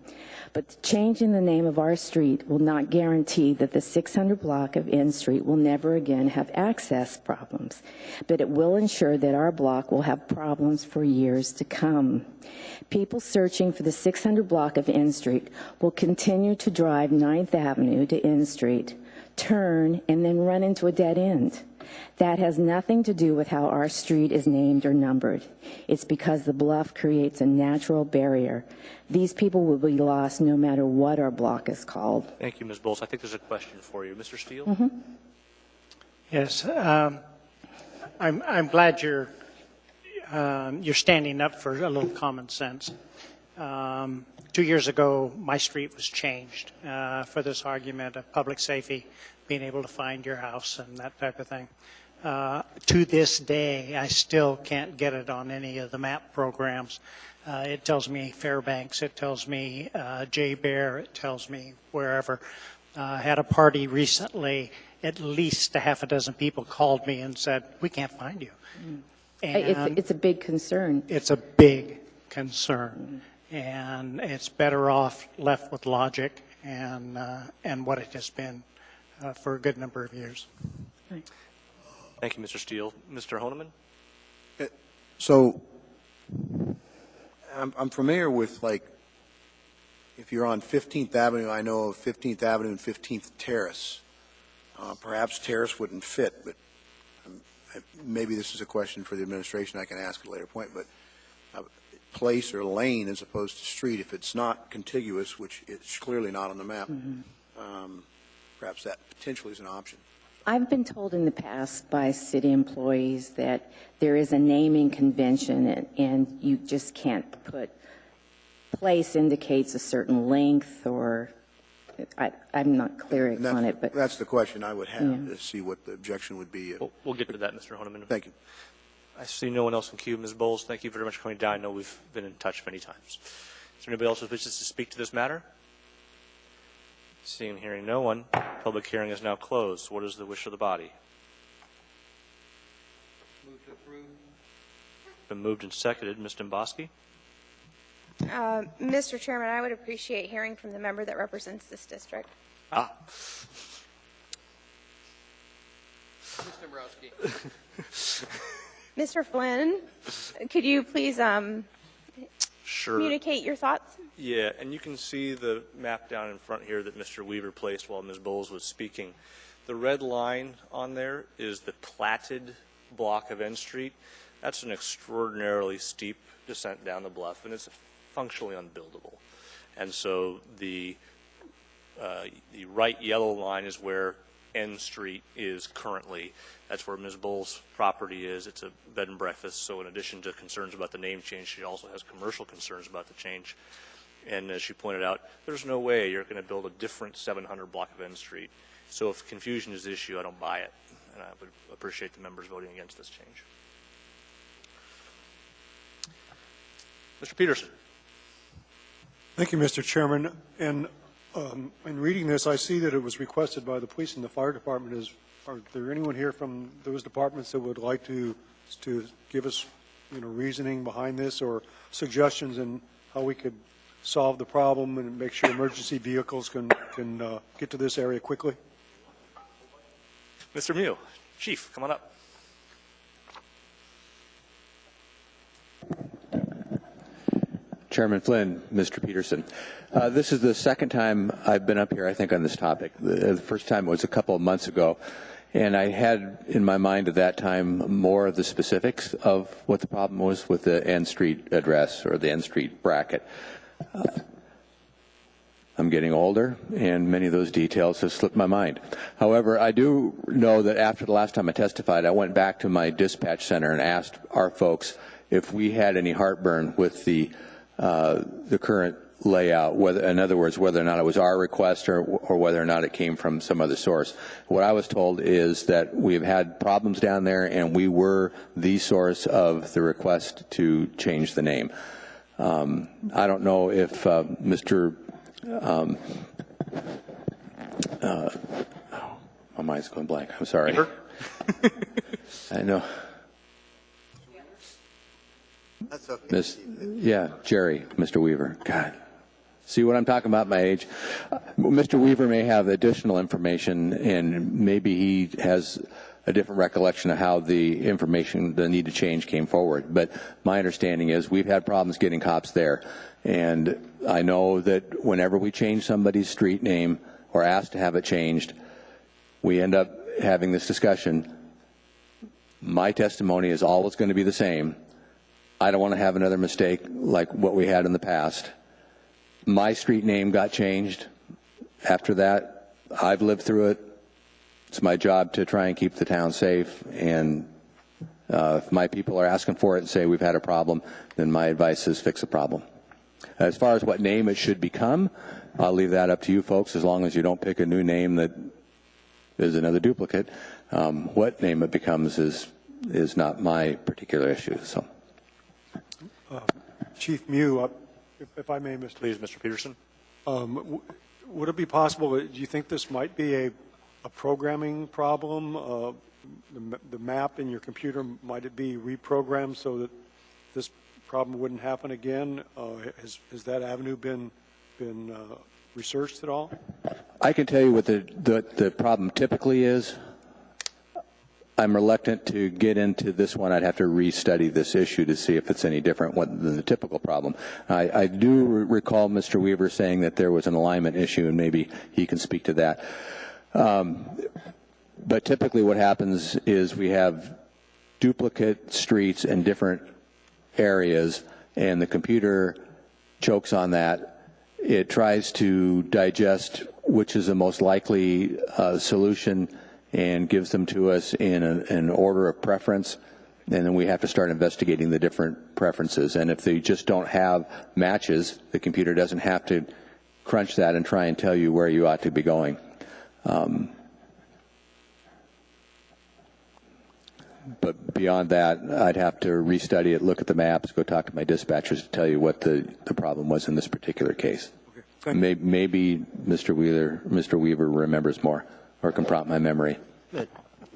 But changing the name of our street will not guarantee that the 600 block of N Street will never again have access problems, but it will ensure that our block will have problems for years to come. People searching for the 600 block of N Street will continue to drive 9th Avenue to N Street, turn, and then run into a dead end. That has nothing to do with how our street is named or numbered. It's because the bluff creates a natural barrier. These people will be lost no matter what our block is called. Thank you, Ms. Bowles. I think there's a question for you. Mr. Steele? Mm-hmm. Yes, I'm glad you're standing up for a little common sense. 2 years ago, my street was changed for this argument of public safety, being able to find your house and that type of thing. To this day, I still can't get it on any of the map programs. It tells me Fairbanks, it tells me Jay Bear, it tells me wherever. Had a party recently, at least a half a dozen people called me and said, we can't find you. And it's a big concern. It's a big concern. And it's better off left with logic and what it has been for a good number of years. Thank you, Mr. Steele. Mr. Honeman? So I'm familiar with, like, if you're on 15th Avenue, I know of 15th Avenue and 15th Terrace. Perhaps Terrace wouldn't fit, but maybe this is a question for the administration I can ask at a later point, but place or lane as opposed to street, if it's not contiguous, which it's clearly not on the map, perhaps that potentially is an option. I've been told in the past by city employees that there is a naming convention and you just can't put place indicates a certain length or I'm not clear on it. But that's the question I would have to see what the objection would be. We'll get to that, Mr. Honeman. Thank you. I see no one else in queue. Ms. Bowles, thank you very much for coming down. I know we've been in touch many times. Is there anybody else who wishes to speak to this matter? Seeing and hearing no one, public hearing is now closed. What is the wish of the body? Move to approve. Been moved and seconded. Ms. Domboski? Mr. Chairman, I would appreciate hearing from the member that represents this district. Ms. Dombrowski. Mr. Flynn, could you please Sure. communicate your thoughts? Yeah, and you can see the map down in front here that Mr. Weaver placed while Ms. Bowles was speaking. The red line on there is the platted block of N Street. That's an extraordinarily steep descent down the bluff, and it's functionally unbuildable. And so the right yellow line is where N Street is currently. That's where Ms. Bowles' property is. It's a bed and breakfast, so in addition to concerns about the name change, she also has commercial concerns about the change. And as she pointed out, there's no way you're going to build a different 700 block of N Street. So if confusion is the issue, I don't buy it. And I would appreciate the members voting against this change. Mr. Peterson. Thank you, Mr. Chairman. And in reading this, I see that it was requested by the police and the fire department. Are there anyone here from those departments that would like to give us, reasoning behind this or suggestions in how we could solve the problem and make sure emergency vehicles can get to this area quickly? Mr. Mew, Chief, come on up. Chairman Flynn, Mr. Peterson. This is the second time I've been up here, I think, on this topic. The first time was a couple of months ago, and I had in my mind at that time more of the specifics of what the problem was with the N Street address or the N Street bracket. I'm getting older, and many of those details have slipped my mind. However, I do know that after the last time I testified, I went back to my dispatch center and asked our folks if we had any heartburn with the current layout, in other words, whether or not it was our request or whether or not it came from some other source. What I was told is that we've had problems down there, and we were the source of the request to change the name. I don't know if Mr. My mind's going blank. I'm sorry. I know. That's okay. Jerry, Mr. Weaver. God. See what I'm talking about, my age? Mr. Weaver may have additional information, and maybe he has a different recollection of how the information, the need to change, came forward. But my understanding is we've had problems getting cops there. And I know that whenever we change somebody's street name or ask to have it changed, we end up having this discussion. My testimony is always going to be the same. I don't want to have another mistake like what we had in the past. My street name got changed. After that, I've lived through it. It's my job to try and keep the town safe. And if my people are asking for it and say we've had a problem, then my advice is fix the problem. As far as what name it should become, I'll leave that up to you folks, as long as you don't pick a new name that is another duplicate. What name it becomes is not my particular issue. So, Chief Mew, if I may, Mr. Please, Mr. Peterson. Would it be possible, do you think this might be a programming problem? The map in your computer, might it be reprogrammed so that this problem wouldn't happen again? Has that avenue been researched at all? I can tell you what the problem typically is. I'm reluctant to get into this one. I'd have to restudy this issue to see if it's any different than the typical problem. I do recall Mr. Weaver saying that there was an alignment issue, and maybe he can speak to that. But typically what happens is we have duplicate streets in different areas, and the computer chokes on that. It tries to digest which is the most likely solution and gives them to us in an order of preference, and then we have to start investigating the different preferences. And if they just don't have matches, the computer doesn't have to crunch that and try and tell you where you ought to be going. But beyond that, I'd have to restudy it, look at the maps, go talk to my dispatchers to tell you what the problem was in this particular case. Okay. Maybe Mr. Weaver remembers more or can prompt my memory.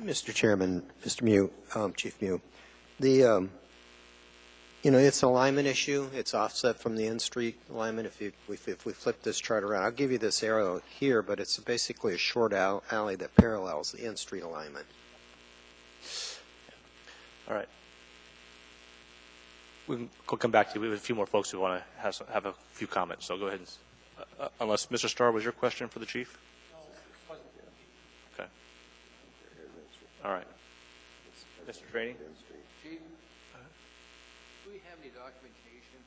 Mr. Chairman, Mr. Mew, Chief Mew, it's an alignment issue. It's offset from the in-street alignment. If we flip this chart around, I'll give you this arrow here, but it's basically a short alley that parallels the in-street alignment. All right. We'll come back to you. We have a few more folks who want to have a few comments, so go ahead. Unless, Mr. Starr, was your question for the chief? Okay. All right. Mr. Traney? Chief, do we have any documentation?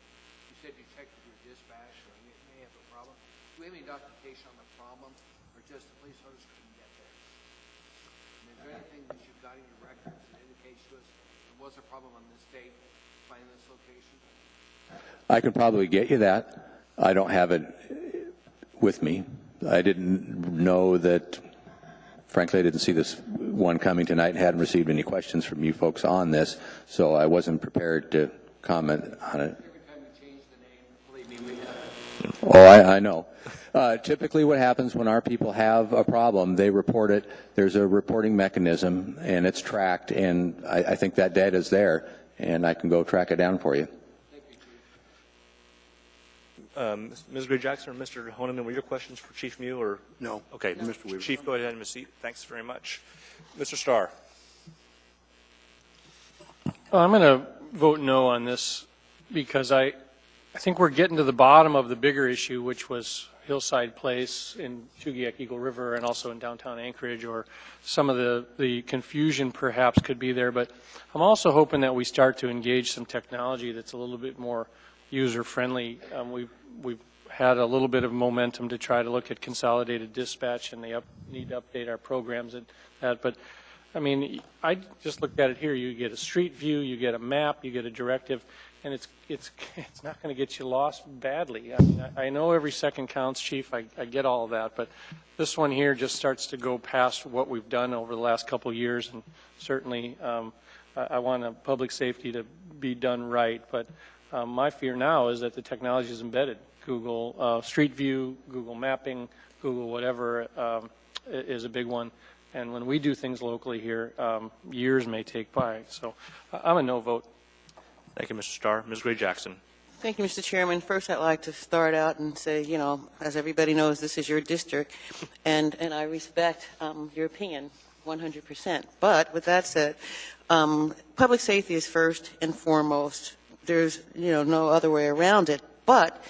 You said you checked with your dispatch, or you may have a problem. Do we have any documentation on the problem, or just the police officers couldn't get there? And is there anything that you've got in your records that indicates to us there was a problem on this date, finding this location? I could probably get you that. I don't have it with me. I didn't know that, frankly, I didn't see this one coming tonight and hadn't received any questions from you folks on this, so I wasn't prepared to comment on it. Every time we change the name, believe me, we have. Oh, I know. Typically what happens when our people have a problem, they report it. There's a reporting mechanism, and it's tracked, and I think that data is there, and I can go track it down for you. Ms. Gray-Jackson or Mr. Honeman, were your questions for Chief Mew or? No. Okay. No. Mr. Weaver. Chief, go ahead and have a seat. Thanks very much. Mr. Starr. I'm going to vote no on this because I think we're getting to the bottom of the bigger issue, which was Hillside Place in Chugiak Eagle River and also in downtown Anchorage, or some of the confusion perhaps could be there. But I'm also hoping that we start to engage some technology that's a little bit more user-friendly. We've had a little bit of momentum to try to look at consolidated dispatch, and they need to update our programs and that. But I mean, I just looked at it here. You get a street view, you get a map, you get a directive, and it's not going to get you lost badly. I mean, I know every second counts, Chief. I get all of that, but this one here just starts to go past what we've done over the last couple of years, and certainly I want public safety to be done right, but my fear now is that the technology is embedded. Google Street View, Google Mapping, Google whatever is a big one. And when we do things locally here, years may take by. So I'm a no vote. Thank you, Mr. Starr. Ms. Gray Jackson. Thank you, Mr. Chairman. First, I'd like to start out and say, you know, as everybody knows, this is your district, and I respect your opinion 100%. But with that said, public safety is first and foremost. There's, you know, no other way around it. But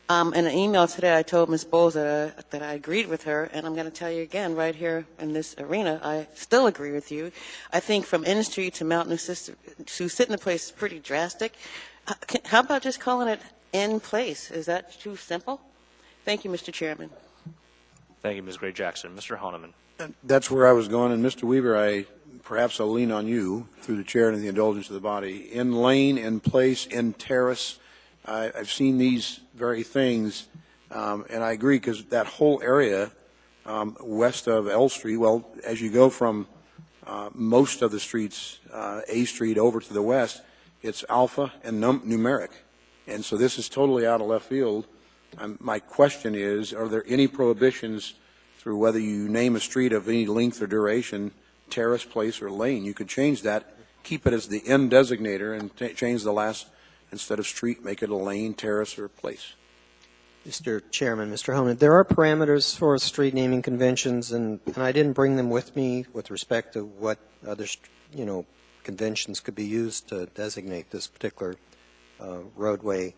in an email today, I told Ms. Bowles that I agreed with her, and I'm going to tell you again right here in this arena, I still agree with you. I think from N Street to Mount Susitna Place is pretty drastic. How about just calling it N Place? Is that too simple? Thank you, Mr. Chairman. Thank you, Ms. Gray Jackson. Mr. Honeman. That's where I was going, and Mr. Weaver, perhaps I'll lean on you through the chair and the indulgence of the body. In lane, in place, in terrace, I've seen these very things, and I agree because that whole area west of L Street, well, as you go from most of the streets, A Street over to the west, it's alpha and numeric. And so this is totally out of left field. My question is, are there any prohibitions through whether you name a street of any length or duration, terrace, place, or lane? You could change that, keep it as the N designator, and change the last, instead of street, make it a lane, terrace, or place. Mr. Chairman, Mr. Homan, there are parameters for street naming conventions, and I didn't bring them with me with respect to what other, conventions could be used to designate this particular roadway.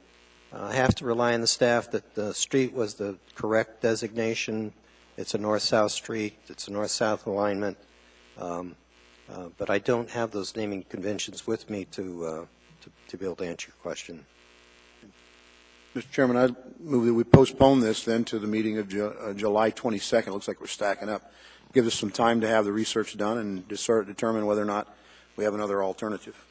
I have to rely on the staff that the street was the correct designation. It's a north-south street. It's a north-south alignment. But I don't have those naming conventions with me to be able to answer your question. Mr. Chairman, I move that we postpone this then to the meeting of July 22nd. It looks like we're stacking up. Give us some time to have the research done and determine whether or not we have another alternative.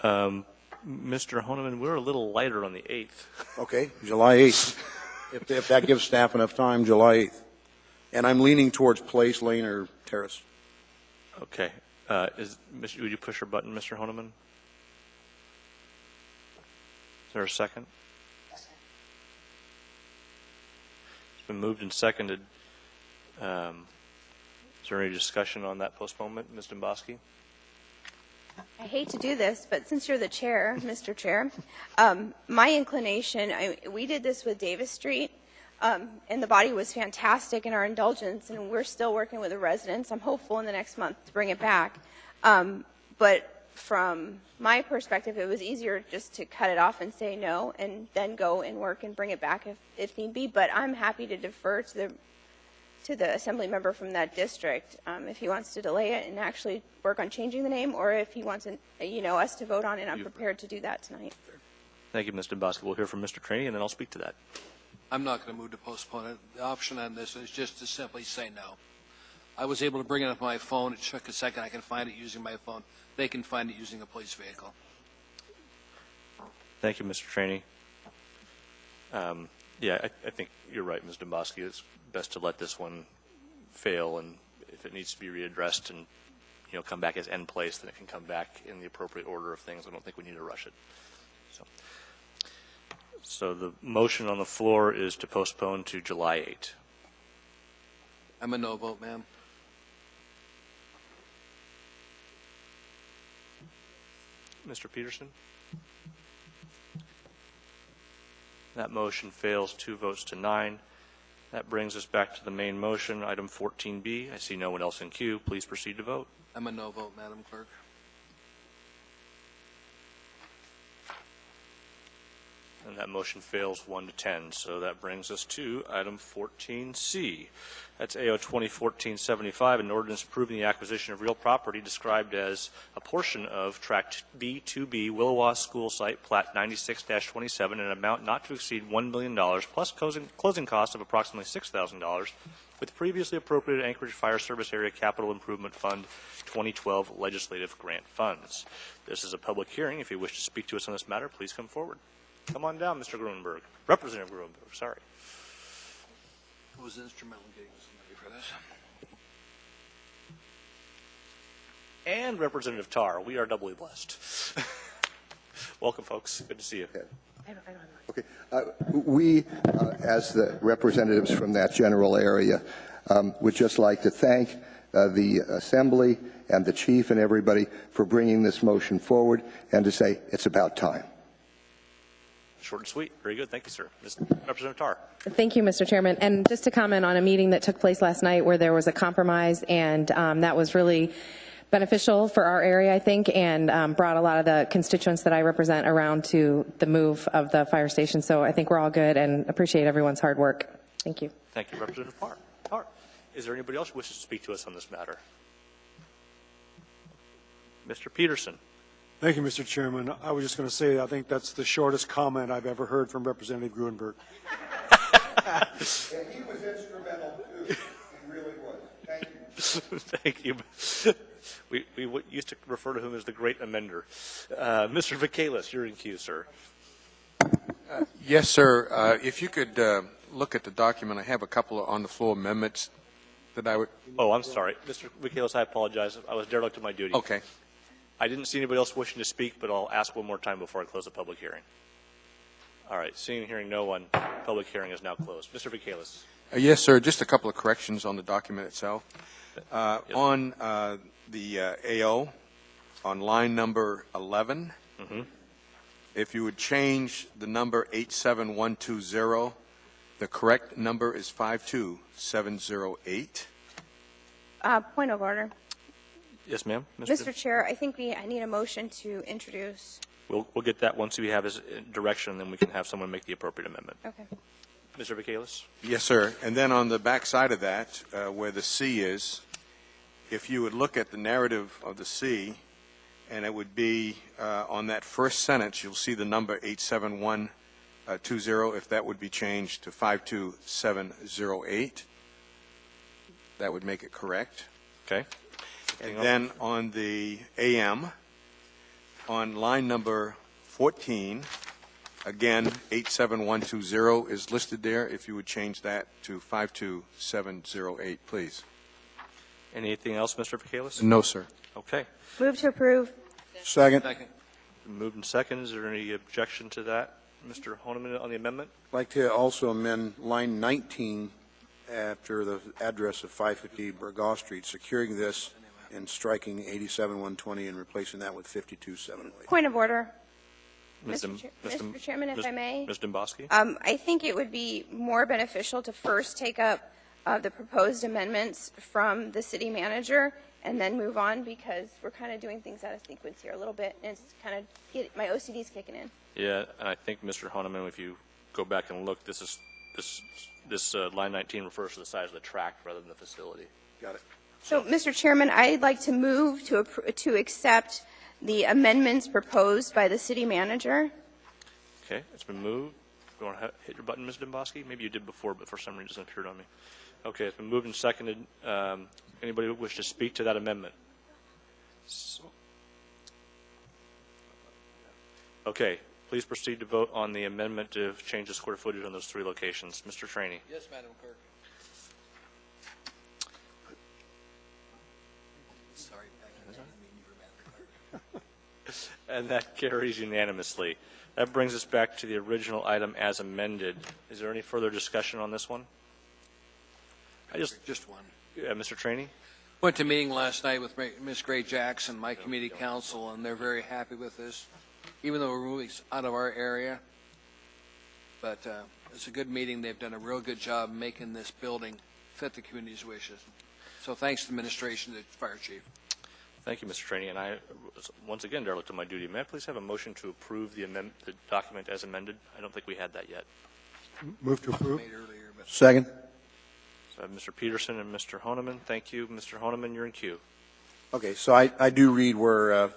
Mr. Honeman, we're a little lighter on the 8th. Okay, July 8th. if that gives staff enough time, July 8th. And I'm leaning towards place, lane, or terrace. Okay. Would you push your button, Mr. Honeman? Is there a second? It's been moved and seconded. Is there any discussion on that postponement, Ms. Domboski? I hate to do this, but since you're the chair, Mr. Chair, my inclination, we did this with Davis Street, and the body was fantastic in our indulgence, and we're still working with the residents. I'm hopeful in the next month to bring it back. But from my perspective, it was easier just to cut it off and say no, and then go and work and bring it back if need be. But I'm happy to defer to the assembly member from that district if he wants to delay it and actually work on changing the name, or if he wants us to vote on it. I'm prepared to do that tonight. Thank you, Ms. Domboski. We'll hear from Mr. Traney, and then I'll speak to that. I'm not going to move to postpone it. The option on this is just to simply say no. I was able to bring it up on my phone. It took a second. I can find it using my phone. They can find it using a police vehicle. Thank you, Mr. Traney. Yeah, I think you're right, Ms. Domboski. It's best to let this one fail, and if it needs to be readdressed and come back as end place, then it can come back in the appropriate order of things. I don't think we need to rush it. So the motion on the floor is to postpone to July 8. I'm a no vote, ma'am. Mr. Peterson? That motion fails 2 votes to 9. That brings us back to the main motion, item 14B. I see no one else in queue. Please proceed to vote. I'm a no vote, Madam Clerk. And that motion fails 1 to 10. So that brings us to item 14C. That's AO 2014-75, an ordinance approving the acquisition of real property described as a portion of Tract B2B Willowa School Site, Plat 96-27, in an amount not to exceed $1 million, plus closing costs of approximately $6,000, with previously appropriated Anchorage Fire Service Area Capital Improvement Fund 2012 legislative grant funds. This is a public hearing. If you wish to speak to us on this matter, please come forward. Come on down, Mr. Gruenberg. Representative Gruenberg, sorry. Who was instrumental in getting somebody for this? And Representative Tarr. We are doubly blessed. Welcome, folks. Good to see you. Okay. We, as the representatives from that general area, would just like to thank the Assembly and the chief and everybody for bringing this motion forward, and to say it's about time. Short and sweet. Very good. Thank you, sir. Representative Tarr. Thank you, Mr. Chairman. And just to comment on a meeting that took place last night where there was a compromise, and that was really beneficial for our area, I think, and brought a lot of the constituents that I represent around to the move of the fire station. So I think we're all good and appreciate everyone's hard work. Thank you. Thank you, Representative Tarr. Is there anybody else who wishes to speak to us on this matter? Mr. Peterson. Thank you, Mr. Chairman. I was just going to say I think that's the shortest comment I've ever heard from Representative Gruenberg. And he was instrumental, too. He really was. Thank you. Thank you. We used to refer to him as the great amender. Mr. Vacalis, you're in queue, sir. Yes, sir. If you could look at the document, I have a couple of on-the-floor amendments that I would... Oh, I'm sorry. Mr. Vacalis, I apologize. I was derelict of my duty. Okay. I didn't see anybody else wishing to speak, but I'll ask one more time before I close the public hearing. All right. Seeing and hearing no one, public hearing is now closed. Mr. Vacalis. Yes, sir. Just a couple of corrections on the document itself. Yes. On the AO, on line number 11, if you would change the number 87120, the correct number is 52708. Point of order. Yes, ma'am. Mr. Chair, I think I need a motion to introduce. We'll get that once we have his direction, and then we can have someone make the appropriate amendment. Okay. Mr. Vacalis. Yes, sir. And then on the back side of that, where the C is, if you would look at the narrative of the C, and it would be on that first sentence, you'll see the number 87120, if that would be changed to 52708. That would make it correct. Okay. And then on the AM, on line number 14, again, 87120 is listed there. If you would change that to 52708, please. Anything else, Mr. Vacalis? No, sir. Okay. Move to approve. Second. Moved and second. Is there any objection to that, Mr. Honeman, on the amendment? I'd like to also amend line 19 after the address of 550 Burgaw Street, securing this and striking 87120 and replacing that with 52708. Point of order. Mr. Mr. Chairman, if I may. Ms. Dombowski? I think it would be more beneficial to first take up the proposed amendments from the city manager and then move on, because we're kind of doing things out of sequence here a little bit, and it's kind of my OCD's kicking in. Yeah, and I think, Mr. Honeman, if you go back and look, this line 19 refers to the size of the tract rather than the facility. Got it. So, Mr. Chairman, I'd like to move to accept the amendments proposed by the city manager. Okay, it's been moved. You want to hit your button, Ms. Dombowski? Maybe you did before, but for some reason it doesn't appear on me. Okay, it's been moved and seconded. Anybody wish to speak to that amendment? Okay, please proceed to vote on the amendment to change the square footage on those three locations. Mr. Traney. Yes, Madam Clerk. Sorry, I didn't mean you were Madam Clerk. And that carries unanimously. That brings us back to the original item as amended. Is there any further discussion on this one? Just one. Mr. Traney? Went to a meeting last night with Ms. Gray Jackson, my committee council, and they're very happy with this, even though we're moving out of our area. But it's a good meeting. They've done a real good job making this building fit the community's wishes. So thanks to the administration, the fire chief. Thank you, Mr. Traney. And I, once again, derelict of my duty. May I please have a motion to approve the document as amended? I don't think we had that yet. Move to approve. Second. So I have Mr. Peterson and Mr. Honeman. Thank you. Mr. Honeman, you're in queue. Okay, so I do read where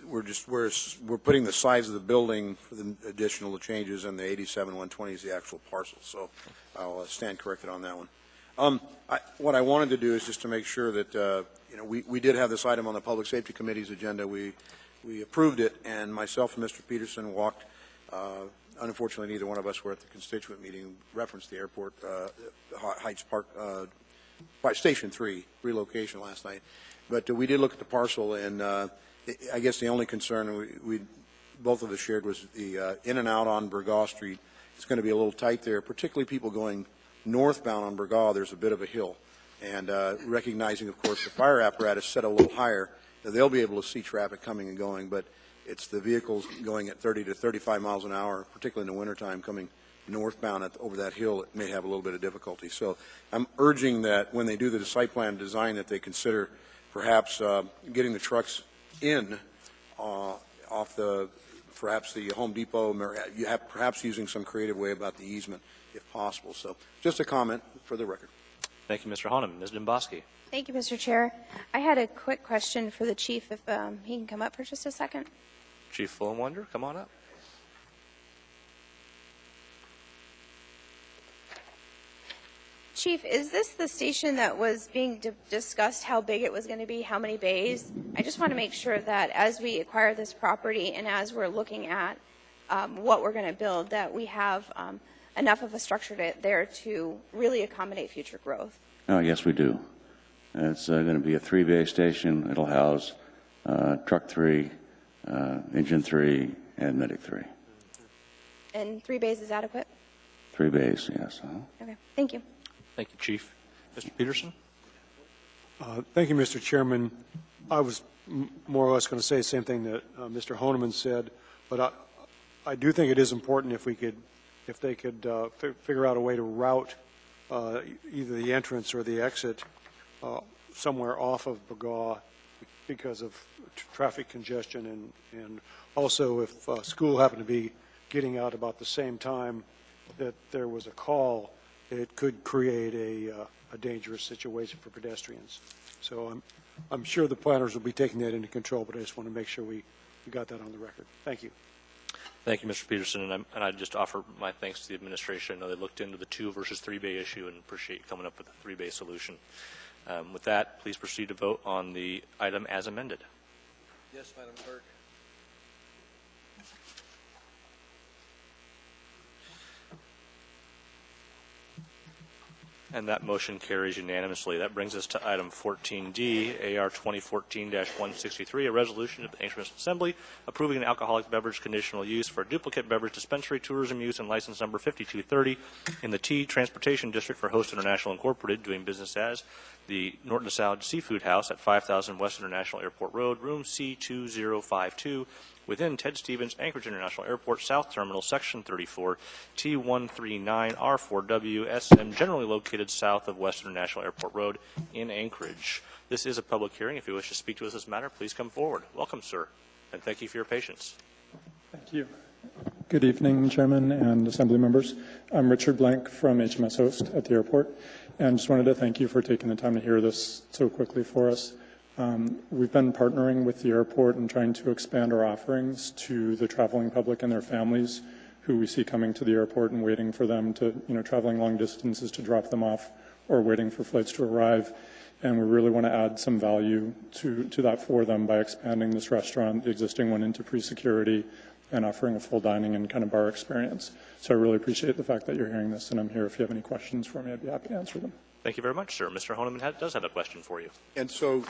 we're putting the size of the building for the additional changes, and the 87120 is the actual parcel. So I'll stand corrected on that one. What I wanted to do is just to make sure that we did have this item on the Public Safety Committee's agenda. We approved it, and myself and Mr. Peterson walked. Unfortunately, neither one of us were at the constituent meeting. Referenced the airport Heights Park Station 3 relocation last night, but we did look at the parcel, and I guess the only concern we both of us shared was the in and out on Burgaw Street. It's going to be a little tight there, particularly people going northbound on Burgaw. There's a bit of a hill, And recognizing, of course, the fire apparatus set a little higher, that they'll be able to see traffic coming and going, but it's the vehicles going at 30 to 35 miles an hour, particularly in the wintertime, coming northbound over that hill, it may have a little bit of difficulty. So I'm urging that when they do the site plan design, that they consider perhaps getting the trucks in off perhaps the Home Depot, perhaps using some creative way about the easement if possible. So just a comment for the record. Thank you, Mr. Honeman. Ms. Domboski. Thank you, Mr. Chair. I had a quick question for the chief, if he can come up for just a second. Chief Fullenwander, come on up. Chief, is this the station that was being discussed, how big it was going to be, how many bays? I just want to make sure that as we acquire this property and as we're looking at what we're going to build, that we have enough of a structure there to really accommodate future growth. Oh, yes, we do. It's going to be a 3-bay station. It'll house truck 3, engine 3, and medic 3. And 3 bays is adequate? 3 bays, yes. Okay, thank you. Thank you, Chief. Mr. Peterson? Thank you, Mr. Chairman. I was more or less going to say the same thing that Mr. Honeman said, but I do think it is important if they could figure out a way to route either the entrance or the exit somewhere off of Begaw because of traffic congestion, and also if school happened to be getting out about the same time that there was a call, it could create a dangerous situation for pedestrians. So I'm sure the planners will be taking that into control, but I just want to make sure we got that on the record. Thank you. Thank you, Mr. Peterson, and I just offer my thanks to the administration. I know they looked into the 2 versus 3 bay issue and appreciate you coming up with a 3 bay solution. With that, please proceed to vote on the item as amended. Yes, Madam Clerk. And that motion carries unanimously. That brings us to item 14D, AR 2014-163, a resolution of the Anchorage Assembly approving an alcoholic beverage conditional use for a duplicate beverage dispensary, tourism use, and license number 5230 in the T Transportation District for Host International Incorporated, doing business as the Norton Salad Seafood House at 5000 West International Airport Road, room C2052, within Ted Stevens Anchorage International Airport South Terminal, Section 34, T139R4W, SM, generally located south of West International Airport Road in Anchorage. This is a public hearing. If you wish to speak to us this matter, please come forward. Welcome, sir, and thank you for your patience. Thank you. Good evening, Chairman and Assembly members. I'm Richard Blank from HMS Host at the airport, and just wanted to thank you for taking the time to hear this so quickly for us. We've been partnering with the airport and trying to expand our offerings to the traveling public and their families who we see coming to the airport and waiting for them to, traveling long distances to drop them off or waiting for flights to arrive. And we really want to add some value to that for them by expanding this restaurant, the existing one, into pre-security and offering a full dining and kind of bar experience. So I really appreciate the fact that you're hearing this, and I'm here if you have any questions for me. I'd be happy to answer them. Thank you very much, sir. Mr. Honeman does have a question for you. And so,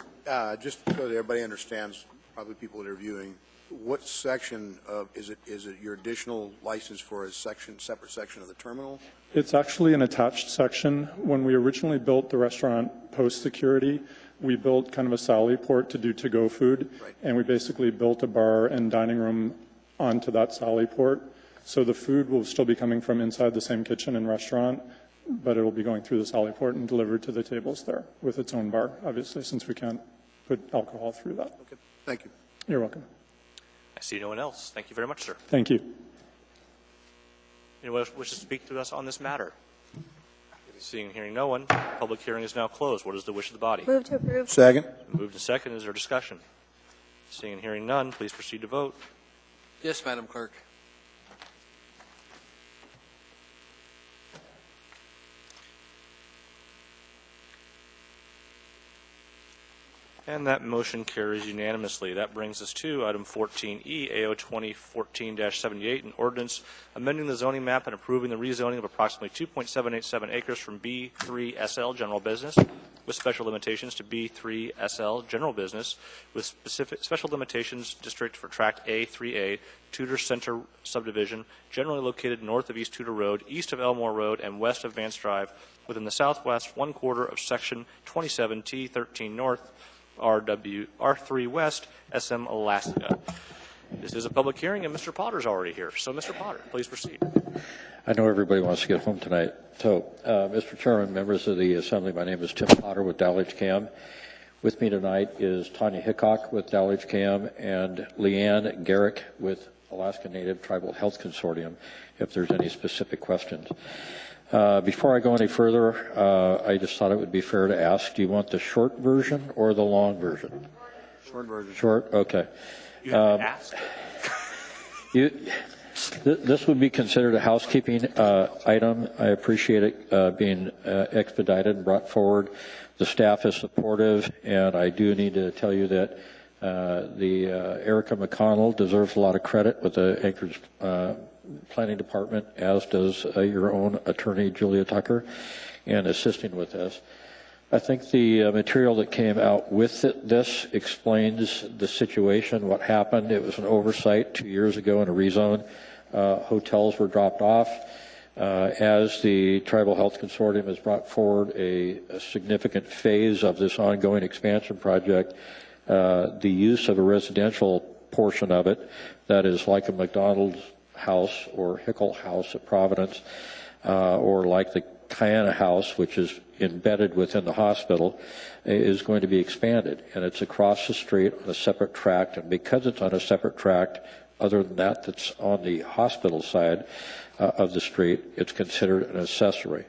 just so that everybody understands, probably people that are viewing, what section of is it your additional license for a separate section of the terminal? It's actually an attached section. When we originally built the restaurant post-security, we built kind of a sally port to do to-go food, right. And we basically built a bar and dining room onto that sally port. So the food will still be coming from inside the same kitchen and restaurant, but it'll be going through the sally port and delivered to the tables there with its own bar, obviously, since we can't put alcohol through that. Okay, thank you. You're welcome. I see no one else. Thank you very much, sir. Thank you. Anyone else wish to speak to us on this matter? Seeing and hearing no one, public hearing is now closed. What is the wish of the body? Move to approve. Second. Moved and second. Is there discussion? Seeing and hearing none, please proceed to vote. Yes, Madam Clerk. And that motion carries unanimously. That brings us to item 14E, AO 2014-78, an ordinance amending the zoning map and approving the rezoning of approximately 2.787 acres from B3 SL General Business with special limitations to B3 SL General Business with specific special limitations district for Tract A3A, Tudor Center Subdivision, generally located north of East Tudor Road, east of Elmore Road, and west of Vance Drive, within the southwest 1/4 of Section 27T13 North, R3 West, SM Alaska. This is a public hearing, and Mr. Potter's already here. So, Mr. Potter, please proceed. I know everybody wants to get home tonight. So, Mr. Chairman, members of the Assembly, my name is Tim Potter with Dowledge Cam. With me tonight is Tanya Hickok with Dowledge Cam and Leanne Garrick with Alaska Native Tribal Health Consortium, if there's any specific questions. Before I go any further, I just thought it would be fair to ask, do you want the short version or the long version? Short version. Short? Okay. You have to ask. This would be considered a housekeeping item. I appreciate it being expedited and brought forward. The staff is supportive, and I do need to tell you that Erica McConnell deserves a lot of credit with the Anchorage Planning Department, as does your own attorney, Julia Tucker, in assisting with this. I think the material that came out with this explains the situation, what happened. It was an oversight 2 years ago in a rezone. Hotels were dropped off. As the Tribal Health Consortium has brought forward a significant phase of this ongoing expansion project, the use of a residential portion of it, that is like a McDonald's house or Hickle House at Providence, or like the Kiana House, which is embedded within the hospital, is going to be expanded. And it's across the street on a separate tract. And because it's on a separate tract, other than that, that's on the hospital side of the street, it's considered an accessory.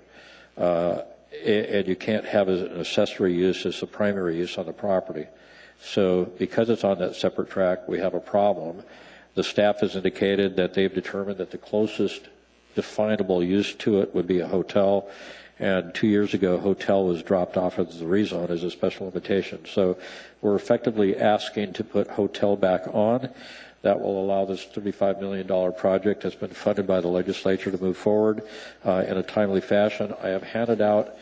And you can't have an accessory use as the primary use on the property. So because it's on that separate tract, we have a problem. The staff has indicated that they've determined that the closest definable use to it would be a hotel, and 2 years ago, hotel was dropped off of the rezone as a special limitation. So we're effectively asking to put hotel back on. That will allow this $35 million project that's been funded by the legislature to move forward in a timely fashion. I have handed out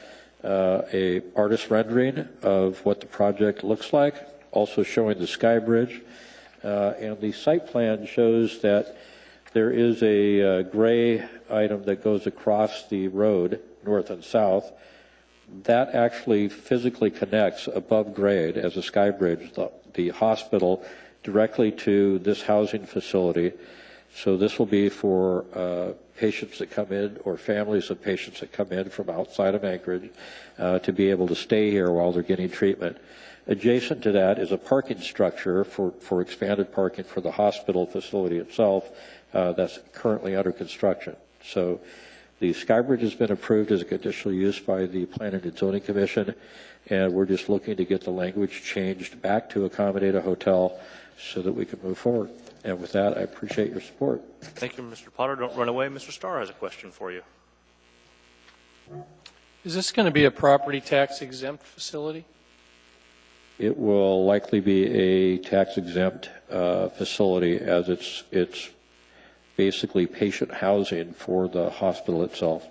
a artist rendering of what the project looks like, also showing the Sky Bridge. And the site plan shows that there is a gray item that goes across the road, north and south. That actually physically connects above grade as a Sky Bridge, the hospital, directly to this housing facility. So this will be for patients that come in or families of patients that come in from outside of Anchorage to be able to stay here while they're getting treatment. Adjacent to that is a parking structure for expanded parking for the hospital facility itself that's currently under construction. So the Skybridge has been approved as a conditional use by the Planning and Zoning Commission, and we're just looking to get the language changed back to accommodate a hotel so that we can move forward. And with that, I appreciate your support. Thank you, Mr. Potter. Don't run away. Mr. Starr has a question for you. Is this going to be a property tax exempt facility? It will likely be a tax-exempt facility, as it's basically patient housing for the hospital itself.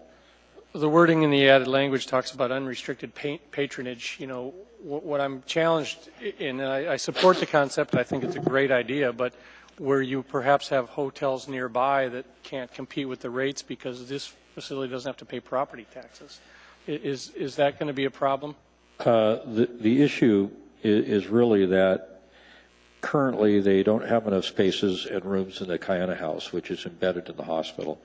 The wording in the added language talks about unrestricted patronage. You know, what I'm challenged in, and I support the concept, I think it's a great idea, but where you perhaps have hotels nearby that can't compete with the rates because this facility doesn't have to pay property taxes. Is that going to be a problem? The issue is really that currently they don't have enough spaces and rooms in the Kiana House, which is embedded in the hospital.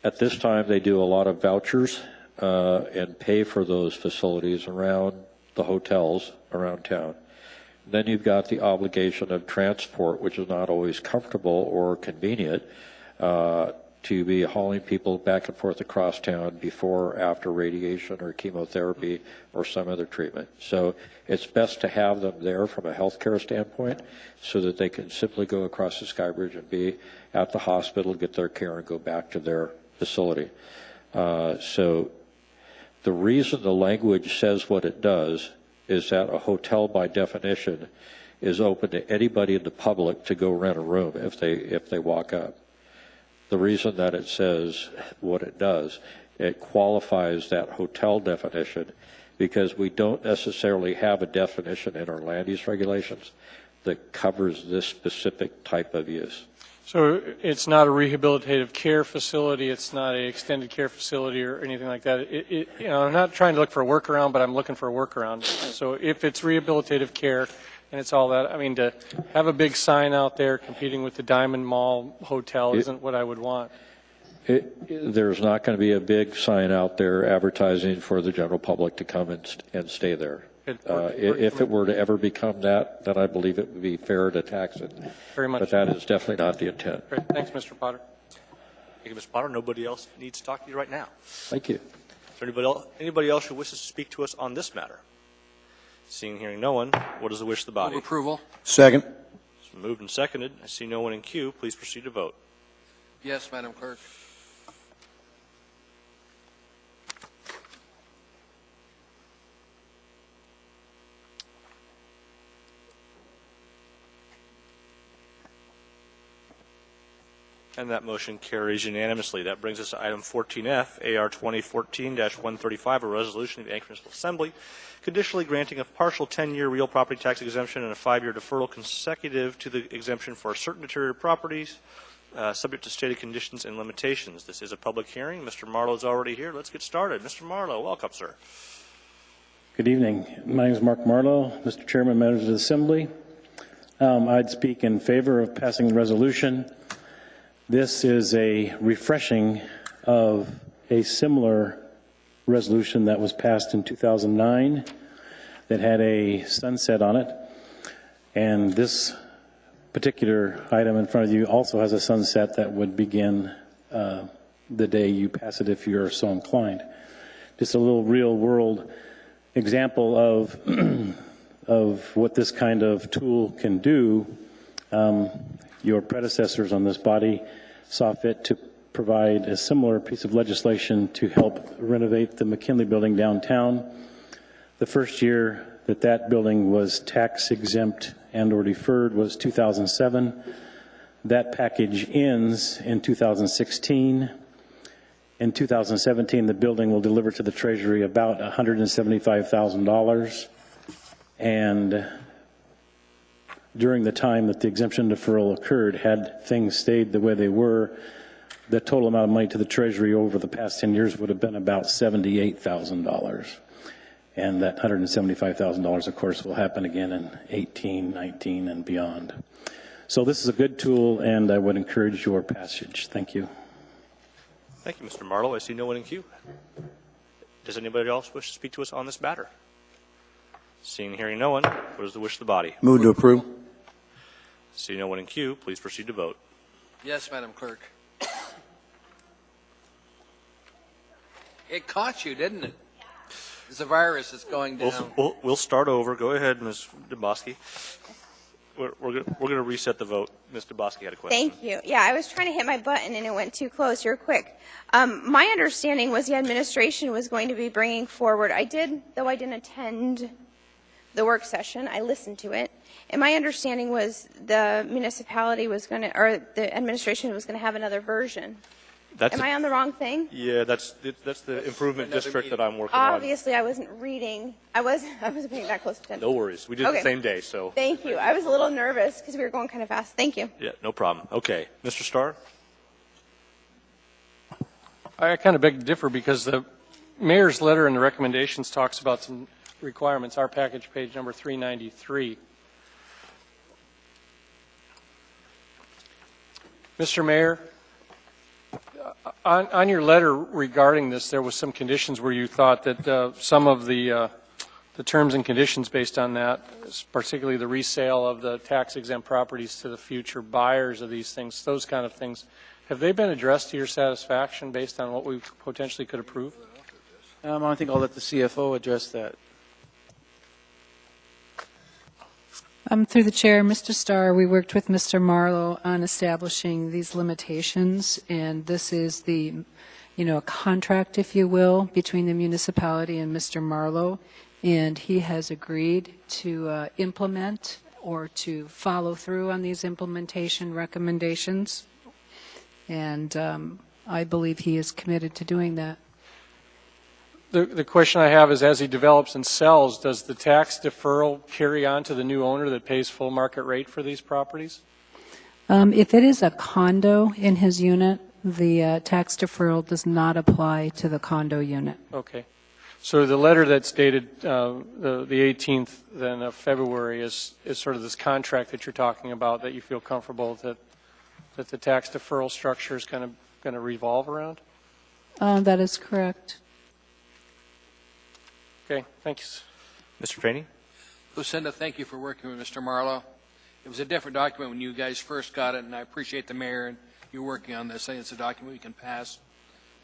At this time, they do a lot of vouchers and pay for those facilities around the hotels around town. Then you've got the obligation of transport, which is not always comfortable or convenient, to be hauling people back and forth across town before or after radiation or chemotherapy or some other treatment. So it's best to have them there from a healthcare standpoint so that they can simply go across the Skybridge and be at the hospital, get their care, and go back to their facility. So the reason the language says what it does is that a hotel by definition is open to anybody in the public to go rent a room if they walk up. The reason that it says what it does, it qualifies that hotel definition because we don't necessarily have a definition in our land use regulations that covers this specific type of use. So it's not a rehabilitative care facility, it's not an extended care facility or anything like that. I'm not trying to look for a workaround, but I'm looking for a workaround. So if it's rehabilitative care and it's all that, I mean, to have a big sign out there competing with the Diamond Mall Hotel isn't what I would want. There's not going to be a big sign out there advertising for the general public to come and stay there. If it were to ever become that, then I believe it would be fair to tax it. Very much. But that is definitely not the intent. Great. Thanks, Mr. Potter. Thank you, Mr. Potter. Nobody else needs to talk to you right now. Thank you. Is there anybody else who wishes to speak to us on this matter? Seeing, hearing no one, what is the wish of the body? Move approval. Second. It's been moved and seconded. I see no one in queue. Please proceed to vote. Yes, Madam Clerk. And that motion carries unanimously. That brings us to item 14F, AR 2014-135, a resolution of the Anchorage Municipal Assembly conditionally granting a partial 10-year real property tax exemption and a 5-year deferral consecutive to the exemption for certain deteriorated properties, subject to stated conditions and limitations. This is a public hearing. Mr. Marlowe is already here. Let's get started. Mr. Marlowe, welcome, sir. Good evening. My name is Mark Marlowe, Mr. Chairman, members of the Assembly. I'd speak in favor of passing the resolution. This is a refreshing of a similar resolution that was passed in 2009 that had a sunset on it. And this particular item in front of you also has a sunset that would begin the day you pass it if you're so inclined. Just a little real world example of what this kind of tool can do. Your predecessors on this body saw fit to provide a similar piece of legislation to help renovate the McKinley Building downtown. The first year that that building was tax exempt and or deferred was 2007. That package ends in 2016. In 2017, the building will deliver to the Treasury about $175,000. And during the time that the exemption deferral occurred, had things stayed the way they were, the total amount of money to the Treasury over the past 10 years would have been about $78,000. And that $175,000, of course, will happen again in 18, 19, and beyond. So this is a good tool, and I would encourage your passage. Thank you. Thank you, Mr. Marlowe. I see no one in queue. Does anybody else wish to speak to us on this matter? Seeing and hearing no one, what is the wish of the body? Move to approve. See no one in queue. Please proceed to vote. Yes, Madam Clerk. It caught you, didn't it? It's a virus that's going down. We'll start over. Go ahead, Ms. Dembowski. We're going to reset the vote. Ms. Dembowski had a question. Thank you. Yeah, I was trying to hit my button and it went too close. You're quick. My understanding was the administration was going to be bringing forward, though I didn't attend the work session, I listened to it, and my understanding was the municipality was going to, or the administration was going to have another version. Am I on the wrong thing? Yeah, that's the improvement district that I'm working on. Obviously, I wasn't reading. I wasn't paying that close attention. No worries. We did it the same day, so. Thank you. I was a little nervous because we were going kind of fast. Thank you. Yeah, no problem. Okay. Mr. Starr? I kind of beg to differ because the mayor's letter and the recommendations talks about some requirements. Our package, page number 393. Mr. Mayor, on your letter regarding this, there was some conditions where you thought that some of the terms and conditions based on that, particularly the resale of the tax-exempt properties to the future buyers of these things, those kind of things, have they been addressed to your satisfaction based on what we potentially could approve? I think I'll let the CFO address that. Through the chair, Mr. Starr, we worked with Mr. Marlowe on establishing these limitations, and this is the, a contract, if you will, between the municipality and Mr. Marlowe. and he has agreed to implement or to follow through on these implementation recommendations. And I believe he is committed to doing that. The question I have is, as he develops and sells, does the tax deferral carry on to the new owner that pays full market rate for these properties? If it is a condo in his unit, the tax deferral does not apply to the condo unit. Okay. So the letter that's dated the 18th then of February is sort of this contract that you're talking about that you feel comfortable that the tax deferral structure is going to revolve around? That is correct. Okay, thanks. Mr. Trainey? Lucinda, thank you for working with Mr. Marlowe. It was a different document when you guys first got it, and I appreciate the mayor and you working on this. I think it's a document we can pass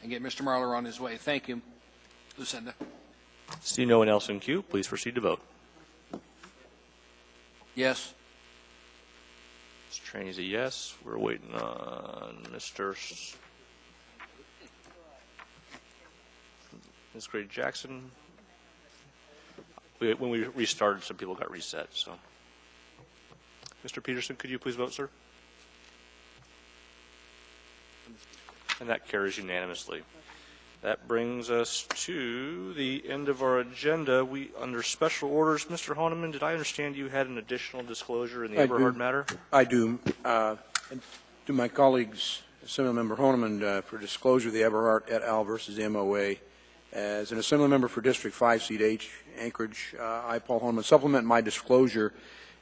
and get Mr. Marlowe on his way. Thank you, Lucinda. See no one else in queue. Please proceed to vote. Yes. Mr. Trainey's a yes. We're waiting on Ms. Gray Jackson. When we restarted, some people got reset. So, Mr. Peterson, could you please vote, sir? And that carries unanimously. That brings us to the end of our agenda. Under special orders, Mr. Honeman, did I understand you had an additional disclosure in the Eberhard matter? I do. And to my colleagues, Assemblymember Honeman, for disclosure of the Eberhard et al. Versus MOA. As an Assemblymember for District 5, Seat H, Anchorage, I, Paul Honeman, supplement my disclosure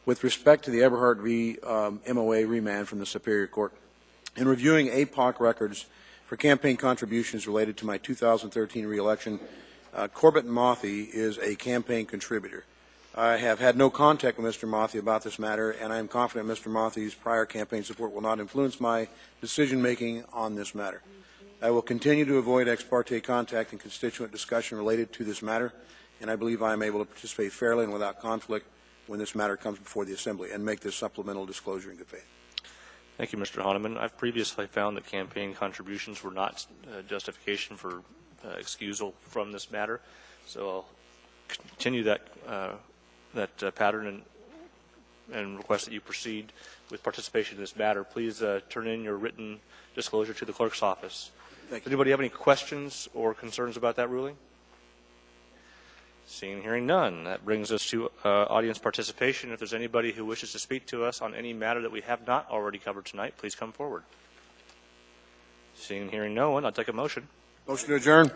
with respect to the Eberhard v. MOA remand from the Superior Court. In reviewing APOC records for campaign contributions related to my 2013 reelection, Corbett Mothy is a campaign contributor. I have had no contact with Mr. Mothy about this matter, and I am confident Mr. Mothy's prior campaign support will not influence my decision-making on this matter. I will continue to avoid ex parte contact and constituent discussion related to this matter, and I believe I am able to participate fairly and without conflict when this matter comes before the Assembly and make this supplemental disclosure in good faith. Thank you, Mr. Honeman. I've previously found that campaign contributions were not justification for excusal from this matter, so I'll continue that pattern and request that you proceed with participation in this matter. Please turn in your written disclosure to the clerk's office. Does anybody have any questions or concerns about that ruling? Seeing and hearing none, that brings us to audience participation. If there's anybody who wishes to speak to us on any matter that we have not already covered tonight, please come forward. Seeing and hearing no one, I'll take a motion. Motion to adjourn.